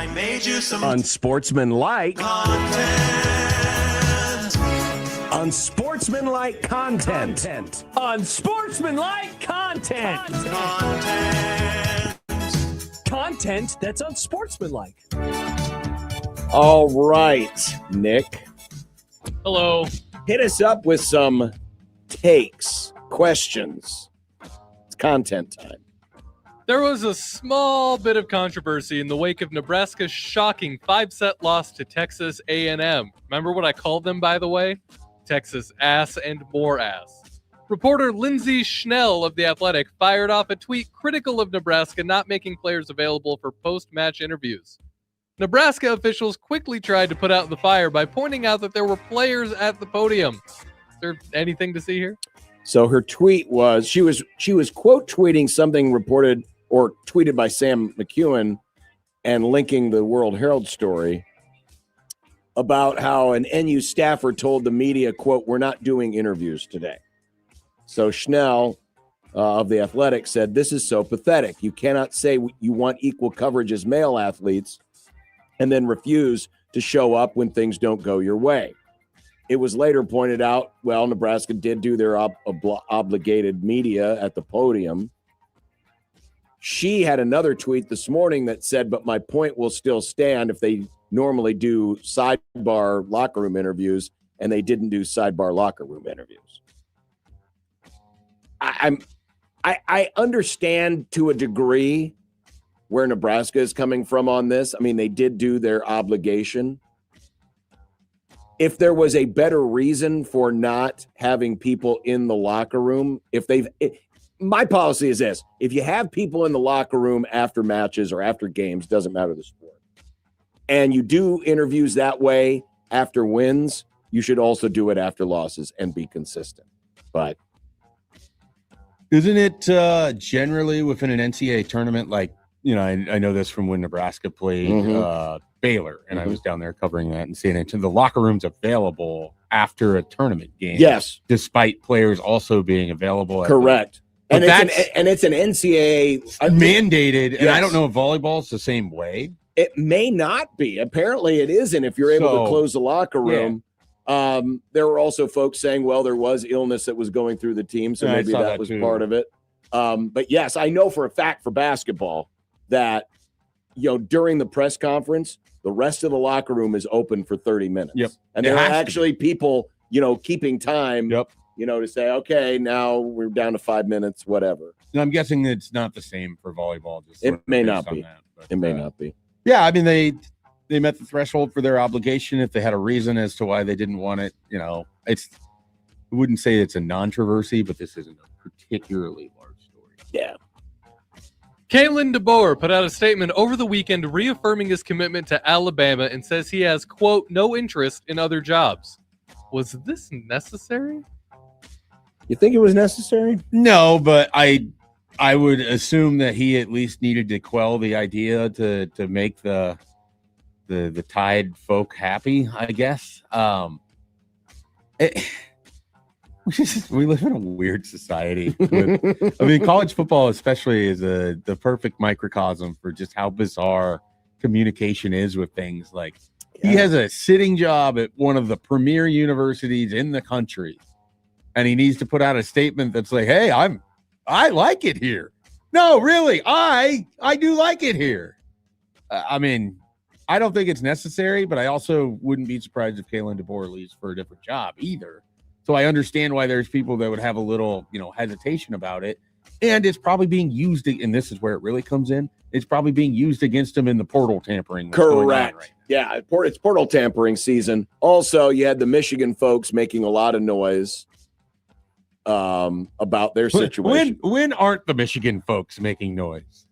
I made you some Unsportsmanlike content. Unsportsmanlike content. Unsportsmanlike content. Content that's unsportsmanlike. All right, Nick. Hello. Hit us up with some takes, questions. It's content time. There was a small bit of controversy in the wake of Nebraska's shocking 5-set loss to Texas A&M. Remember what I called them, by the way? Texas ass and more ass. Reporter Lindsey Schnell of The Athletic fired off a tweet critical of Nebraska not making players available for post-match interviews. Nebraska officials quickly tried to put out the fire by pointing out that there were players at the podium. Is there anything to see here? So her tweet was she was quote tweeting something reported or tweeted by Sam McEwen and linking the World Herald story about how an NU staffer told the media, quote, "We're not doing interviews today." So Schnell of The Athletic said, "This is so pathetic. You cannot say you want equal coverage as male athletes and then refuse to show up when things don't go your way." It was later pointed out, well, Nebraska did do their obligated media at the podium. She had another tweet this morning that said, "But my point will still stand if they normally do sidebar locker room interviews, and they didn't do sidebar locker room interviews." I understand to a degree where Nebraska is coming from on this. I mean, they did do their obligation. If there was a better reason for not having people in the locker room, my policy is this: if you have people in the locker room after matches or after games, doesn't matter the sport, and you do interviews that way after wins, you should also do it after losses and be consistent. But isn't it generally within an NCAA tournament, like, you know, I know this from when Nebraska played Baylor, and I was down there covering that and seeing it. The locker room's available after a tournament game. Yes. Despite players also being available. Correct. And it's an NCAA mandated, and Yes. I don't know if volleyball's the same way. It may not be. Apparently it isn't if you're able to close the locker room. There were also folks saying, well, there was illness that was going through the team, so maybe that was part of it. But yes, I know for a fact for basketball that, you know, during the press conference, the rest of the locker room is open for 30 minutes. Yep. And there are actually people, you know, keeping time, you know, to say, okay, now we're down to 5 minutes, whatever. And I'm guessing it's not the same for volleyball. It may not be. It may not be. Yeah, I mean, they met the threshold for their obligation. If they had a reason as to why they didn't want it, you know, I wouldn't say it's a non-controversy, but this isn't a particularly large story. Yeah. Kalen DeBoer put out a statement over the weekend reaffirming his commitment to Alabama and says he has, quote, no interest in other jobs. Was this necessary? You think it was necessary? No, but I would assume that he at least needed to quell the idea to make the Tide folk happy, I guess. We live in a weird society. I mean, college football especially is the perfect microcosm for just how bizarre communication is with things. Like, he has a sitting job at one of the premier universities in the country, and he needs to put out a statement that's like, hey, I like it here. No, really, I do like it here. I mean, I don't think it's necessary, but I also wouldn't be surprised if Kalen DeBoer leaves for a different job either. So I understand why there's people that would have a little, you know, hesitation about it. And it's probably being used, and this is where it really comes in, it's probably being used against him in the portal tampering. Correct. Right, yeah, it's portal tampering season. Also, you had the Michigan folks making a lot of noise about their situation. When aren't the Michigan folks making noise?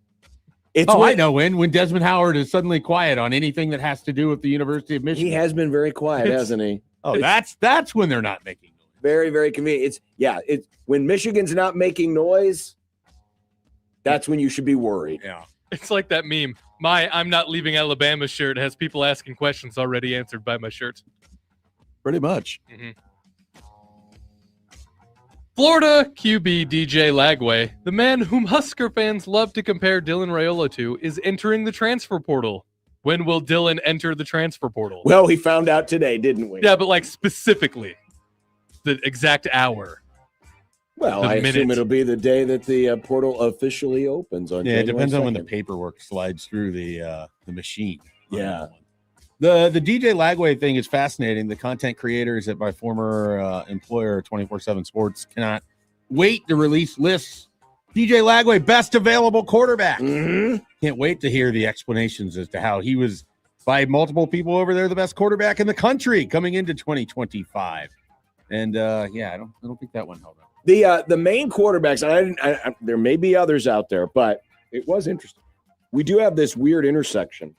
I know when Desmond Howard is suddenly quiet on anything that has to do with the University of Michigan. He has been very quiet, hasn't he? Oh, that's when they're not making noise. Very, very convenient. It's when Michigan's not making noise, that's when you should be worried. Yeah. It's like that meme. My I'm not leaving Alabama shirt has people asking questions already answered by my shirt. Pretty much. Mm-hmm. Florida QB DJ Lagway, the man whom Husker fans love to compare Dylan Raiola to, is entering the transfer portal. When will Dylan enter the transfer portal? Well, we found out today, didn't we? Yeah, but like specifically, the exact hour. Well, the I assume minute. it'll be the day that the portal officially opens on. Yeah, it January depends on when the 2nd. paperwork slides through the machine. Yeah. The DJ Lagway thing is fascinating. The content creators at my former employer, 24/7 Sports, cannot wait to release lists. DJ Lagway, best available quarterback. Mhm. Can't wait to hear the explanations as to how he was, by multiple people over there, the best quarterback in the country coming into 2025. And yeah, I don't think that one held up. The main quarterbacks, I there may be others out there, but it was interesting. We do have this weird intersection.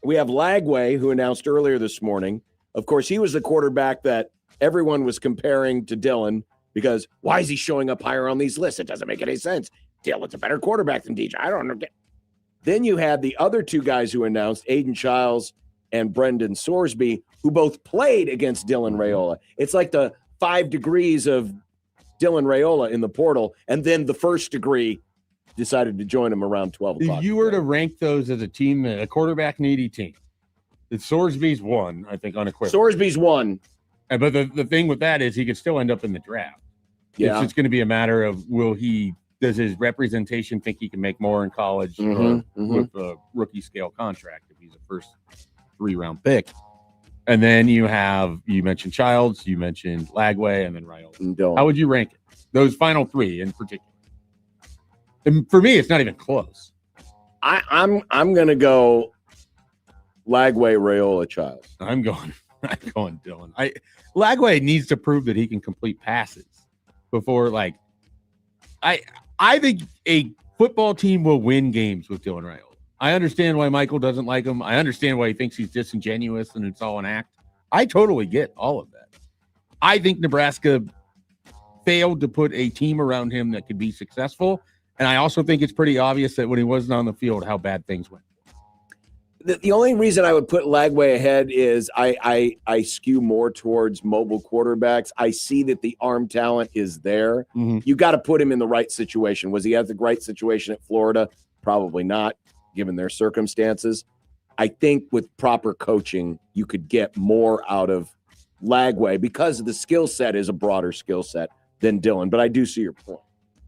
We have Lagway, who announced earlier this morning. Of course, he was the quarterback that everyone was comparing to Dylan because why is he showing up higher on these lists? It doesn't make any sense. Dylan's a better quarterback than DJ. I don't understand. Then you had the other two guys who announced, Aiden Childs and Brendan Sorsby, who both played against Dylan Raiola. It's like the 5 degrees of Dylan Raiola in the portal, and then the first degree decided to join him around 12 o'clock. If you were to rank those as a team, a quarterback needy team, Sorsby's one, I think, unequivocally. Sorsby's one. But the thing with that is he could still end up in the draft. Yeah. It's just going to be a matter of does his representation think he can make more in college with a rookie scale contract if he's a first 3-round pick. And then you mentioned Childs, you mentioned Lagway, and then Raiola. How would you rank it? Those final 3 in particular. And for me, it's not even close. I'm gonna go Lagway, Raiola, Childs. I'm going Dylan. Lagway needs to prove that he can complete passes before, like, I think a football team will win games with Dylan Raiola. I understand why Michael doesn't like him. I understand why he thinks he's disingenuous and it's all an act. I totally get all of that. I think Nebraska failed to put a team around him that could be successful. And I also think it's pretty obvious that when he wasn't on the field, how bad things went. The only reason I would put Lagway ahead is I skew more towards mobile quarterbacks. I see that the arm talent is there. Mm-hmm. You got to put him in the right situation. Was he at the right situation at Florida? Probably not, given their circumstances. I think with proper coaching, you could get more out of Lagway because the skill set is a broader skill set than Dylan. But I do see your point.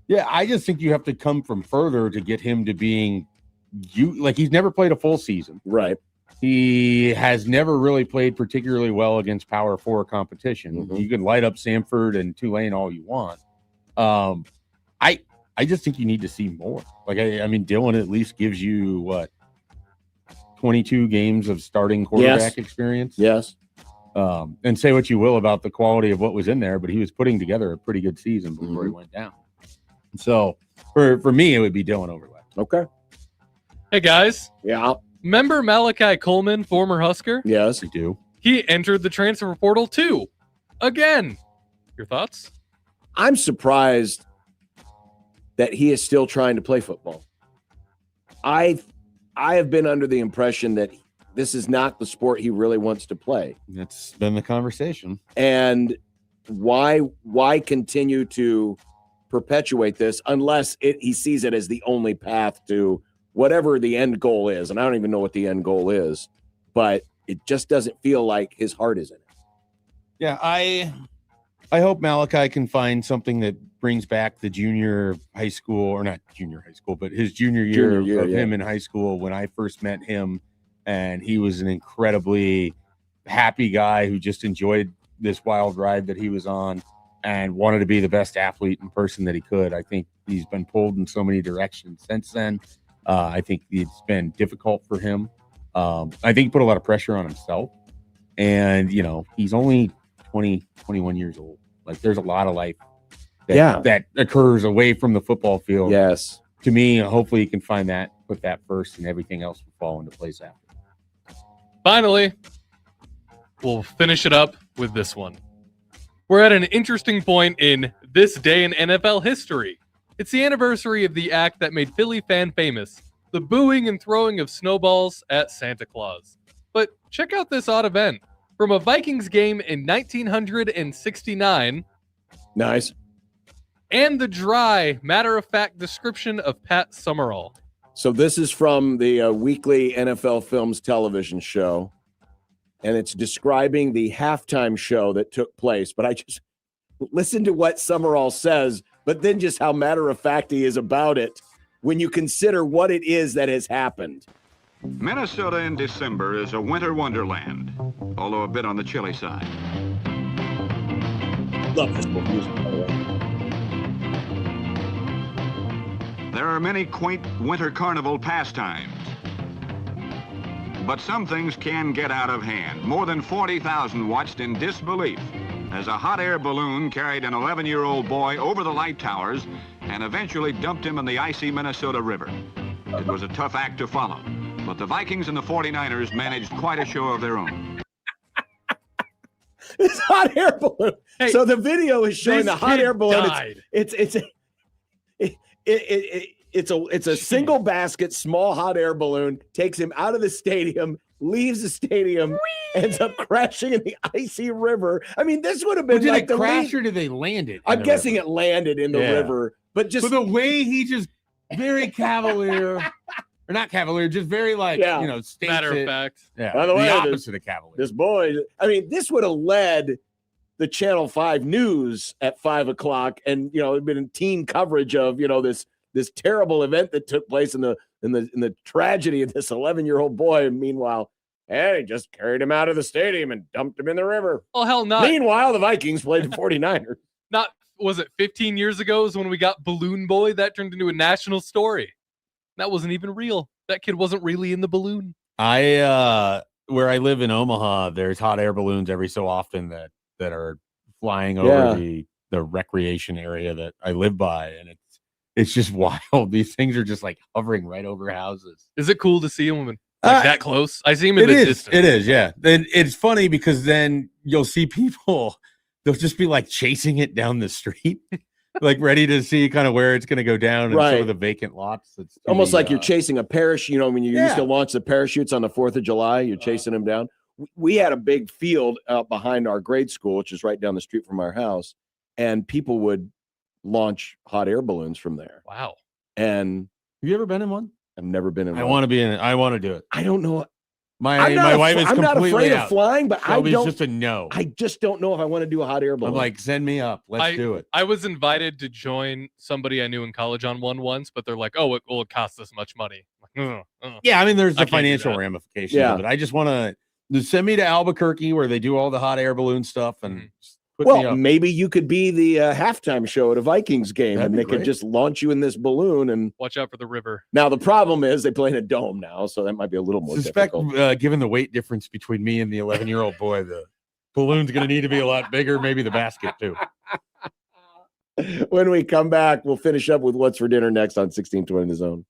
Yeah, I just think you have to come from further to get him to being he's never played a full season. Right. He has never really played particularly well against Power 4 competition. Mm-hmm. You can light up Samford and Tulane all you want. I just think you need to see more. Like, I mean, Dylan at least gives you 22 games of starting quarterback experience. Yes. And say what you will about the quality of what was in there, but he was putting together a pretty good season before he went down. So for me, it would be Dylan over Lagway. Okay. Hey, guys. Yeah. Remember Malachi Coleman, former Husker? Yes. I do. He entered the transfer portal too. Again. Your thoughts? I'm surprised that he is still trying to play football. I have been under the impression that this is not the sport he really wants to play. That's been the conversation. And why continue to perpetuate this unless he sees it as the only path to whatever the end goal is? And I don't even know what the end goal is, but it just doesn't feel like his heart is in it. Yeah, I hope Malachi can find something that brings back the junior high school, or not junior high school, but his junior year of him in high school when I first met him. And he was an incredibly happy guy who just enjoyed this wild ride that he was on and wanted to be the best athlete and person that he could. I think he's been pulled in so many directions since then. I think it's been difficult for him. I think he put a lot of pressure on himself. And, he's only 20, 21 years old. Like, there's a lot of life that occurs away from the football field. Yes. To me, hopefully he can find that, put that first, and everything else will fall into place after. Finally, we'll finish it up with this one. We're at an interesting point in this day in NFL history. It's the anniversary of the act that made Philly fan famous, the booing and throwing of snowballs at Santa Claus. But check out this odd event. From a Vikings game in 1969. Nice. And the dry, matter-of-fact description of Pat Summerall. So this is from the weekly NFL Films television show, and it's describing the halftime show that took place. But I just listen to what Summerall says, but then just how matter-of-fact he is about it when you consider what it is that has happened. Minnesota in December is a winter wonderland, although a bit on the chilly side. Love this music, by the way. There are many quaint winter carnival pastimes. But some things can get out of hand. More than 40,000 watched in disbelief as a hot air balloon carried an 11-year-old boy over the light towers and eventually dumped him in the icy Minnesota River. It was a tough act to follow, but the Vikings and the 49ers managed quite a show of their own. This hot air balloon. Hey, so the video is showing the hot air balloon. It's a single basket, small hot air balloon, takes him out of the stadium, leaves the stadium, ends up crashing in the icy river. I mean, this would have been like the crash or did they land it? I'm guessing it landed in the river, but just the way he just very cavalier, or not cavalier, just very matter of fact. Yeah, by the way, opposite of cavalier. This boy, I mean, this would have led the Channel 5 news at 5:00, and it'd been teen coverage of this terrible event that took place in the tragedy of this 11-year-old boy. And meanwhile, he just carried him out of the stadium and dumped him in the river. Well, hell, not. Meanwhile, the Vikings played the 49ers. Not, was it 15 years ago is when we got Balloon Boy? That turned into a national story. That wasn't even real. That kid wasn't really in the balloon. Where I live in Omaha, there's hot air balloons every so often that are flying over the recreation area that I live by, and it's just wild. These things are just like hovering right over houses. Is it cool to see them that close? I see them in the distance. It is, yeah. And it's funny because then you'll see people, they'll just be like chasing it down the street, like ready to see kind of where it's going to go down and some of the vacant lots. It's almost like you're chasing a parachute. When you used to launch the parachutes on the 4th of July, you're chasing them down. We had a big field out behind our grade school, which is right down the street from our house, and people would launch hot air balloons from there. Wow. And have you ever been in one? I've never been in one. I want to be in it. I want to do it. I don't know. My wife is completely I'm not afraid out. of flying, but Shelby's just a no. I just don't know if I want to do a hot air balloon. I'm like, send me up. Let's do it. I was invited to join somebody I knew in college on one once, but they're like, oh, it costs this much money. Yeah, I mean, there's the financial ramifications of it. I just want to send me to Albuquerque where they do all the hot air balloon stuff and put me up. Maybe you could be the halftime show at a Vikings game. That'd and be they could great. just launch you in this balloon. And watch out for the river. Now the problem is they play in a dome now, so that might be a little more difficult. Given the weight difference between me and the 11-year-old boy, the balloon's going to need to be a lot bigger. Maybe the basket too. When we come back, we'll finish up with what's for dinner next on 1620 The Zone.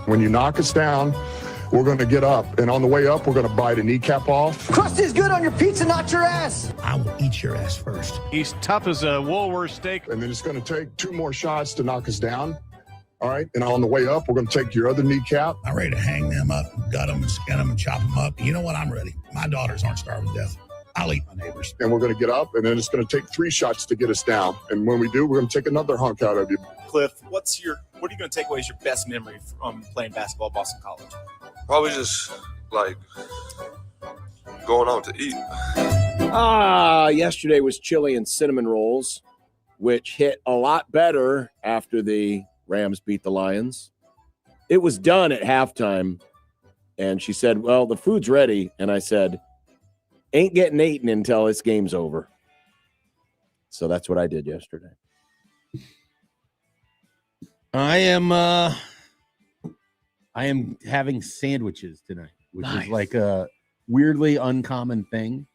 When you knock us down, we're going to get up, and on the way up, we're going to bite a kneecap off. Crust is good on your pizza, not your ass. I will eat your ass first. He's tough as a Woolworth steak. And then it's going to take 2 more shots to knock us down. All right. And on the way up, we're going to take your other kneecap. I'm ready to hang them up, gut them, and skin them, and chop them up. You know what? I'm ready. My daughters aren't starving to death. I'll eat my neighbors. And we're going to get up, and then it's going to take 3 shots to get us down. And when we do, we're going to take another hunk out of you. Cliff, what are you going to take away as your best memory from playing basketball at Boston College? Probably just like going out to eat. Yesterday was chili and cinnamon rolls, which hit a lot better after the Rams beat the Lions. It was done at halftime, and she said, well, the food's ready. And I said, ain't getting eaten until this game's over. So that's what I did yesterday. I am having sandwiches tonight, which is like a weirdly uncommon thing,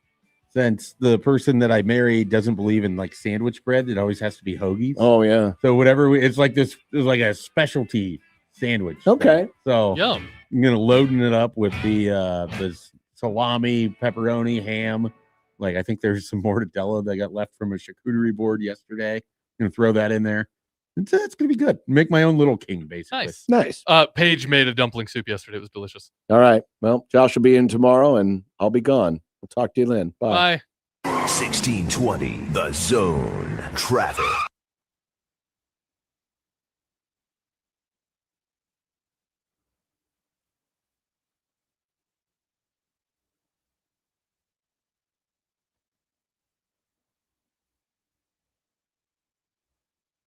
since the person that I married doesn't believe in like sandwich bread. It always has to be hoagies. Oh yeah. So whatever it's like this is like a specialty sandwich. Okay. Thing. So Yum. I'm gonna loading it up with the salami, pepperoni, ham. Like I think there's some mortadella that I got left from a charcuterie board yesterday. I'm gonna throw that in there. It's gonna be good. Make my own little king, basically. Nice. Paige made a dumpling soup yesterday. It was delicious. All right. Well, Josh will be in tomorrow, and I'll be gone. We'll talk to you then. Bye. 1620, The Zone. Traffic.